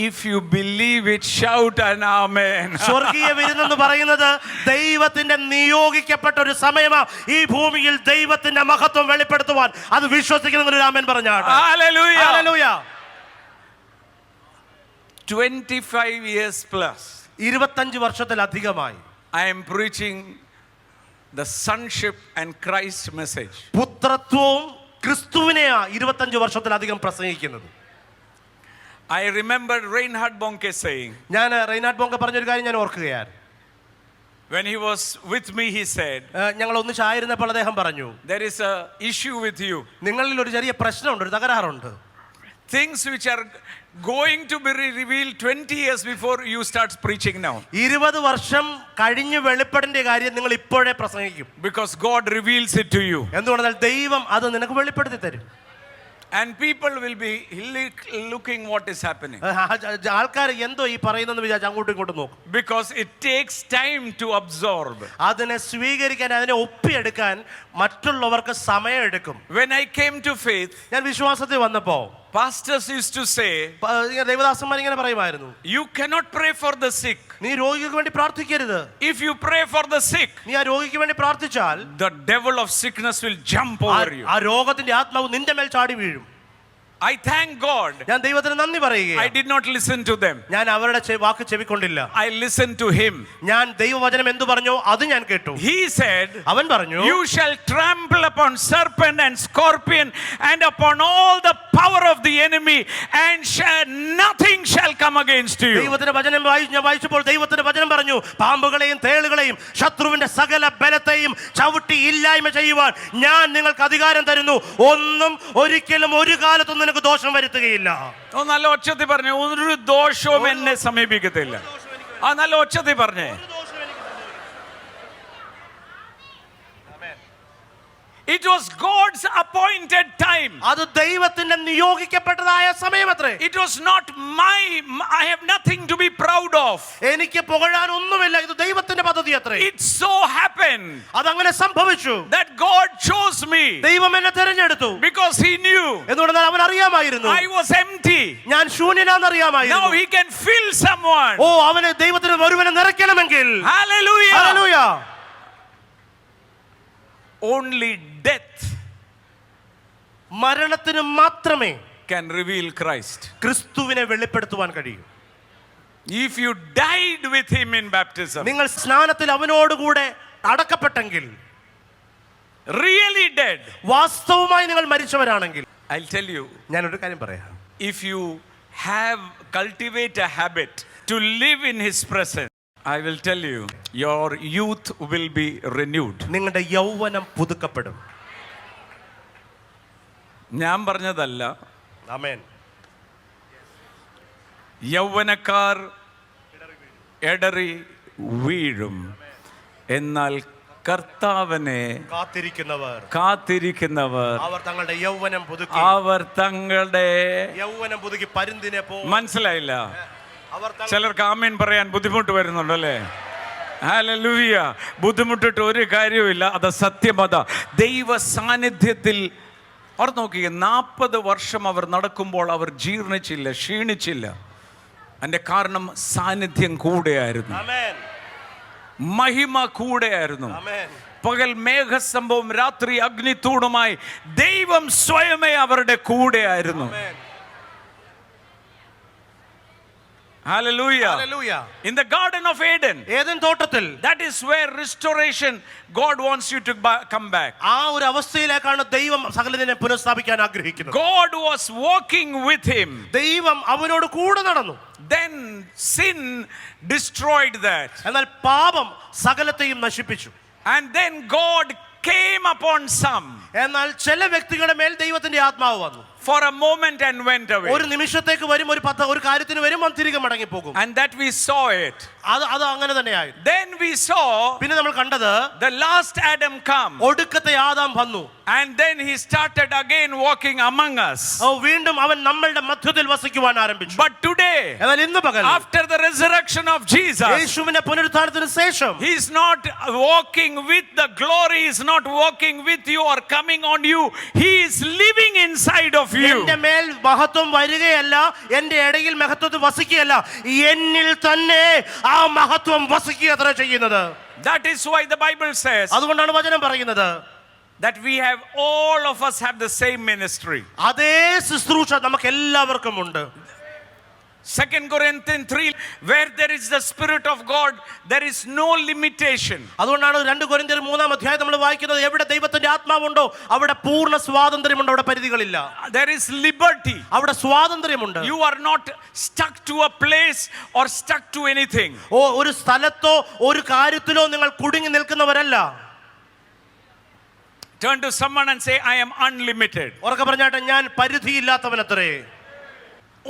Speaker 4: If you believe it, shout an amen.
Speaker 5: സ്വർഗീയ വിരുന്ന് എന്ന് പറയുന്നത് ദൈവത്തിന്റെ നിയോഗിക്കപ്പെട്ട ഒരു സമയമാണ്. ഈ ഭൂമിയിൽ ദൈവത്തിന്റെ മഹത്വം വെളിപ്പെടുത്തുവാൻ അത് വിശ്വസിക്കുന്ന ഒരു ആമേൻ പറഞ്ഞാണ്.
Speaker 4: Hallelujah.
Speaker 5: Hallelujah.
Speaker 4: 25 years plus
Speaker 5: 25 വർഷത്തിലധികമായി
Speaker 4: I am preaching the sonship and Christ message.
Speaker 5: പുത്രത്വവും ക്രിസ്തുവിനെയാ 25 വർഷത്തിലധികം പ്രസംഗിക്കുന്നത്.
Speaker 4: I remember Reinhard Bonke saying,
Speaker 5: ഞാൻ റെയ്നാർഡ് ബോങ്ക പറഞ്ഞൊരു കാര്യം ഞാൻ ഓർക്കുകയാണ്.
Speaker 4: when he was with me, he said,
Speaker 5: ഞങ്ങൾ ഒന്നിച്ചായിരുന്നപ്പോൾ അദ്ദേഹം പറഞ്ഞു,
Speaker 4: there is a issue with you.
Speaker 5: നിങ്ങളിൽ ഒരു ചെറിയ പ്രശ്നമുണ്ട്, ഒരു തകരാറുണ്ട്.
Speaker 4: Things which are going to be revealed 20 years before you start preaching now.
Speaker 5: 20 വർഷം കഴിഞ്ഞ് വെളിപ്പെടേണ്ട കാര്യം നിങ്ങൾ ഇപ്പോഴേ പ്രസംഗിക്കും.
Speaker 4: Because God reveals it to you.
Speaker 5: എന്തുകൊണ്ടെന്നാൽ ദൈവം അത് നിനക്ക് വെളിപ്പെടുത്തി തരും.
Speaker 4: And people will be looking what is happening.
Speaker 5: ആൾക്കാർ എന്തോ ഈ പറയുന്നെന്ന് വിചാരിച്ച് അങ്ങോട്ടും ഇങ്ങോട്ടും നോക്കും.
Speaker 4: Because it takes time to absorb.
Speaker 5: അതിനെ സ്വീകരിക്കാൻ, അതിനെ ഒപ്പിയെടുക്കാൻ മറ്റുള്ളവർക്ക് സമയം എടുക്കും.
Speaker 4: When I came to faith,
Speaker 5: ഞാൻ വിശ്വാസത്തിൽ വന്നപ്പോ
Speaker 4: pastors used to say,
Speaker 5: ദേവദാസന്മാർ ഇങ്ങനെ പറയുമായിരുന്നു,
Speaker 4: you cannot pray for the sick.
Speaker 5: നീ രോഗിക്ക് വേണ്ടി പ്രാർത്ഥിക്കരുത്.
Speaker 4: If you pray for the sick,
Speaker 5: നീ ആ രോഗിക്ക് വേണ്ടി പ്രാർത്ഥിച്ചാൽ
Speaker 4: the devil of sickness will jump over you.
Speaker 5: ആ രോഗത്തിന്റെ ആത്മാവ് നിന്റെ മേൽ ചാടി വീഴും.
Speaker 4: I thank God.
Speaker 5: ഞാൻ ദൈവത്തിന് നന്ദി പറയുകയാണ്.
Speaker 4: I did not listen to them.
Speaker 5: ഞാൻ അവരുടെ വാക്ക് ചെവിക്കൊണ്ടില്ല.
Speaker 4: I listened to him.
Speaker 5: ഞാൻ ദൈവവചനം എന്തു പറഞ്ഞോ അത് ഞാൻ കേട്ടു.
Speaker 4: He said,
Speaker 5: അവൻ പറഞ്ഞു,
Speaker 4: you shall trample upon serpent and scorpion and upon all the power of the enemy, and nothing shall come against you.
Speaker 5: ദൈവത്തിന്റെ വചനം ഞാൻ വായിച്ചപ്പോൾ ദൈവത്തിന്റെ വചനം പറഞ്ഞു, പാമ്പുകളെയും തേളുകളെയും ശത്രുവിന്റെ സകല ബലത്തെയും ചവിട്ടി ഇല്ലായ്മ ചെയ്യുവാൻ ഞാൻ നിങ്ങൾക്ക് അധികാരം തരുന്നു. ഒന്നും ഒരിക്കലും ഒരു കാലത്തും നിനക്ക് ദോഷം വരുത്തുകയില്ല.
Speaker 4: നല്ല ഒച്ചത്തിൽ പറഞ്ഞു, ഒരു ദോഷവും എന്നെ സമീപിക്കത്തില്ല. ആ നല്ല ഒച്ചത്തിൽ പറഞ്ഞേ. It was God's appointed time.
Speaker 5: അത് ദൈവത്തിന്റെ നിയോഗിക്കപ്പെട്ടതായ സമയമത്രേ.
Speaker 4: It was not I have nothing to be proud of.
Speaker 5: എനിക്ക് പുകഴാൻ ഒന്നുമില്ല, ഇത് ദൈവത്തിന്റെ പദ്ധതി അത്രേ.
Speaker 4: It so happened
Speaker 5: അതങ്ങനെ സംഭവിച്ചു.
Speaker 4: that God chose me.
Speaker 5: ദൈവം എന്നെ തിരഞ്ഞെടുത്തു.
Speaker 4: Because he knew
Speaker 5: എന്തുകൊണ്ടാൽ അവൻ അറിയാമായിരുന്നു
Speaker 4: I was empty.
Speaker 5: ഞാൻ ശൂന്യനാണെന്ന് അറിയാമായിരുന്നു.
Speaker 4: Now he can fill someone.
Speaker 5: ഓ, അവനെ ദൈവത്തിന് ഒരുവനെ നിറയ്ക്കണമെങ്കിൽ.
Speaker 4: Hallelujah.
Speaker 5: Hallelujah.
Speaker 4: Only death,
Speaker 5: മരണത്തിന് മാത്രമേ
Speaker 4: can reveal Christ.
Speaker 5: ക്രിസ്തുവിനെ വെളിപ്പെടുത്തുവാൻ കഴിയൂ.
Speaker 4: If you died with him in baptism,
Speaker 5: നിങ്ങൾ സ്നാനത്തിൽ അവനോടുകൂടെ അടക്കപ്പെട്ടെങ്കിൽ,
Speaker 4: really dead,
Speaker 5: വാസ്തവമായി നിങ്ങൾ മരിച്ചവരാണെങ്കിൽ,
Speaker 4: I'll tell you,
Speaker 5: ഞാനൊരു കാര്യം പറയാം.
Speaker 4: if you cultivate a habit to live in his presence, I will tell you, your youth will be renewed.
Speaker 5: നിങ്ങളുടെ യൗവനം പുതുക്കപ്പെടും.
Speaker 4: ഞാൻ പറഞ്ഞതല്ല.
Speaker 5: ആമേൻ.
Speaker 4: യൗവനക്കാർ ഇടറി വീഴും, എന്നാൽ കർത്താവിനെ കാത്തിരിക്കുന്നവർ
Speaker 5: അവർ തങ്ങളുടെ യൗവനം പുതുക്കി പരുന്തിനെ പോലെ.
Speaker 4: മനസ്സിലായില്ല? ചിലർക്ക് ആമേൻ പറയാൻ ബുദ്ധിമുട്ട് വരുന്നുണ്ടല്ലേ? ഹല്ലേലൂയ. ബുദ്ധിമുട്ടിട്ട് ഒരു കാര്യവുമില്ല, അത് സത്യമത. ദൈവ സാന്നിധ്യത്തിൽ അവർ നോക്കിയ 40 വർഷം അവർ നടക്കുമ്പോൾ അവർ ജീർണിച്ചില്ല, ക്ഷീണിച്ചില്ല. അതിന്റെ കാരണം സാന്നിധ്യം കൂടെയായിരുന്നു, മഹിമ കൂടെയായിരുന്നു. പകൽ മേഘസ്തംഭവും രാത്രി അഗ്നിത്തൂണുമായി ദൈവം സ്വയമേ അവരുടെ കൂടെയായിരുന്നു. Hallelujah.
Speaker 5: Hallelujah.
Speaker 4: In the Garden of Eden,
Speaker 5: ഏദൻ തോട്ടത്തിൽ
Speaker 4: that is where restoration, God wants you to come back.
Speaker 5: ആ ഒരു അവസ്ഥയിലേക്കാണ് ദൈവം സകലതിനെ പുനഃസ്ഥാപിക്കാൻ ആഗ്രഹിക്കുന്നത്.
Speaker 4: God was walking with him.
Speaker 5: ദൈവം അവനോട് കൂടെ നടന്നു.
Speaker 4: Then sin destroyed that.
Speaker 5: എന്നാൽ പാപം സകലത്തെയും നശിപ്പിച്ചു.
Speaker 4: And then God came upon some
Speaker 5: എന്നാൽ ചില വ്യക്തികളുടെ മേൽ ദൈവത്തിന്റെ ആത്മാവ് വന്നു.
Speaker 4: for a moment and went away.
Speaker 5: ഒരു നിമിഷത്തേക്ക് വരും, ഒരു കാര്യത്തിന് വരും, അവൻ തിരികെ മടങ്ങി പോകും.
Speaker 4: And that we saw it.
Speaker 5: അത് അങ്ങനെ തന്നെയായി.
Speaker 4: Then we saw
Speaker 5: പിന്നെ നമ്മൾ കണ്ടത്
Speaker 4: the last Adam come.
Speaker 5: ഒടുക്കത്തെ ആദാം വന്നു.
Speaker 4: And then he started again walking among us.
Speaker 5: വീണ്ടും അവൻ നമ്മളുടെ മധ്യത്തിൽ വസിക്കുവാൻ ആരംഭിച്ചു.
Speaker 4: But today,
Speaker 5: എന്നാൽ ഇന്ന് പകൽ
Speaker 4: after the resurrection of Jesus,
Speaker 5: യേശുവിന്റെ പുനരുത്ഥാനത്തിന് ശേഷം
Speaker 4: he is not walking with the glory, he is not walking with you or coming on you. He is living inside of you.
Speaker 5: എന്റെ മേൽ മഹത്വം വരികയല്ല, എന്റെ ഇടയിൽ മഹത്വം വസിക്കുകയല്ല, എന്നിൽ തന്നെ ആ മഹത്വം വസിക്കുക ചെയ്യുന്നത്.
Speaker 4: That is why the Bible says
Speaker 5: അതുകൊണ്ടാണ് വചനം പറയുന്നത്
Speaker 4: that we have, all of us have the same ministry.
Speaker 5: അതേ ശുശ്രൂഷ നമുക്ക് എല്ലാവർക്കും ഉണ്ട്.
Speaker 4: 2 Corinthians 3, where there is the Spirit of God, there is no limitation.
Speaker 5: അതുകൊണ്ടാണ് 2 കൊരിന്ത്യർ 3-ാം അധ്യായം നമ്മൾ വായിക്കുന്നത്, എവിടെ ദൈവത്തിന്റെ ആത്മാവുണ്ടോ അവിടെ പൂർണ്ണ സ്വാതന്ത്ര്യമുണ്ട്, അവിടെ പരിധികളില്ല.
Speaker 4: There is liberty.
Speaker 5: അവിടെ സ്വാതന്ത്ര്യമുണ്ട്.
Speaker 4: You are not stuck to a place or stuck to anything.
Speaker 5: ഒരു സ്ഥലത്തോ ഒരു കാര്യത്തിലോ നിങ്ങൾ കുടുങ്ങി നിൽക്കുന്നവരല്ല.
Speaker 4: Turn to someone and say, I am unlimited.
Speaker 5: ഉറക്കെ പറഞ്ഞാട്ടെ, ഞാൻ പരിധിയില്ലാത്തവനത്രേ.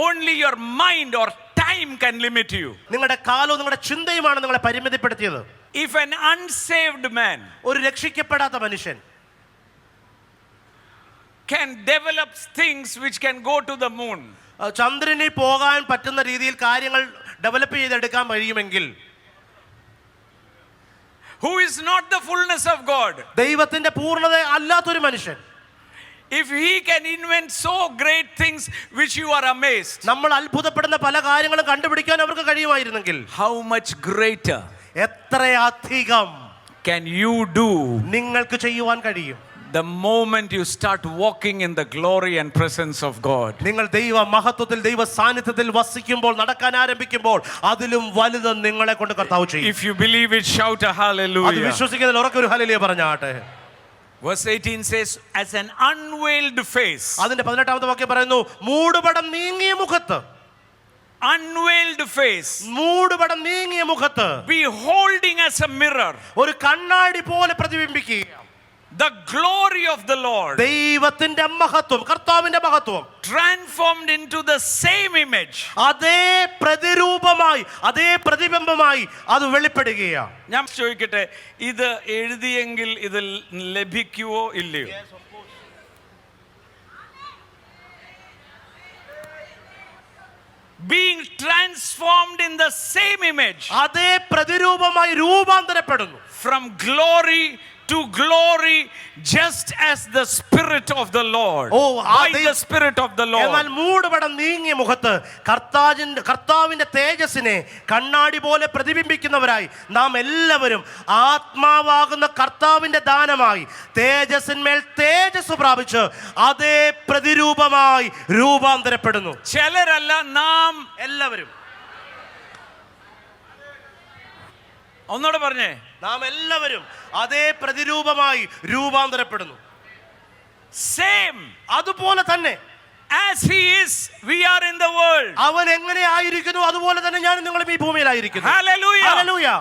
Speaker 4: Only your mind or time can limit you.
Speaker 5: നിങ്ങളുടെ കാലവും നിങ്ങളുടെ ചിന്തയുമാണ് നിങ്ങളെ പരിമിതിപ്പെടുത്തിയത്.
Speaker 4: If an unsaved man
Speaker 5: ഒരു രക്ഷിക്കപ്പെടാത്ത മനുഷ്യൻ
Speaker 4: can develop things which can go to the moon,
Speaker 5: ചന്ദ്രനിൽ പോകാൻ പറ്റുന്ന രീതിയിൽ കാര്യങ്ങൾ ഡെവലപ്പ് ചെയ്തെടുക്കാൻ കഴിയുമെങ്കിൽ,
Speaker 4: who is not the fullness of God,
Speaker 5: ദൈവത്തിന്റെ പൂർണ്ണത അല്ലാത്തൊരു മനുഷ്യൻ,
Speaker 4: if he can invent so great things which you are amazed,
Speaker 5: നമ്മൾ അത്ഭുതപ്പെടുന്ന പല കാര്യങ്ങളും കണ്ടുപിടിക്കാൻ അവർക്ക് കഴിയുമായിരുന്നെങ്കിൽ,
Speaker 4: how much greater
Speaker 5: എത്രയധികം
Speaker 4: can you do
Speaker 5: നിങ്ങൾക്ക് ചെയ്യുവാൻ കഴിയും
Speaker 4: the moment you start walking in the glory and presence of God.
Speaker 5: നിങ്ങൾ ദൈവ മഹത്വത്തിൽ ദൈവ സാന്നിധ്യത്തിൽ വസിക്കുമ്പോൾ, നടക്കാൻ ആരംഭിക്കുമ്പോൾ, അതിലും വലുത് നിങ്ങളെ കൊണ്ട് കർത്താവ് ചെയ്യും.
Speaker 4: If you believe it, shout a
Speaker 5: അത്
Speaker 4: hallelujah.
Speaker 5: വിശ്വസിക്കുന്നതിൽ ഉറക്കെ ഒരു ഹല്ലേലൂയ പറഞ്ഞാട്ടെ.
Speaker 4: Verse 18 says, as an unveiled face.
Speaker 5: അതിന്റെ 18-ാമത്തെ വാക്യം പറയുന്നു, മൂടുപടം നീങ്ങിയ മുഖത്ത്.
Speaker 4: Unveiled face.
Speaker 5: മൂടുപടം നീങ്ങിയ മുഖത്ത്.
Speaker 4: Beholding as a mirror.
Speaker 5: ഒരു കണ്ണാടി പോലെ പ്രതിബിംബിക്കുക.
Speaker 4: The glory of the Lord.
Speaker 5: ദൈവത്തിന്റെ മഹത്വം, കർത്താവിന്റെ മഹത്വം.
Speaker 4: Transformed into the same image.
Speaker 5: അതേ പ്രതിരൂപമായി, അതേ പ്രതിബിംബമായി അത് വെളിപ്പെടുകയാണ്.
Speaker 4: ഞാൻ ചോദിക്കട്ടെ, ഇത് എഴുതിയെങ്കിൽ ഇത് ലഭിക്കുവോ ഇല്ലയോ? Being transformed in the same image.
Speaker 5: അതേ പ്രതിരൂപമായി രൂപാന്തരപ്പെടുന്നു.
Speaker 4: From glory to glory, just as the Spirit of the Lord. By the Spirit of the Lord.
Speaker 5: എന്നാൽ മൂടുപടം നീങ്ങിയ മുഖത്ത് കർത്താവിന്റെ തേജസ്സിനെ കണ്ണാടി പോലെ പ്രതിബിംബിക്കുന്നവരായി നാം എല്ലാവരും ആത്മാവാകുന്ന കർത്താവിന്റെ ദാനമായി തേജസ്സിന്മേൽ തേജസ് പ്രാപിച്ച് അതേ പ്രതിരൂപമായി രൂപാന്തരപ്പെടുന്നു.
Speaker 4: ചിലരല്ല, നാം
Speaker 5: എല്ലാവരും.
Speaker 4: ഒന്നുകൂടെ പറഞ്ഞേ,
Speaker 5: നാം എല്ലാവരും അതേ പ്രതിരൂപമായി രൂപാന്തരപ്പെടുന്നു.
Speaker 4: Same.
Speaker 5: അതുപോലെ തന്നെ
Speaker 4: as he is, we are in the world.
Speaker 5: അവൻ എങ്ങനെ ആയിരിക്കുന്നു അതുപോലെ തന്നെ ഞാൻ നിങ്ങളും ഈ ഭൂമിയിലായിരിക്കുന്നു.
Speaker 4: Hallelujah.
Speaker 5: Hallelujah.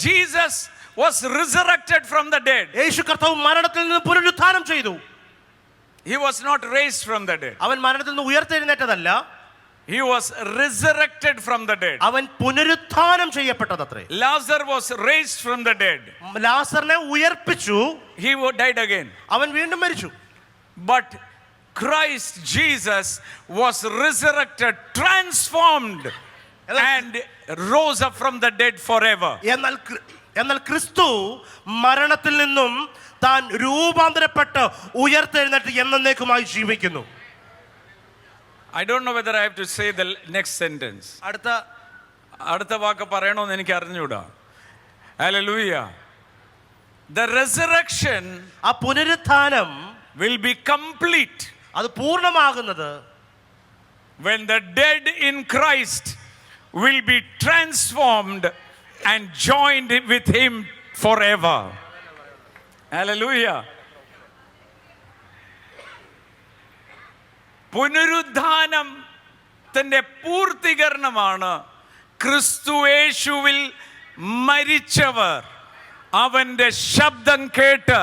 Speaker 4: Jesus was resurrected from the dead.
Speaker 5: യേശു കർത്താവ് മരണത്തിൽ നിന്ന് പുനരുത്ഥാനം ചെയ്തു.
Speaker 4: He was not raised from the dead.
Speaker 5: അവൻ മരണത്തിൽ നിന്ന് ഉയർത്തെഴുന്നേറ്റതല്ല,
Speaker 4: he was resurrected from the dead.
Speaker 5: അവൻ പുനരുത്ഥാനം ചെയ്യപ്പെട്ടതത്രേ.
Speaker 4: Lazarus was raised from the dead.
Speaker 5: ലാസറിനെ ഉയർപ്പിച്ചു,
Speaker 4: he died again.
Speaker 5: അവൻ വീണ്ടും മരിച്ചു.
Speaker 4: But Christ Jesus was resurrected, transformed, and rose up from the dead forever.
Speaker 5: എന്നാൽ ക്രിസ്തു മരണത്തിൽ നിന്നും താൻ രൂപാന്തരപ്പെട്ട് ഉയർത്തെഴുന്നേറ്റ് എന്നേക്കുമായി ജീവിക്കുന്നു.
Speaker 4: I don't know whether I have to say the next sentence. അടുത്ത വാക്ക് പറയണമെന്ന് എനിക്ക് അറിഞ്ഞൂടാ. Hallelujah. The resurrection,
Speaker 5: ആ പുനരുത്ഥാനം
Speaker 4: will be complete
Speaker 5: അത് പൂർണ്ണമാകുന്നത്
Speaker 4: when the dead in Christ will be transformed and joined with him forever. Hallelujah. പുനരുദ്ധാനത്തിന്റെ പൂർത്തീകരണമാണ് ക്രിസ്തുയേശുവിൽ മരിച്ചവർ അവന്റെ ശബ്ദം കേട്ട്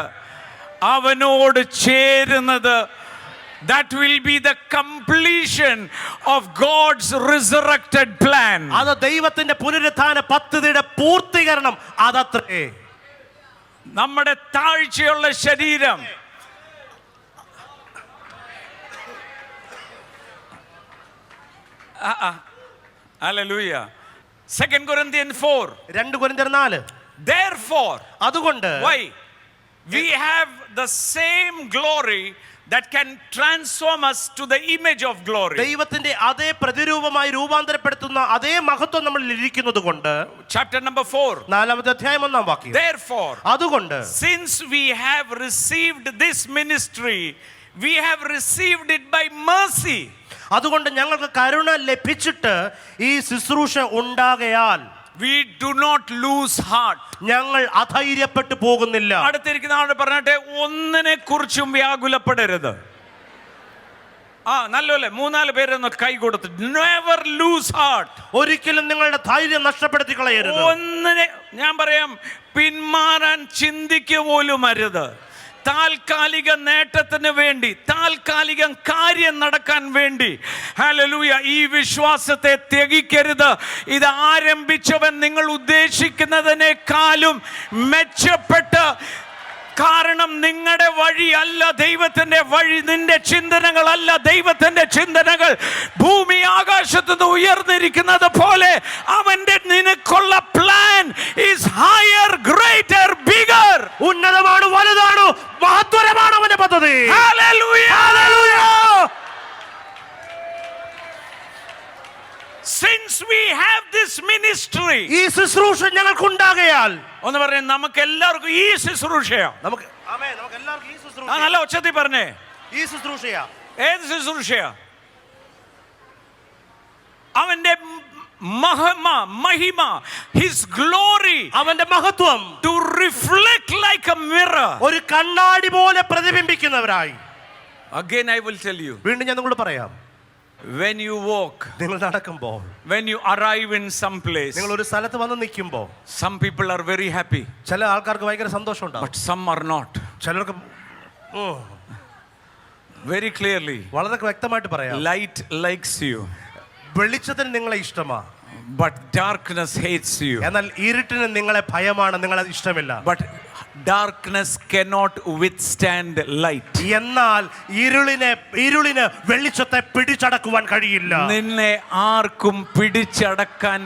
Speaker 4: അവനോട് ചേരുന്നത്. That will be the completion of God's resurrected plan.
Speaker 5: അത് ദൈവത്തിന്റെ പുനരുത്ഥാന പദ്ധതിയുടെ പൂർത്തീകരണം അതത്രേ.
Speaker 4: നമ്മുടെ താഴ്ചയുള്ള ശരീരം Hallelujah. 2 Corinthians 4.
Speaker 5: 2 കൊരിന്ത്യർ 4.
Speaker 4: Therefore,
Speaker 5: അതുകൊണ്ട്
Speaker 4: why? We have the same glory that can transform us to the image of glory.
Speaker 5: ദൈവത്തിന്റെ അതേ പ്രതിരൂപമായി രൂപാന്തരപ്പെടുത്തുന്ന അതേ മഹത്വം നമ്മളിൽ ഇരിക്കുന്നത് കൊണ്ട്.
Speaker 4: Chapter number 4.
Speaker 5: 4-ാമത്തെ അധ്യായം 1-ാം വാക്യം.
Speaker 4: Therefore,
Speaker 5: അതുകൊണ്ട്
Speaker 4: since we have received this ministry, we have received it by mercy.
Speaker 5: അതുകൊണ്ട് ഞങ്ങൾക്ക് കരുണ ലഭിച്ചിട്ട് ഈ ശുശ്രൂഷ ഉണ്ടാകയാൽ
Speaker 4: We do not lose heart.
Speaker 5: ഞങ്ങൾ അധൈര്യപ്പെട്ടു പോകുന്നില്ല.
Speaker 4: അടുത്തിരിക്കുന്ന ആളോട് പറഞ്ഞിട്ട് ഒന്നിനെ കുറിച്ചും വ്യാകുലപ്പെടരുത്. നല്ലല്ലേ 3-4 പേരൊന്ന് കൈ കൊടുത്ത്. Never lose heart.
Speaker 5: ഒരിക്കലും നിങ്ങളുടെ ധൈര്യം നഷ്ടപ്പെടുത്തി കളയരുത്.
Speaker 4: ഒന്നിനെ ഞാൻ പറയാം, പിന്മാറാൻ ചിന്തിക്കുക പോലും അരുത്. താൽക്കാലിക നേട്ടത്തിന് വേണ്ടി, താൽക്കാലിക കാര്യം നടക്കാൻ വേണ്ടി, ഹല്ലേലൂയ, ഈ വിശ്വാസത്തെ ത്യജിക്കരുത്. ഇത് ആരംഭിച്ചവൻ നിങ്ങൾ ഉദ്ദേശിക്കുന്നതിനേക്കാളും മെച്ചപ്പെട്ട്, കാരണം നിങ്ങളുടെ വഴിയല്ല ദൈവത്തിന്റെ വഴി, നിന്റെ ചിന്തനകളല്ല ദൈവത്തിന്റെ ചിന്തനകൾ. ഭൂമി ആകാശത്തുനിന്ന് ഉയർന്നിരിക്കുന്നത് പോലെ അവന്റെ നിനക്കുള്ള plan is higher, greater, bigger.
Speaker 5: ഉന്നതമാണ്, വലുതാണ്, മഹത്വരമാണ് അവന്റെ പദ്ധതി.
Speaker 4: Hallelujah, hallelujah. Since we have this ministry,
Speaker 5: ഈ ശുശ്രൂഷ ഞങ്ങൾക്ക് ഉണ്ടാകയാൽ,
Speaker 4: ഒന്ന് പറഞ്ഞേ, നമുക്ക് എല്ലാവർക്കും ഈ ശുശ്രൂഷയാ.
Speaker 5: നമുക്ക് ആമേൻ, നമുക്ക് എല്ലാവർക്കും ഈ ശുശ്രൂഷ,
Speaker 4: നല്ല ഉച്ചത്തിൽ പറഞ്ഞേ,
Speaker 5: ഈ ശുശ്രൂഷയാ.
Speaker 4: ഏത് ശുശ്രൂഷയാ? അവന്റെ മഹിമ, ഹിസ് ഗ്ലോറി,
Speaker 5: അവന്റെ മഹത്വം
Speaker 4: to reflect like a mirror,
Speaker 5: ഒരു കണ്ണാടി പോലെ പ്രതിബിംബിക്കുന്നവരായി.
Speaker 4: Again I will tell you,
Speaker 5: വീണ്ടും ഞാൻ നിങ്ങളോട് പറയാം,
Speaker 4: when you walk,
Speaker 5: നിങ്ങൾ നടക്കുമ്പോൾ,
Speaker 4: when you arrive in some place,
Speaker 5: നിങ്ങൾ ഒരു സ്ഥലത്ത് വന്ന് നിൽക്കുമ്പോൾ,
Speaker 4: some people are very happy,
Speaker 5: ചില ആൾക്കാർക്ക് ഭയങ്കര സന്തോഷം ഉണ്ടാവും,
Speaker 4: but some are not.
Speaker 5: ചിലർക്ക്
Speaker 4: Very clearly,
Speaker 5: വളരെ വ്യക്തമായിട്ട് പറയാം,
Speaker 4: light likes you,
Speaker 5: വെളിച്ചത്തിന് നിങ്ങളെ ഇഷ്ടമാണ്,
Speaker 4: but darkness hates you.
Speaker 5: എന്നാൽ ഇരുട്ടിന് നിങ്ങളെ ഭയമാണ്, നിങ്ങളെ ഇഷ്ടമില്ല.
Speaker 4: But darkness cannot withstand light.
Speaker 5: എന്നാൽ ഇരുളിന് വെളിച്ചത്തെ പിടിച്ചടക്കുവാൻ കഴിയില്ല.
Speaker 4: നിന്നെ ആർക്കും പിടിച്ചടക്കാൻ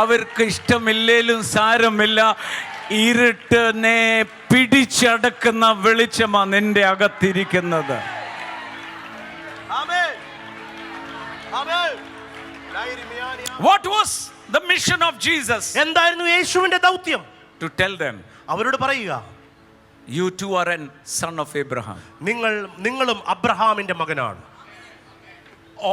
Speaker 4: അവർക്ക് ഇഷ്ടമില്ലേലും സാരമില്ല. ഇരുട്ടിനെ പിടിച്ചടക്കുന്ന വെളിച്ചമാ നിന്റെ അകത്തിരിക്കുന്നത്. What was the mission of Jesus?
Speaker 5: എന്തായിരുന്നു യേശുവിന്റെ ദൗത്യം?
Speaker 4: To tell them,
Speaker 5: അവരോട് പറയുക,
Speaker 4: you too are a son of Abraham.
Speaker 5: നിങ്ങളും അബ്രഹാമിന്റെ മകനാണ്.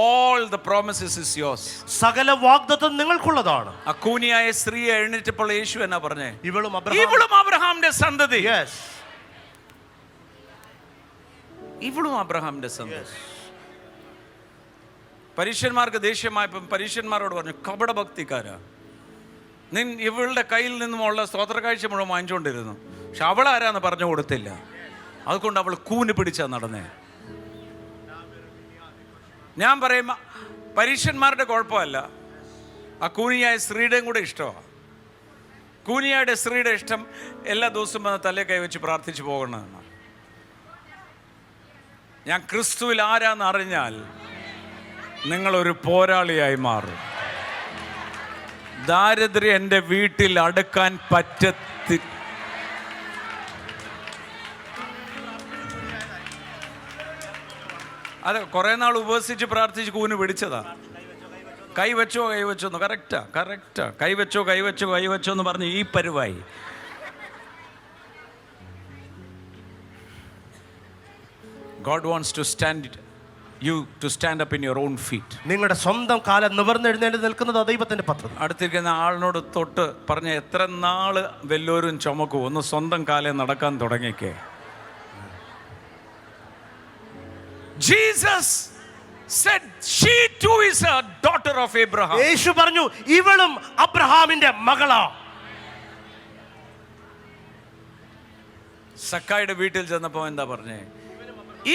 Speaker 4: All the promises is yours.
Speaker 5: സകല വാഗ്ദത്തം നിങ്ങൾക്കുള്ളതാണ്.
Speaker 4: അക്കൂനിയായ സ്ത്രീയെ എഴുന്നേറ്റപ്പോൾ യേശു എന്നാ പറഞ്ഞേ?
Speaker 5: ഇവളും
Speaker 4: അബ്രഹാമിന്റെ സന്തതി.
Speaker 5: Yes.
Speaker 4: ഇവളും അബ്രഹാമിന്റെ സന്തതി. പരീശന്മാർക്ക് ദേഷ്യമായപ്പം പരീശന്മാരോട് പറഞ്ഞു, കപടഭക്തിക്കാരാ, ഇവളുടെ കയ്യിൽ നിന്നുമുള്ള സ്തോത്രക്കാഴ്ച മുഴുവൻ വാങ്ങിച്ചുകൊണ്ടിരുന്നു, പക്ഷെ അവളാരാന്ന് പറഞ്ഞു കൊടുത്തില്ല. അതുകൊണ്ട് അവൾ കൂന് പിടിച്ചാ നടന്നേ. ഞാൻ പറയും, പരീശന്മാരുടെ കുഴപ്പമല്ല, ആ കൂനിയായ സ്ത്രീയുടെയും കൂടെ ഇഷ്ടമാണ്. കൂനിയായുടെ സ്ത്രീയുടെ ഇഷ്ടം എല്ലാ ദിവസവും വന്ന് തലേ കൈവച്ച് പ്രാർത്ഥിച്ചു പോകണമെന്നാണ്. ഞാൻ ക്രിസ്തുവിൽ ആരാന്ന് അറിഞ്ഞാൽ നിങ്ങളൊരു പോരാളിയായി മാറും. ദാരിദ്ര്യം എൻ്റെ വീട്ടിൽ അടുക്കാൻ പറ്റത്തി. അതെ, കുറെ നാൾ ഉപവസിച്ച് പ്രാർത്ഥിച്ച് കൂന് പിടിച്ചതാ. കൈവച്ചോ എന്ന് കറക്റ്റാ കൈവച്ചോ എന്ന് പറഞ്ഞ് ഈ പരുവായി. God wants to stand you to stand up in your own feet.
Speaker 5: നിങ്ങളുടെ സ്വന്തം കാലം നിവർന്നെഴുന്നേറ്റ് നിൽക്കുന്നത് ദൈവത്തിന്റെ പദ്ധതി.
Speaker 4: അടുത്തിരിക്കുന്ന ആളിനോട് തൊട്ട് പറഞ്ഞ എത്ര നാള് വല്ലോരും ചുമക്കൂ, ഒന്ന് സ്വന്തം കാലം നടക്കാൻ തുടങ്ങിക്കേ. Jesus said she too is a daughter of Abraham.
Speaker 5: യേശു പറഞ്ഞു ഇവളും അബ്രഹാമിന്റെ മകളാ.
Speaker 4: സക്കായിയുടെ വീട്ടിൽ ചെന്നപ്പോ എന്താ പറഞ്ഞേ?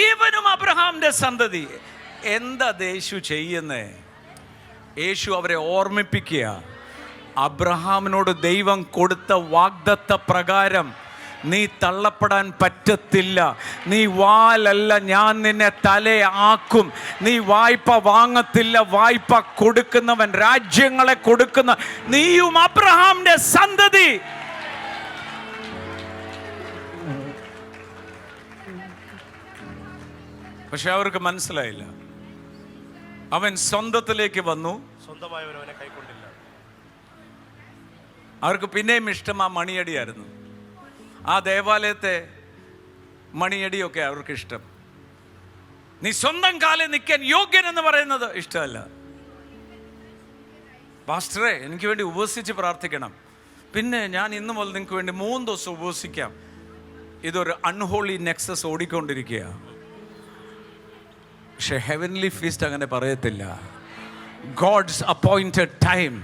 Speaker 4: ഇവനും അബ്രഹാമിന്റെ സന്തതി. എന്താ യേശു ചെയ്യുന്നേ? യേശു അവരെ ഓർമ്മിപ്പിക്കുക, അബ്രഹാമിനോട് ദൈവം കൊടുത്ത വാഗ്ദത്ത പ്രകാരം നീ തള്ളപ്പെടാൻ പറ്റത്തില്ല. നീ വാലല്ല, ഞാൻ നിന്നെ തലയാക്കും. നീ വായ്പ വാങ്ങത്തില്ല, വായ്പ കൊടുക്കുന്നവൻ, രാജ്യങ്ങളെ കൊടുക്കുന്ന നീയും അബ്രഹാമിന്റെ സന്തതി. പക്ഷെ അവർക്ക് മനസ്സിലായില്ല. അവൻ സ്വന്തത്തിലേക്ക് വന്നു,
Speaker 5: സ്വന്തമായവരവനെ കൈക്കൊണ്ടില്ല.
Speaker 4: അവർക്ക് പിന്നെയും ഇഷ്ടം ആ മണിയടിയായിരുന്നു. ആ ദേവാലയത്തെ മണിയടിയൊക്കെ അവർക്ക് ഇഷ്ടം. നീ സ്വന്തം കാലിൽ നിൽക്കാൻ യോഗ്യൻ എന്ന് പറയുന്നത് ഇഷ്ടമല്ല. പാസ്റ്ററെ, എനിക്ക് വേണ്ടി ഉപവസിച്ച് പ്രാർത്ഥിക്കണം, പിന്നെ ഞാൻ ഇന്നു മുതൽ നിങ്ങൾക്ക് വേണ്ടി 3 ദിവസം ഉപവസിക്കാം. ഇതൊരു അൺഹോളി നെക്സസ് ഓടിക്കൊണ്ടിരിക്കുക. പക്ഷെ ഹെവൻലി ഫീസ്റ്റ് അങ്ങനെ പറയത്തില്ല. God's appointed time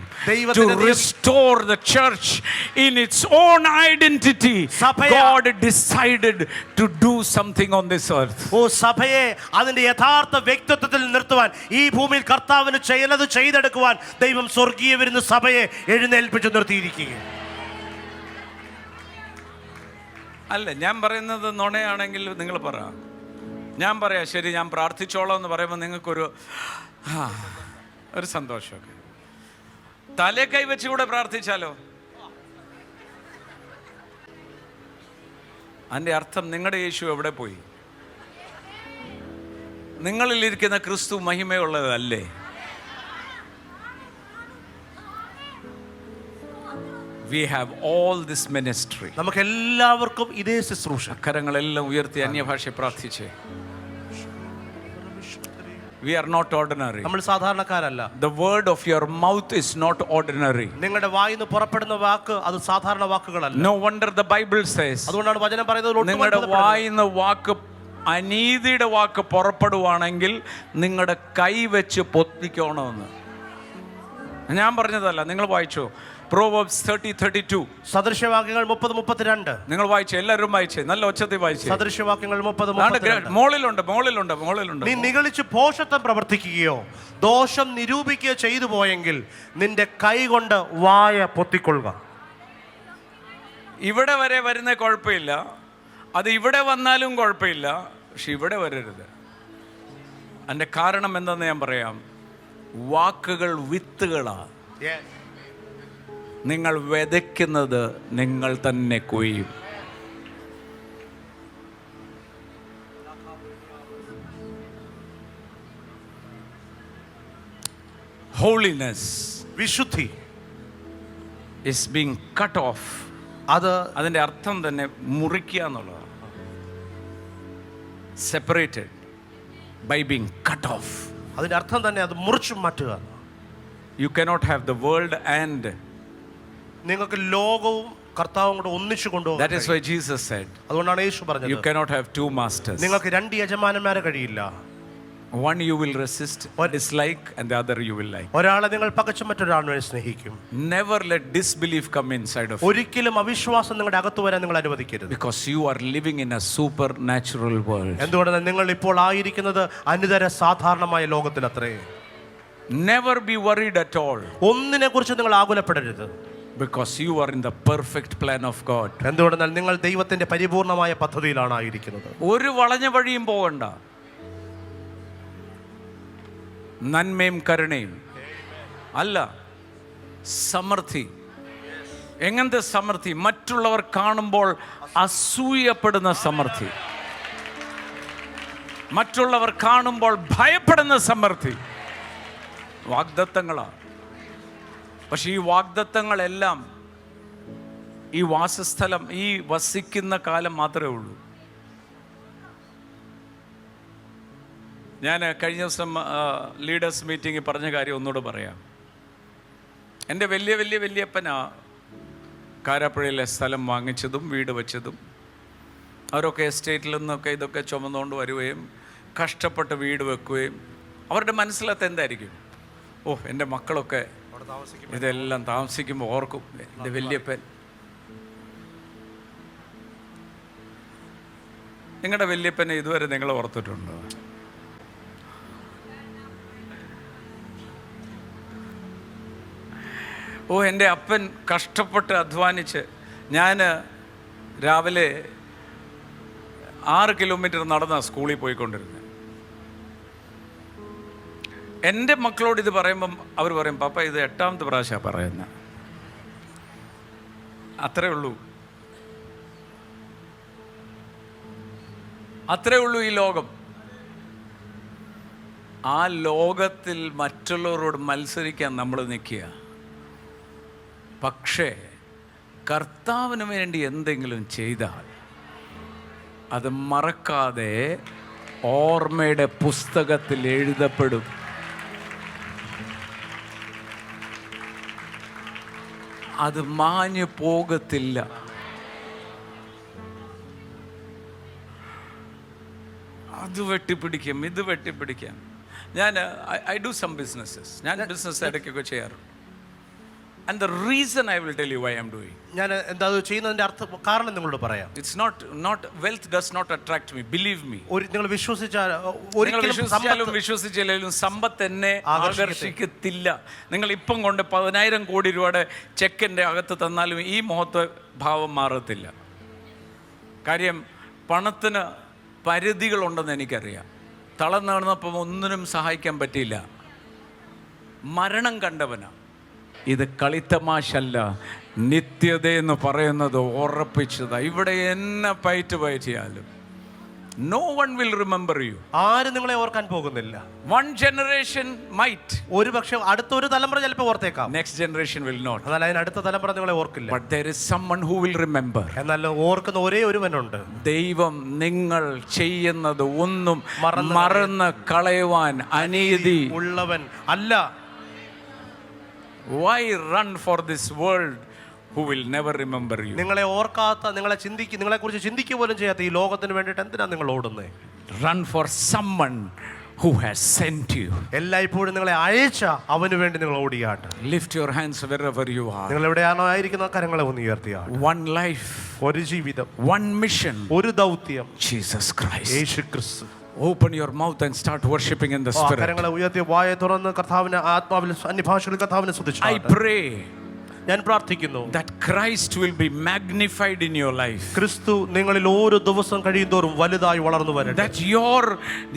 Speaker 4: to restore the church in its own identity. God decided to do something on this earth.
Speaker 5: ഓ സഭയെ അതിന്റെ യഥാർത്ഥ വ്യക്തിത്വത്തിൽ നിർത്തുവാൻ, ഈ ഭൂമിയിൽ കർത്താവിന് ചെയ്യുന്നത് ചെയ്തെടുക്കുവാൻ ദൈവം സ്വർഗീയ വിരുന്ന് സഭയെ എഴുന്നേൽപ്പിച്ചു നിർത്തിയിരിക്കുകയാണ്.
Speaker 4: അല്ല, ഞാൻ പറയുന്നത് നുണയാണെങ്കിൽ നിങ്ങൾ പറ. ഞാൻ പറയാം ശരി, ഞാൻ പ്രാർത്ഥിച്ചോളാം എന്ന് പറയുമ്പോൾ നിങ്ങൾക്കൊരു ഒരു സന്തോഷമൊക്കെ. തലേ കൈവച്ച് കൂടെ പ്രാർത്ഥിച്ചാലോ? അതിൻ്റെ അർത്ഥം നിങ്ങളുടെ യേശു എവിടെ പോയി? നിങ്ങളിലിരിക്കുന്ന ക്രിസ്തു മഹിമയുള്ളതല്ലേ? We have all this ministry.
Speaker 5: നമുക്ക് എല്ലാവർക്കും ഇതേ ശുശ്രൂഷ.
Speaker 4: കരങ്ങളെല്ലാം ഉയർത്തി അന്യഭാഷ പ്രാർത്ഥിച്ചേ. We are not ordinary.
Speaker 5: നമ്മൾ സാധാരണക്കാരല്ല.
Speaker 4: The word of your mouth is not ordinary.
Speaker 5: നിങ്ങളുടെ വായിൽ നിന്ന് പുറപ്പെടുന്ന വാക്ക് അത് സാധാരണ വാക്കുകളല്ല.
Speaker 4: No wonder the Bible says.
Speaker 5: അതുകൊണ്ടാണ് വചനം പറയുന്നത്
Speaker 4: നിങ്ങളുടെ വായിൽ നിന്ന് വാക്ക് അനീതിയുടെ വാക്ക് പുറപ്പെടുവാണെങ്കിൽ നിങ്ങളുടെ കൈ വെച്ച് പൊത്തിക്കണമെന്ന്. ഞാൻ പറഞ്ഞതല്ല, നിങ്ങൾ വായിച്ചോ. Proverbs 30:32.
Speaker 5: സദൃശവാക്യങ്ങൾ 30:32.
Speaker 4: നിങ്ങൾ വായിച്ചേ, എല്ലാവരും വായിച്ചേ, നല്ല ഒച്ചത്തിൽ വായിച്ചേ.
Speaker 5: സദൃശവാക്യങ്ങൾ 30:32.
Speaker 4: മോളിലുണ്ട്.
Speaker 5: നീ നിഗളിച്ച് ഭോഷത്വം പ്രവർത്തിക്കുകയോ ദോഷം നിരൂപിക്കുകയോ ചെയ്തു പോയെങ്കിൽ നിന്റെ കൈ കൊണ്ട് വായ പൊത്തിക്കൊള്ളുക.
Speaker 4: ഇവിടെ വരെ വരുന്ന കുഴപ്പമില്ല, അത് ഇവിടെ വന്നാലും കുഴപ്പമില്ല, പക്ഷെ ഇവിടെ വരരുത്. അതിൻ്റെ കാരണം എന്താണെന്ന് ഞാൻ പറയാം. വാക്കുകൾ വിത്തുകളാണ്. നിങ്ങൾ വിതയ്ക്കുന്നത് നിങ്ങൾ തന്നെ കൊയ്യും. Holiness,
Speaker 5: വിശുദ്ധി,
Speaker 4: is being cut off. അതിൻ്റെ അർത്ഥം തന്നെ മുറിക്കുക എന്നുള്ളതാണ്. Separated by being cut off.
Speaker 5: അതിൻ്റെ അർത്ഥം തന്നെ അത് മുറിച്ചു മാറ്റുക.
Speaker 4: You cannot have the world and
Speaker 5: നിങ്ങൾക്ക് ലോകവും കർത്താവും കൂടെ ഒന്നിച്ചു കൊണ്ടുപോകും.
Speaker 4: That is why Jesus said,
Speaker 5: അതുകൊണ്ടാണ് യേശു പറഞ്ഞത്,
Speaker 4: you cannot have 2 masters.
Speaker 5: നിങ്ങൾക്ക് 2 യജമാനന്മാരെ കഴിയില്ല.
Speaker 4: One you will resist or dislike, and the other you will like.
Speaker 5: ഒരാളെ നിങ്ങൾ പകച്ചും മറ്റൊരാളെ സ്നേഹിക്കും.
Speaker 4: Never let disbelief come inside of you.
Speaker 5: ഒരിക്കലും അവിശ്വാസം നിങ്ങളുടെ അകത്ത് വരാൻ നിങ്ങൾ അനുവദിക്കരുത്.
Speaker 4: Because you are living in a supernatural world.
Speaker 5: എന്തുകൊണ്ടാണ് നിങ്ങൾ ഇപ്പോൾ ആയിരിക്കുന്നത് അനിതര സാധാരണമായ ലോകത്തിലത്രേ.
Speaker 4: Never be worried at all.
Speaker 5: ഒന്നിനെ കുറിച്ച് നിങ്ങൾ ആകുലപ്പെടരുത്.
Speaker 4: Because you are in the perfect plan of God.
Speaker 5: എന്തുകൊണ്ടെന്നാൽ നിങ്ങൾ ദൈവത്തിന്റെ പരിപൂർണമായ പദ്ധതിയിലാണ് ആയിരിക്കുന്നത്.
Speaker 4: ഒരു വളഞ്ഞ വഴിയും പോകണ്ട. നന്മയും കരുണയും അല്ല, സമൃദ്ധി. എങ്ങനത്തെ സമൃദ്ധി? മറ്റുള്ളവർ കാണുമ്പോൾ അസൂയപ്പെടുന്ന സമൃദ്ധി, മറ്റുള്ളവർ കാണുമ്പോൾ ഭയപ്പെടുന്ന സമൃദ്ധി. വാഗ്ദത്തങ്ങളാണ്. പക്ഷെ ഈ വാഗ്ദത്തങ്ങളെല്ലാം ഈ വാസസ്ഥലം, ഈ വസിക്കുന്ന കാലം മാത്രമേ ഉള്ളൂ. ഞാൻ കഴിഞ്ഞ ദിവസം ലീഡേഴ്സ് മീറ്റിംഗിൽ പറഞ്ഞ കാര്യം ഒന്നുകൂടെ പറയാം. എൻ്റെ വല്യപ്പനാ കാരാപ്പുഴയിലെ സ്ഥലം വാങ്ങിച്ചതും വീട് വെച്ചതും. അവരൊക്കെ എസ്റ്റേറ്റിൽ നിന്നൊക്കെ ഇതൊക്കെ ചുമന്നുകൊണ്ട് വരികയും കഷ്ടപ്പെട്ട് വീട് വെക്കുകയും അവരുടെ മനസ്സിലകത്ത് എന്തായിരിക്കും, ഓ എൻ്റെ മക്കളൊക്കെ ഇതെല്ലാം താമസിക്കുമ്പോൾ ഓർക്കും എൻ്റെ വല്യപ്പൻ. നിങ്ങളുടെ വല്യപ്പനെ ഇതുവരെ നിങ്ങൾ ഓർത്തിട്ടുണ്ടോ? ഓ എൻ്റെ അപ്പൻ കഷ്ടപ്പെട്ട് അധ്വാനിച്ച്, ഞാൻ രാവിലെ 6 കിലോമീറ്റർ നടന്ന സ്കൂളിൽ പോയിക്കൊണ്ടിരുന്നത്. എൻ്റെ മക്കളോട് ഇത് പറയുമ്പം അവർ പറയും, പാപ്പ ഇത് 8ാമത്തെ പ്രാവശ്യമാണ് പറയുന്നത്. അത്രേ ഉള്ളൂ, അത്രേ ഉള്ളൂ ഈ ലോകം. ആ ലോകത്തിൽ മറ്റുള്ളവരോട് മത്സരിക്കാൻ നമ്മൾ നിൽക്കുക. പക്ഷേ കർത്താവിന് വേണ്ടി എന്തെങ്കിലും ചെയ്താൽ അത് മറക്കാതെ ഓർമ്മയുടെ പുസ്തകത്തിൽ എഴുതപ്പെടും. അത് മാഞ്ഞു പോകത്തില്ല. അത് വെട്ടിപ്പിടിക്കും, ഇത് വെട്ടിപ്പിടിക്കാം. I do some businesses. ഞാൻ ബിസിനസ് ഇടയ്ക്കൊക്കെ ചെയ്യാറുണ്ട്. And the reason I will tell you why I'm doing.
Speaker 5: ഞാൻ എന്താ ചെയ്യുന്നതിന്റെ അർത്ഥം കാരണം നിങ്ങളോട് പറയാം.
Speaker 4: It's not wealth does not attract me. Believe me.
Speaker 5: നിങ്ങൾ
Speaker 4: വിശ്വസിച്ചാലും സമ്പത്ത് എന്നെ ആകർഷിക്കത്തില്ല. നിങ്ങൾ ഇപ്പം കൊണ്ട് 10,000 കോടി രൂപയുടെ ചെക്കിൻ്റെ അകത്ത് തന്നാലും ഈ മുഖത്ത് ഭാവം മാറത്തില്ല. കാര്യം പണത്തിന് പരിധികളുണ്ടെന്ന് എനിക്കറിയാം. തളർന്നു നടന്നപ്പം ഒന്നിനും സഹായിക്കാൻ പറ്റിയില്ല. മരണം കണ്ടവനാ. ഇത് കളിത്തമാശല്ല, നിത്യതയെന്ന് പറയുന്നത് ഉറപ്പിച്ചതാ. ഇവിടെ എന്നെ പയറ്റിയാലും no one will remember you.
Speaker 5: ആരും നിങ്ങളെ ഓർക്കാൻ പോകുന്നില്ല.
Speaker 4: One generation might.
Speaker 5: ഒരു പക്ഷേ അടുത്തൊരു തലമുറ ചിലപ്പോൾ ഓർത്തേക്കാം.
Speaker 4: Next generation will not.
Speaker 5: എന്നാൽ അതിന് അടുത്ത തലമുറ നിങ്ങളെ ഓർക്കില്ല.
Speaker 4: But there is someone who will remember.
Speaker 5: എന്നാൽ ഓർക്കുന്ന ഒരേ ഒരുവനുണ്ട്.
Speaker 4: ദൈവം നിങ്ങൾ ചെയ്യുന്നത് ഒന്നും മറന്ന് കളയുവാൻ അനീതി
Speaker 5: ഉള്ളവൻ അല്ല.
Speaker 4: Why run for this world who will never remember you?
Speaker 5: നിങ്ങളെ ഓർക്കാത്ത, നിങ്ങളെ കുറിച്ച് ചിന്തിക്കുക പോലും ചെയ്യാത്ത ഈ ലോകത്തിന് വേണ്ടിയിട്ട് എന്തിനാ നിങ്ങൾ ഓടുന്നത്?
Speaker 4: Run for someone who has sent you.
Speaker 5: എല്ലായ്പ്പോഴും നിങ്ങളെ അയച്ച അവന് വേണ്ടി നിങ്ങൾ ഓടിയാട്ട്.
Speaker 4: Lift your hands wherever you are.
Speaker 5: നിങ്ങൾ എവിടെയാണോ ആയിരിക്കുന്ന കരങ്ങളെ ഒന്ന് ഉയർത്തിയാട്ട്.
Speaker 4: One life,
Speaker 5: ഒരു ജീവിതം,
Speaker 4: one mission,
Speaker 5: ഒരു ദൗത്യം,
Speaker 4: Jesus Christ.
Speaker 5: യേശുക്രിസ്തു.
Speaker 4: Open your mouth and start worshiping in the spirit.
Speaker 5: കരങ്ങളെ ഉയർത്തി വായ തുറന്ന് കർത്താവിനെ ആത്മാവിൽ അന്യഭാഷകളിൽ കർത്താവിനെ സ്തുതിച്ചു.
Speaker 4: I pray
Speaker 5: ഞാൻ പ്രാർത്ഥിക്കുന്നു
Speaker 4: that Christ will be magnified in your life.
Speaker 5: ക്രിസ്തു നിങ്ങളിൽ ഓരോ ദിവസം കഴിയുന്തോറും വലുതായി വളർന്നു വരട്ടെ.
Speaker 4: That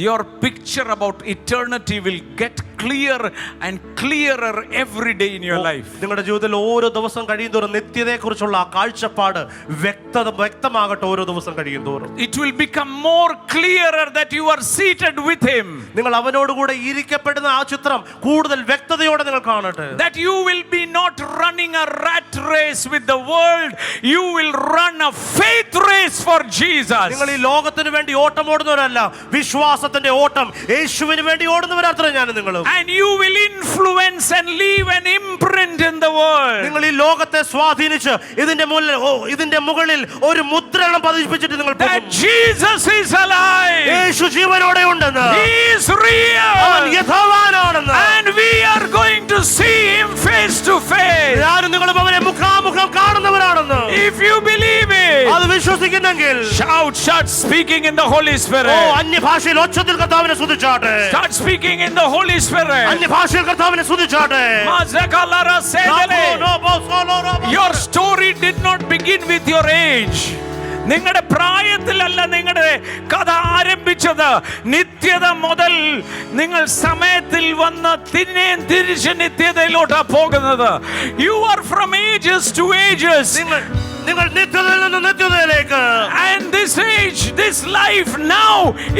Speaker 4: your picture about eternity will get clearer and clearer every day in your life.
Speaker 5: നിങ്ങളുടെ ജീവിതത്തിൽ ഓരോ ദിവസം കഴിയുന്തോറും നിത്യതയെക്കുറിച്ചുള്ള ആ കാഴ്ചപ്പാട് വ്യക്തമാകട്ടെ. ഓരോ ദിവസം കഴിയുന്തോറും
Speaker 4: it will become more clearer that you are seated with him.
Speaker 5: നിങ്ങൾ അവനോടുകൂടെ ഇരിക്കപ്പെടുന്ന ആ ചിത്രം കൂടുതൽ വ്യക്തതയോടെ നിങ്ങൾ കാണട്ടെ.
Speaker 4: That you will be not running a rat race with the world, you will run a faith race for Jesus.
Speaker 5: നിങ്ങൾ ഈ ലോകത്തിന് വേണ്ടി ഓട്ടം ഓടുന്നവരല്ല, വിശ്വാസത്തിന്റെ ഓട്ടം യേശുവിന് വേണ്ടി ഓടുന്നവരാത്രേ ഞാൻ നിങ്ങളും.
Speaker 4: And you will influence and leave an imprint in the world.
Speaker 5: നിങ്ങൾ ഈ ലോകത്തെ സ്വാധീനിച്ച് ഇതിന്റെ മുകളിൽ ഒരു മുദ്രണം പതിപ്പിച്ചിട്ട് നിങ്ങൾ പോകും.
Speaker 4: That Jesus is alive.
Speaker 5: യേശു ജീവനോടെ ഉണ്ടെന്ന്.
Speaker 4: He is real.
Speaker 5: അവൻ യഥാർത്ഥവാനാണെന്ന്.
Speaker 4: And we are going to see him face to face.
Speaker 5: ഞാനും നിങ്ങളും അവനെ മുഖാമുഖം കാണുന്നവരാണെന്ന്.
Speaker 4: If you believe it,
Speaker 5: അത് വിശ്വസിക്കുന്നെങ്കിൽ
Speaker 4: shout speaking in the Holy Spirit.
Speaker 5: അന്യഭാഷയിൽ ഒച്ചത്തിൽ കർത്താവിനെ സ്തുതിച്ചാട്ടെ.
Speaker 4: Start speaking in the Holy Spirit.
Speaker 5: അന്യഭാഷയിൽ കർത്താവിനെ സ്തുതിച്ചാട്ടെ.
Speaker 4: Your story did not begin with your age. നിങ്ങളുടെ പ്രായത്തിലല്ല നിങ്ങളുടെ കഥ ആരംഭിച്ചത്. നിത്യത മുതൽ നിങ്ങൾ സമയത്തിൽ വന്ന് തിരിച്ച് നിത്യതയിലോട്ടാ പോകുന്നത്. You are from ages to ages.
Speaker 5: നിങ്ങൾ നിത്യതയിൽ നിന്ന് നിത്യതയിലേക്ക്.
Speaker 4: And this age, this life now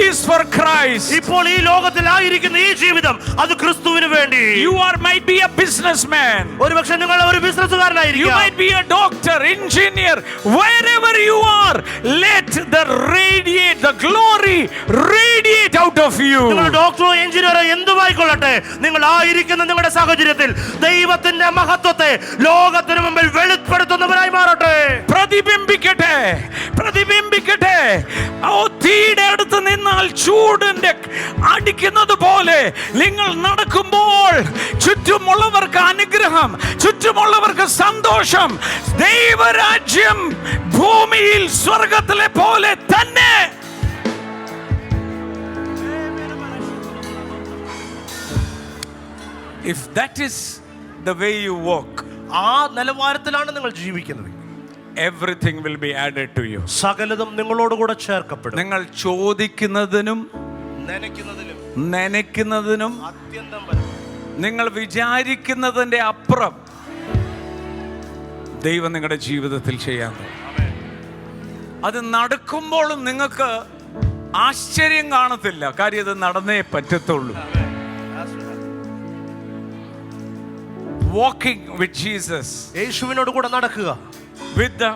Speaker 4: is for Christ.
Speaker 5: ഇപ്പോൾ ഈ ലോകത്തിലായിരിക്കുന്ന ഈ ജീവിതം അത് ക്രിസ്തുവിന് വേണ്ടി.
Speaker 4: You might be a businessman.
Speaker 5: ഒരുപക്ഷെ നിങ്ങൾ ഒരു ബിസിനസ്സുകാരനായിരിക്കും.
Speaker 4: You might be a doctor, engineer, wherever you are. Let the glory radiate out of you.
Speaker 5: നിങ്ങൾ ഡോക്ടറോ എഞ്ചിനീയറോ എന്തുമായിക്കൊള്ളട്ടെ, നിങ്ങൾ ആയിരിക്കുന്ന നിങ്ങളുടെ സാഹചര്യത്തിൽ ദൈവത്തിന്റെ മഹത്വത്തെ ലോകത്തിന് മുമ്പിൽ വെളിപ്പെടുത്തുന്നവരായി മാറട്ടെ.
Speaker 4: പ്രതിബിംബിക്കട്ടെ. തീയുടെ അടുത്ത് നിന്നാൽ ചൂടിന്റെ അടിക്കുന്നത് പോലെ നിങ്ങൾ നടക്കുമ്പോൾ ചുറ്റുമുള്ളവർക്ക് അനുഗ്രഹം, ചുറ്റുമുള്ളവർക്ക് സന്തോഷം. ദൈവരാജ്യം ഭൂമിയിൽ സ്വർഗത്തിലെ പോലെ തന്നെ. If that is the way you walk,
Speaker 5: ആ നിലവാരത്തിലാണ് നിങ്ങൾ ജീവിക്കുന്നത്,
Speaker 4: everything will be added to you.
Speaker 5: സകലതും നിങ്ങളോടുകൂടെ ചേർക്കപ്പെടും.
Speaker 4: നിങ്ങൾ ചോദിക്കുന്നതിനും നനയ്ക്കുന്നതിനും
Speaker 5: അത്യന്തം വരും.
Speaker 4: നിങ്ങൾ വിചാരിക്കുന്നതിന്റെ അപ്പുറം ദൈവം നിങ്ങളുടെ ജീവിതത്തിൽ ചെയ്യാൻ പോകും. അത് നടക്കുമ്പോഴും നിങ്ങൾക്ക് ആശ്ചര്യം കാണത്തില്ല, കാര്യം ഇത് നടന്നേ പറ്റത്തുള്ളൂ. Walking with Jesus,
Speaker 5: യേശുവിനോട് കൂടെ നടക്കുക,
Speaker 4: with the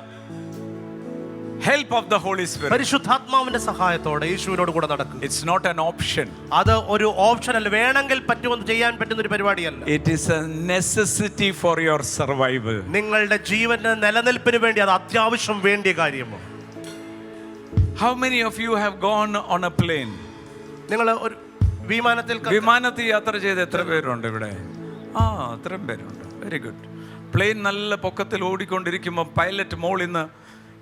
Speaker 4: help of the Holy Spirit.
Speaker 5: പരിശുദ്ധാത്മാവിന്റെ സഹായത്തോടെ യേശുവിനോട് കൂടെ നടക്കുക.
Speaker 4: It's not an option.
Speaker 5: അത് ഒരു ഓപ്ഷൻ അല്ല, വേണമെങ്കിൽ പറ്റുമെന്ന് ചെയ്യാൻ പറ്റുന്ന ഒരു പരിപാടിയല്ല.
Speaker 4: It is a necessity for your survival.
Speaker 5: നിങ്ങളുടെ ജീവന്റെ നിലനിൽപ്പിന് വേണ്ടി അത് അത്യാവശ്യം വേണ്ടിയ കാര്യമാണ്.
Speaker 4: How many of you have gone on a plane?
Speaker 5: നിങ്ങൾ ഒരു
Speaker 4: വിമാനത്തിൽ യാത്ര ചെയ്ത് എത്ര പേരുണ്ട് ഇവിടെ? അത്രയും പേരുണ്ട്. Very good. പ്ലെയിൻ നല്ല പൊക്കത്തിൽ ഓടിക്കൊണ്ടിരിക്കുമ്പോൾ പൈലറ്റ് മോളിൽ നിന്ന്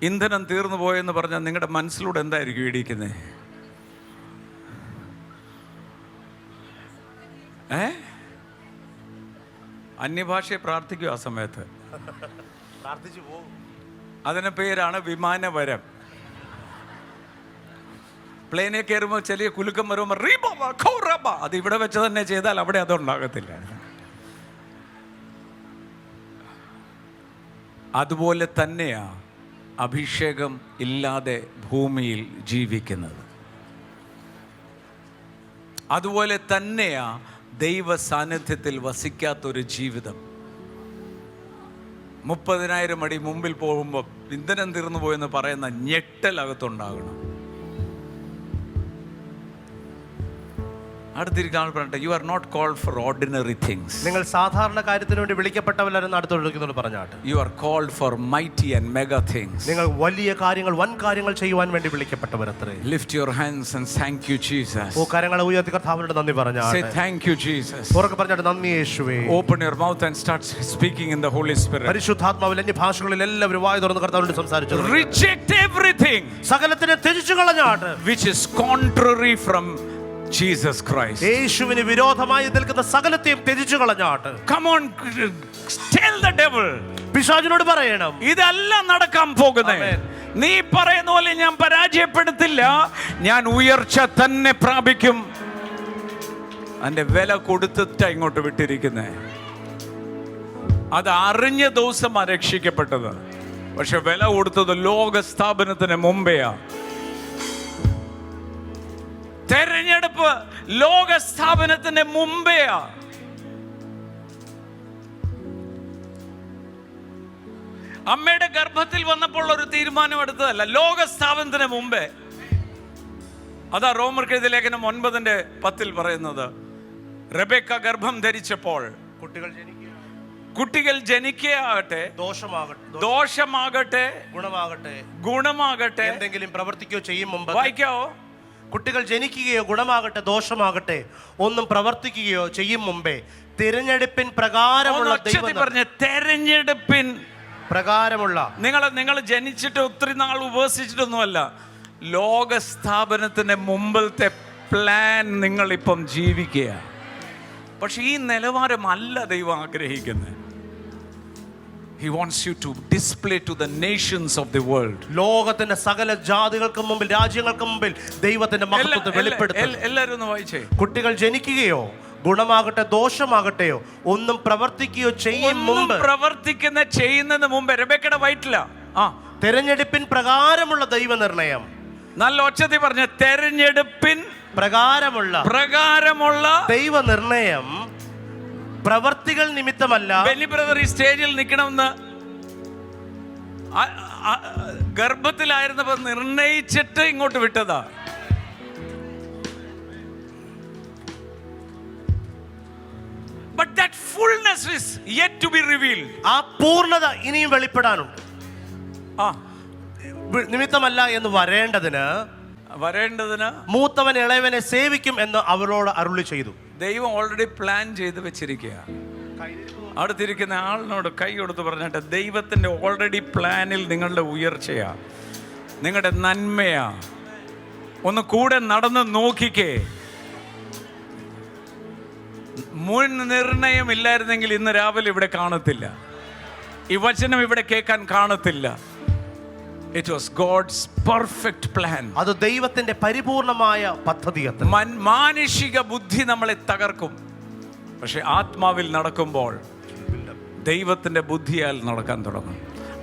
Speaker 4: ഇന്ധനം തീർന്നു പോയെന്ന് പറഞ്ഞാൽ നിങ്ങളുടെ മനസ്സിലൂടെ എന്തായിരിക്കും ഇടിക്കുന്നത്? അന്യഭാഷയെ പ്രാർത്ഥിക്കും ആ സമയത്ത്. അതിന് പേരാണ് വിമാനവരം. പ്ലെയിനെ കയറുമ്പോൾ ചെറിയ കുലുക്കം വരുമ്പോൾ അത് ഇവിടെ വെച്ച് തന്നെ ചെയ്താൽ അവിടെ അതുണ്ടാകത്തില്ല. അതുപോലെ തന്നെയാ അഭിഷേകം ഇല്ലാതെ ഭൂമിയിൽ ജീവിക്കുന്നത്. അതുപോലെ തന്നെയാ ദൈവ സാന്നിധ്യത്തിൽ വസിക്കാത്തൊരു ജീവിതം. 30,000 അടി മുമ്പിൽ പോകുമ്പോൾ ഇന്ധനം തീർന്നു പോയെന്ന് പറയുന്ന ഞെട്ടലകത്തുണ്ടാകണം. അടുത്തിരിക്കാൻ പറഞ്ഞിട്ട് you are not called for ordinary things.
Speaker 5: നിങ്ങൾ സാധാരണ കാര്യത്തിന് വേണ്ടി വിളിക്കപ്പെട്ടവരെന്ന് അടുത്തൊഴുകുന്നത് പറഞ്ഞാട്ട്.
Speaker 4: You are called for mighty and mega things.
Speaker 5: നിങ്ങൾ വലിയ കാര്യങ്ങൾ, വൻ കാര്യങ്ങൾ ചെയ്യുവാൻ വേണ്ടി വിളിക്കപ്പെട്ടവരത്രേ.
Speaker 4: Lift your hands and thank you Jesus.
Speaker 5: ഓ കരങ്ങളെ ഉയർത്തി കർത്താവിനോട് നന്ദി പറഞ്ഞാട്ടെ.
Speaker 4: Say thank you Jesus.
Speaker 5: ഉറക്കെ പറഞ്ഞാട്ടെ നന്ദി യേശുവേ.
Speaker 4: Open your mouth and start speaking in the Holy Spirit.
Speaker 5: പരിശുദ്ധാത്മാവിൽ അന്യ ഭാഷകളിൽ എല്ലാവരും വായ തുറന്ന് കർത്താവിനോട് സംസാരിച്ചു.
Speaker 4: Reject everything.
Speaker 5: സകലത്തിനെ ത്യജിച്ചു കളഞ്ഞാട്ടെ.
Speaker 4: which is contrary from Jesus Christ.
Speaker 5: യേശുവിന് വിരോധമായി നിൽക്കുന്ന സകലത്തെയും ത്യജിച്ചു കളഞ്ഞാട്ട്.
Speaker 4: Come on, tell the devil.
Speaker 5: പിശാചിനോട് പറയണം,
Speaker 4: ഇതല്ല നടക്കാൻ പോകുന്നത്. നീ പറയുന്ന പോലെ ഞാൻ പരാജയപ്പെടുത്തില്ല, ഞാൻ ഉയർച്ച തന്നെ പ്രാപിക്കും. അതിന്റെ വില കൊടുത്തിട്ടാ ഇങ്ങോട്ട് വിട്ടിരിക്കുന്നത്. അത് അറിഞ്ഞ ദിവസമാ രക്ഷിക്കപ്പെട്ടത്, പക്ഷെ വില കൊടുത്തത് ലോക സ്ഥാപനത്തിന് മുമ്പെയാ. തെരഞ്ഞെടുപ്പ് ലോക സ്ഥാപനത്തിന് മുമ്പെയാ. അമ്മയുടെ ഗർഭത്തിൽ വന്നപ്പോൾ ഒരു തീരുമാനം എടുത്തതല്ല, ലോക സ്ഥാപനത്തിന് മുമ്പേ. അതാ റോമർക്കെഴുതിയ ലേഖനം 9:10 പറയുന്നത്. റെബേക്ക ഗർഭം ധരിച്ചപ്പോൾ കുട്ടികൾ ജനിക്കുകയാകട്ടെ, ദോഷമാകട്ടെ ഗുണമാകട്ടെ
Speaker 5: എന്തെങ്കിലും പ്രവർത്തിക്കുകയോ ചെയ്യും മുമ്പ്.
Speaker 4: വായിക്കാവോ?
Speaker 5: കുട്ടികൾ ജനിക്കുകയോ ഗുണമാകട്ടെ ദോഷമാകട്ടെ ഒന്നും പ്രവർത്തിക്കുകയോ ചെയ്യും മുമ്പേ തിരഞ്ഞെടുപ്പിൻ പ്രകാരമുള്ള
Speaker 4: തെരഞ്ഞെടുപ്പിൻ
Speaker 5: പ്രകാരമുള്ള
Speaker 4: നിങ്ങൾ ജനിച്ചിട്ട് ഒത്തിരി നാൾ ഉപവസിച്ചിട്ടൊന്നുമല്ല, ലോക സ്ഥാപനത്തിന് മുമ്പിലത്തെ പ്ലാൻ നിങ്ങൾ ഇപ്പം ജീവിക്കുക. പക്ഷെ ഈ നിലവാരമല്ല ദൈവം ആഗ്രഹിക്കുന്നത്. He wants you to display to the nations of the world.
Speaker 5: ലോകത്തിന്റെ സകല ജാതികൾക്ക് മുമ്പിൽ, രാജ്യങ്ങൾക്ക് മുമ്പിൽ ദൈവത്തിന്റെ മഹത്വത്തെ വെളിപ്പെടുത്തുക.
Speaker 4: എല്ലാവരും ഒന്ന് വായിച്ചേ.
Speaker 5: കുട്ടികൾ ജനിക്കുകയോ ഗുണമാകട്ടെ ദോഷമാകട്ടെയോ ഒന്നും പ്രവർത്തിക്കുകയോ ചെയ്യുന്നതിന് മുമ്പ്.
Speaker 4: റെബെക്കയുടെ വയറ്റില
Speaker 5: തെരഞ്ഞെടുപ്പിൻ പ്രകാരമുള്ള ദൈവനിർണയം.
Speaker 4: നല്ല ഒച്ചത്തിൽ പറഞ്ഞ തെരഞ്ഞെടുപ്പിൻ പ്രകാരമുള്ള
Speaker 5: ദൈവനിർണയം പ്രവർത്തികൾ നിമിത്തമല്ല.
Speaker 4: ബെന്നി ബ്രദർ ഈ സ്റ്റേജിൽ നിൽക്കണമെന്ന് ഗർഭത്തിലായിരുന്നപ്പോ നിർണയിച്ചിട്ട് ഇങ്ങോട്ട് വിട്ടതാ. But that fullness is yet to be revealed.
Speaker 5: ആ പൂർണ്ണത ഇനിയും വെളിപ്പെടാനുണ്ട്. നിമിത്തമല്ല എന്ന് വരേണ്ടതിന് മൂത്തവൻ ഇളയവനെ സേവിക്കും എന്ന് അവരോട് അരുളി ചെയ്തു.
Speaker 4: ദൈവം ഓൾറെഡി പ്ലാൻ ചെയ്ത് വെച്ചിരിക്കുക. അടുത്തിരിക്കുന്ന ആളിനോട് കൈ കൊടുത്ത് പറഞ്ഞിട്ട്, ദൈവത്തിന്റെ ഓൾറെഡി പ്ലാനിൽ നിങ്ങളുടെ ഉയർച്ചയാ, നിങ്ങളുടെ നന്മയാ. ഒന്ന് കൂടെ നടന്ന് നോക്കിക്കേ. മുൻ നിർണയം ഇല്ലായിരുന്നെങ്കിൽ ഇന്ന് രാവിലെ ഇവിടെ കാണത്തില്ല, ഈ വചനം ഇവിടെ കേൾക്കാൻ കാണത്തില്ല. It was God's perfect plan.
Speaker 5: അത് ദൈവത്തിന്റെ പരിപൂർണമായ പദ്ധതി.
Speaker 4: മാനുഷിക ബുദ്ധി നമ്മളെ തകർക്കും, പക്ഷെ ആത്മാവിൽ നടക്കുമ്പോൾ ദൈവത്തിന്റെ ബുദ്ധിയാൽ നടക്കാൻ തുടങ്ങും.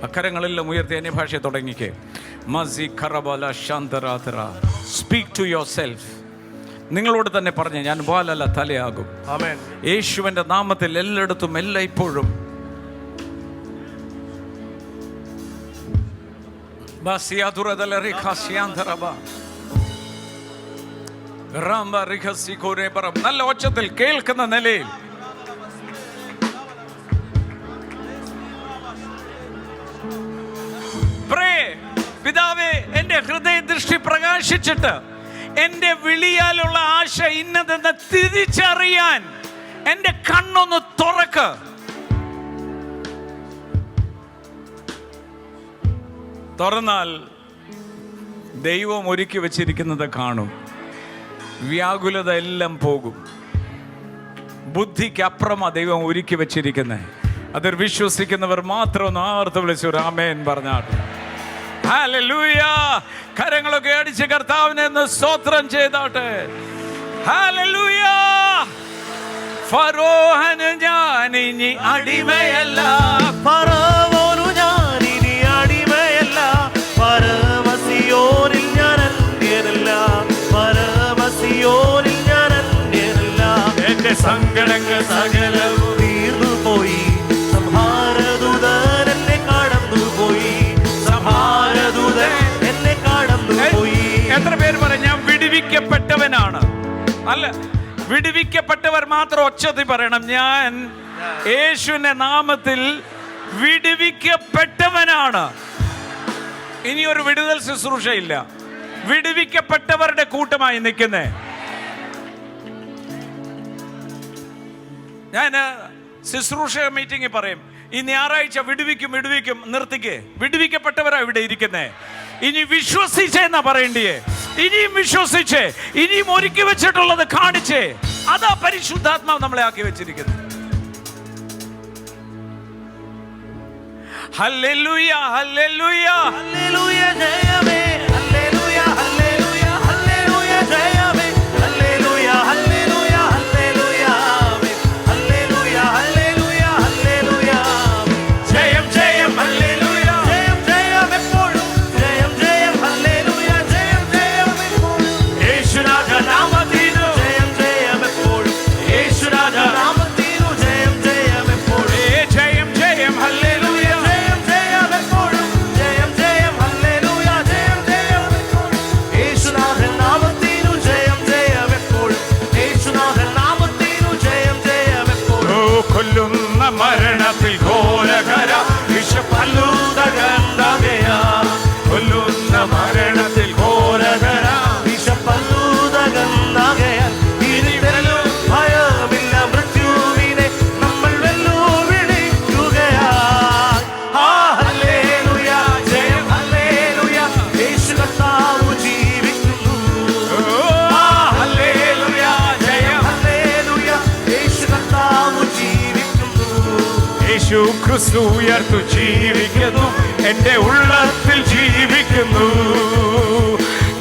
Speaker 4: അക്കരങ്ങളെല്ലാം ഉയർത്തി അന്യഭാഷ തുടങ്ങിക്കേ. മസി ഖറബല ശാന്തരാതര. Speak to yourself. നിങ്ങളോട് തന്നെ പറഞ്ഞേ, ഞാൻ വാലല്ല തലയാകും.
Speaker 5: ആമേൻ.
Speaker 4: യേശുവിന്റെ നാമത്തിൽ എല്ലായിടത്തും എല്ലായ്പ്പോഴും നല്ല ഒച്ചത്തിൽ കേൾക്കുന്ന നിലയിൽ പിതാവേ, എന്റെ ഹൃദയ ദൃഷ്ടി പ്രകാശിച്ചിട്ട് എന്റെ വിളിയാലുള്ള ആശ ഇന്നതെന്ന് തിരിച്ചറിയാൻ എന്റെ കണ്ണൊന്ന് തുറക്ക്. തുറന്നാൽ ദൈവം ഒരുക്കി വെച്ചിരിക്കുന്നത് കാണും. വ്യാകുലത എല്ലാം പോകും. ബുദ്ധിക്ക് അപ്പുറമാ ദൈവം ഒരുക്കി വെച്ചിരിക്കുന്നത്. അതിൽ വിശ്വസിക്കുന്നവർ മാത്രം ഒന്ന് ആർത്ത് വിളിച്ചു ആമേൻ പറഞ്ഞാട്ടെ. ഹല്ലേലൂയ. കരങ്ങളൊക്കെ അടിച്ച് കർത്താവിനെ ഒന്ന് സ്തോത്രം ചെയ്താട്ടെ. ഹല്ലേലൂയ. ഫറോഹന് ഞാൻ ഇനി അടിമയല്ല,
Speaker 5: ഫറവോനു ഞാൻ ഇനി അടിമയല്ല, പരമസിയോനിൽ ഞാൻ അന്യനല്ല, പരമസിയോനിൽ ഞാൻ അന്യനല്ല.
Speaker 4: എന്റെ സങ്കടങ്ങൾ സകലവും
Speaker 5: തീർന്നു പോയി, സംഹാരദൂതൻ എന്നെ കടന്നുപോയി, സംഹാരദൂതൻ എന്നെ കടന്നുപോയി.
Speaker 4: എത്ര പേര് പറയും ഞാൻ വിടുവിക്കപ്പെട്ടവനാണ്? അല്ല, വിടുവിക്കപ്പെട്ടവർ മാത്രം ഒച്ചത്തിൽ പറയണം, ഞാൻ യേശുവിന്റെ നാമത്തിൽ വിടുവിക്കപ്പെട്ടവനാണ്. ഇനിയൊരു വിടുതൽ ശുശ്രൂഷ ഇല്ല, വിടുവിക്കപ്പെട്ടവരുടെ കൂട്ടമായി നിൽക്കുന്നേ. ഞാൻ ശുശ്രൂഷ മീറ്റിംഗിൽ പറയും, ഈ ഞായറാഴ്ച വിടുവിക്കും നിർത്തിക്കേ. വിടുവിക്കപ്പെട്ടവരാ ഇവിടെ ഇരിക്കുന്നേ. ഇനി വിശ്വസിച്ചെന്നാ പറയണ്ടേ? ഇനിയും വിശ്വസിച്ചേ, ഇനിയും ഒരുക്കി വെച്ചിട്ടുള്ളത് കാണിച്ചേ. അതാ പരിശുദ്ധാത്മാവ് നമ്മളെ ആക്കി വെച്ചിരിക്കുന്നത്. ഹല്ലേലൂയ, ഹല്ലേലൂയ,
Speaker 5: ഹല്ലേലൂയ ജയമേ, ഹല്ലേലൂയ, ഹല്ലേലൂയ, ഹല്ലേലൂയ ജയമേ, ഹല്ലേലൂയ, ഹല്ലേലൂയ, ഹല്ലേലൂയ, ഹല്ലേലൂയ, ഹല്ലേലൂയ, ഹല്ലേലൂയ.
Speaker 4: ജയം ജയം ഹല്ലേലൂയ,
Speaker 5: ജയം ജയം എപ്പോഴും, ജയം ജയം ഹല്ലേലൂയ, ജയം ജയം എപ്പോഴും,
Speaker 4: യേശുനാഥ നാമത്തിനു
Speaker 5: ജയം ജയം എപ്പോഴും, യേശുനാഥ നാമത്തിനു ജയം ജയം എപ്പോഴും,
Speaker 4: ജയം ജയം ഹല്ലേലൂയ,
Speaker 5: ജയം ജയം എപ്പോഴും, ജയം ജയം ഹല്ലേലൂയ, ജയം ജയം എപ്പോഴും, യേശുനാഥൻ നാമത്തിനു ജയം ജയം എപ്പോഴും, യേശുനാഥൻ നാമത്തിനു ജയം ജയം എപ്പോഴും.
Speaker 4: കൊല്ലുന്ന മരണത്തിൽ ഘോരകര വിഷപ്പല്ലൂതകന്തകയാ, കൊല്ലുന്ന മരണത്തിൽ ഘോരകര
Speaker 5: വിഷപ്പല്ലൂതകന്തകയാൽ ഇനിതെല്ലും ഭയമില്ല, മൃത്യുവിനെ നമ്മൾ വെല്ലുവിളിക്കുകയാൽ. ഹല്ലേലൂയ, ജയം ഹല്ലേലൂയ, യേശു കർത്താവ് ജീവിക്കുന്നു.
Speaker 4: ഹല്ലേലൂയ, ജയം
Speaker 5: ഹല്ലേലൂയ, യേശു കർത്താവ് ജീവിക്കുന്നു.
Speaker 4: യേശു ക്രിസ്തു ഉയർത്തു ജീവിക്കുന്നു, എന്റെ ഉള്ളത്തിൽ ജീവിക്കുന്നു.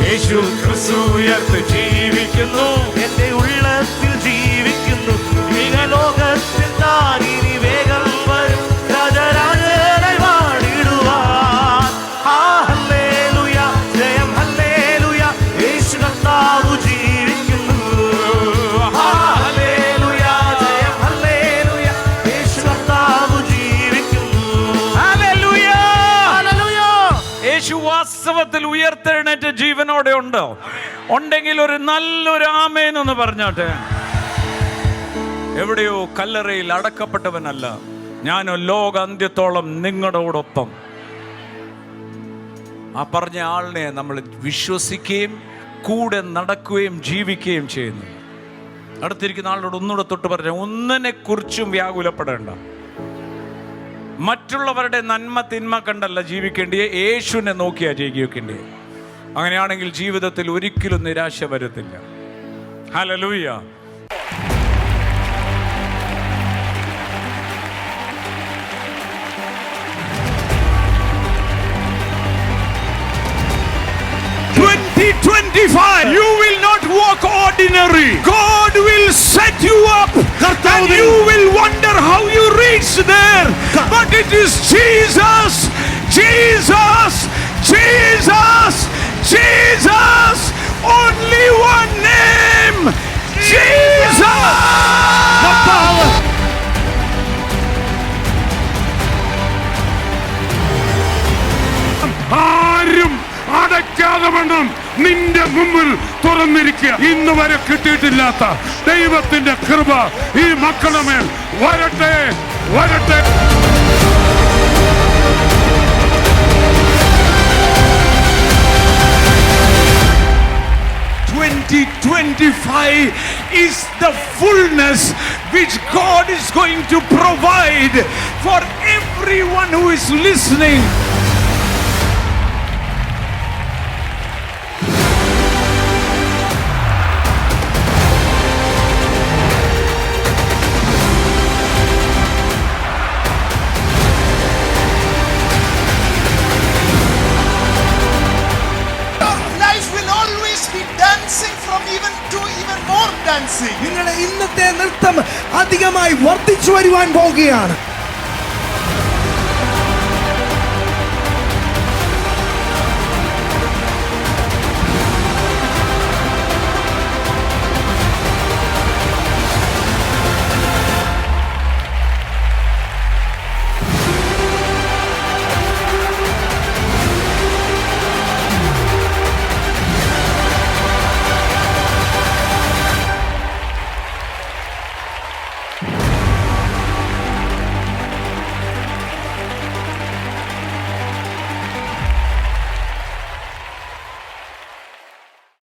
Speaker 4: യേശു ക്രിസ്തു ഉയർത്തു ജീവിക്കുന്നു,
Speaker 5: എന്റെ ഉള്ളത്തിൽ ജീവിക്കുന്നു. ലോകത്തിൽ താൻ ഇനി വേഗം വരും, രാജരാജനായി വാണിടുവാൻ.
Speaker 4: ഉയർത്തെഴുന്നേറ്റ് ജീവനോടെ ഉണ്ടോ? ഉണ്ടെങ്കിൽ ഒരു നല്ലൊരു ആമേൻ എന്ന് പറഞ്ഞാട്ടെ. എവിടെയോ കല്ലറയിൽ അടക്കപ്പെട്ടവനല്ല, ഞാനോ ലോക അന്ത്യത്തോളം നിങ്ങളോടൊപ്പം. ആ പറഞ്ഞ ആളിനെ നമ്മൾ വിശ്വസിക്കുകയും കൂടെ നടക്കുകയും ജീവിക്കുകയും ചെയ്യുന്നു. അടുത്തിരിക്കുന്ന ആളോട് ഒന്നുകൂടെ തൊട്ട് പറഞ്ഞ, ഒന്നിനെ കുറിച്ചും വ്യാകുലപ്പെടേണ്ട. മറ്റുള്ളവരുടെ നന്മ തിന്മ കണ്ടല്ല ജീവിക്കേണ്ടിയേ, യേശുവിനെ നോക്കിയാ ജീവിക്കേണ്ടിയേ. അങ്ങനെയാണെങ്കിൽ ജീവിതത്തിൽ ഒരിക്കലും നിരാശ വരുത്തില്ല. Hallelujah.
Speaker 2: You will not walk ordinary. God will set you up and you will wonder how you reach there. But it is Jesus, Jesus, Jesus, Jesus. Only one name, Jesus. The power.
Speaker 1: ആരും അടയ്ക്കാതെ വേണം നിന്റെ മുമ്പിൽ തുറന്നിരിക്കുക. ഇന്ന് വരെ കിട്ടിയിട്ടില്ലാത്ത ദൈവത്തിന്റെ കൃപ ഈ മക്കളുടെ മേൽ വരട്ടെ, വരട്ടെ.
Speaker 2: 2025 is the fullness which God is going to provide for everyone who is listening.
Speaker 6: Life will always be dancing from even to even more dancing.
Speaker 3: നിങ്ങളുടെ ഇന്നത്തെ നൃത്തം അധികമായി വർദ്ധിച്ചു വരുവാൻ പോകുകയാണ്.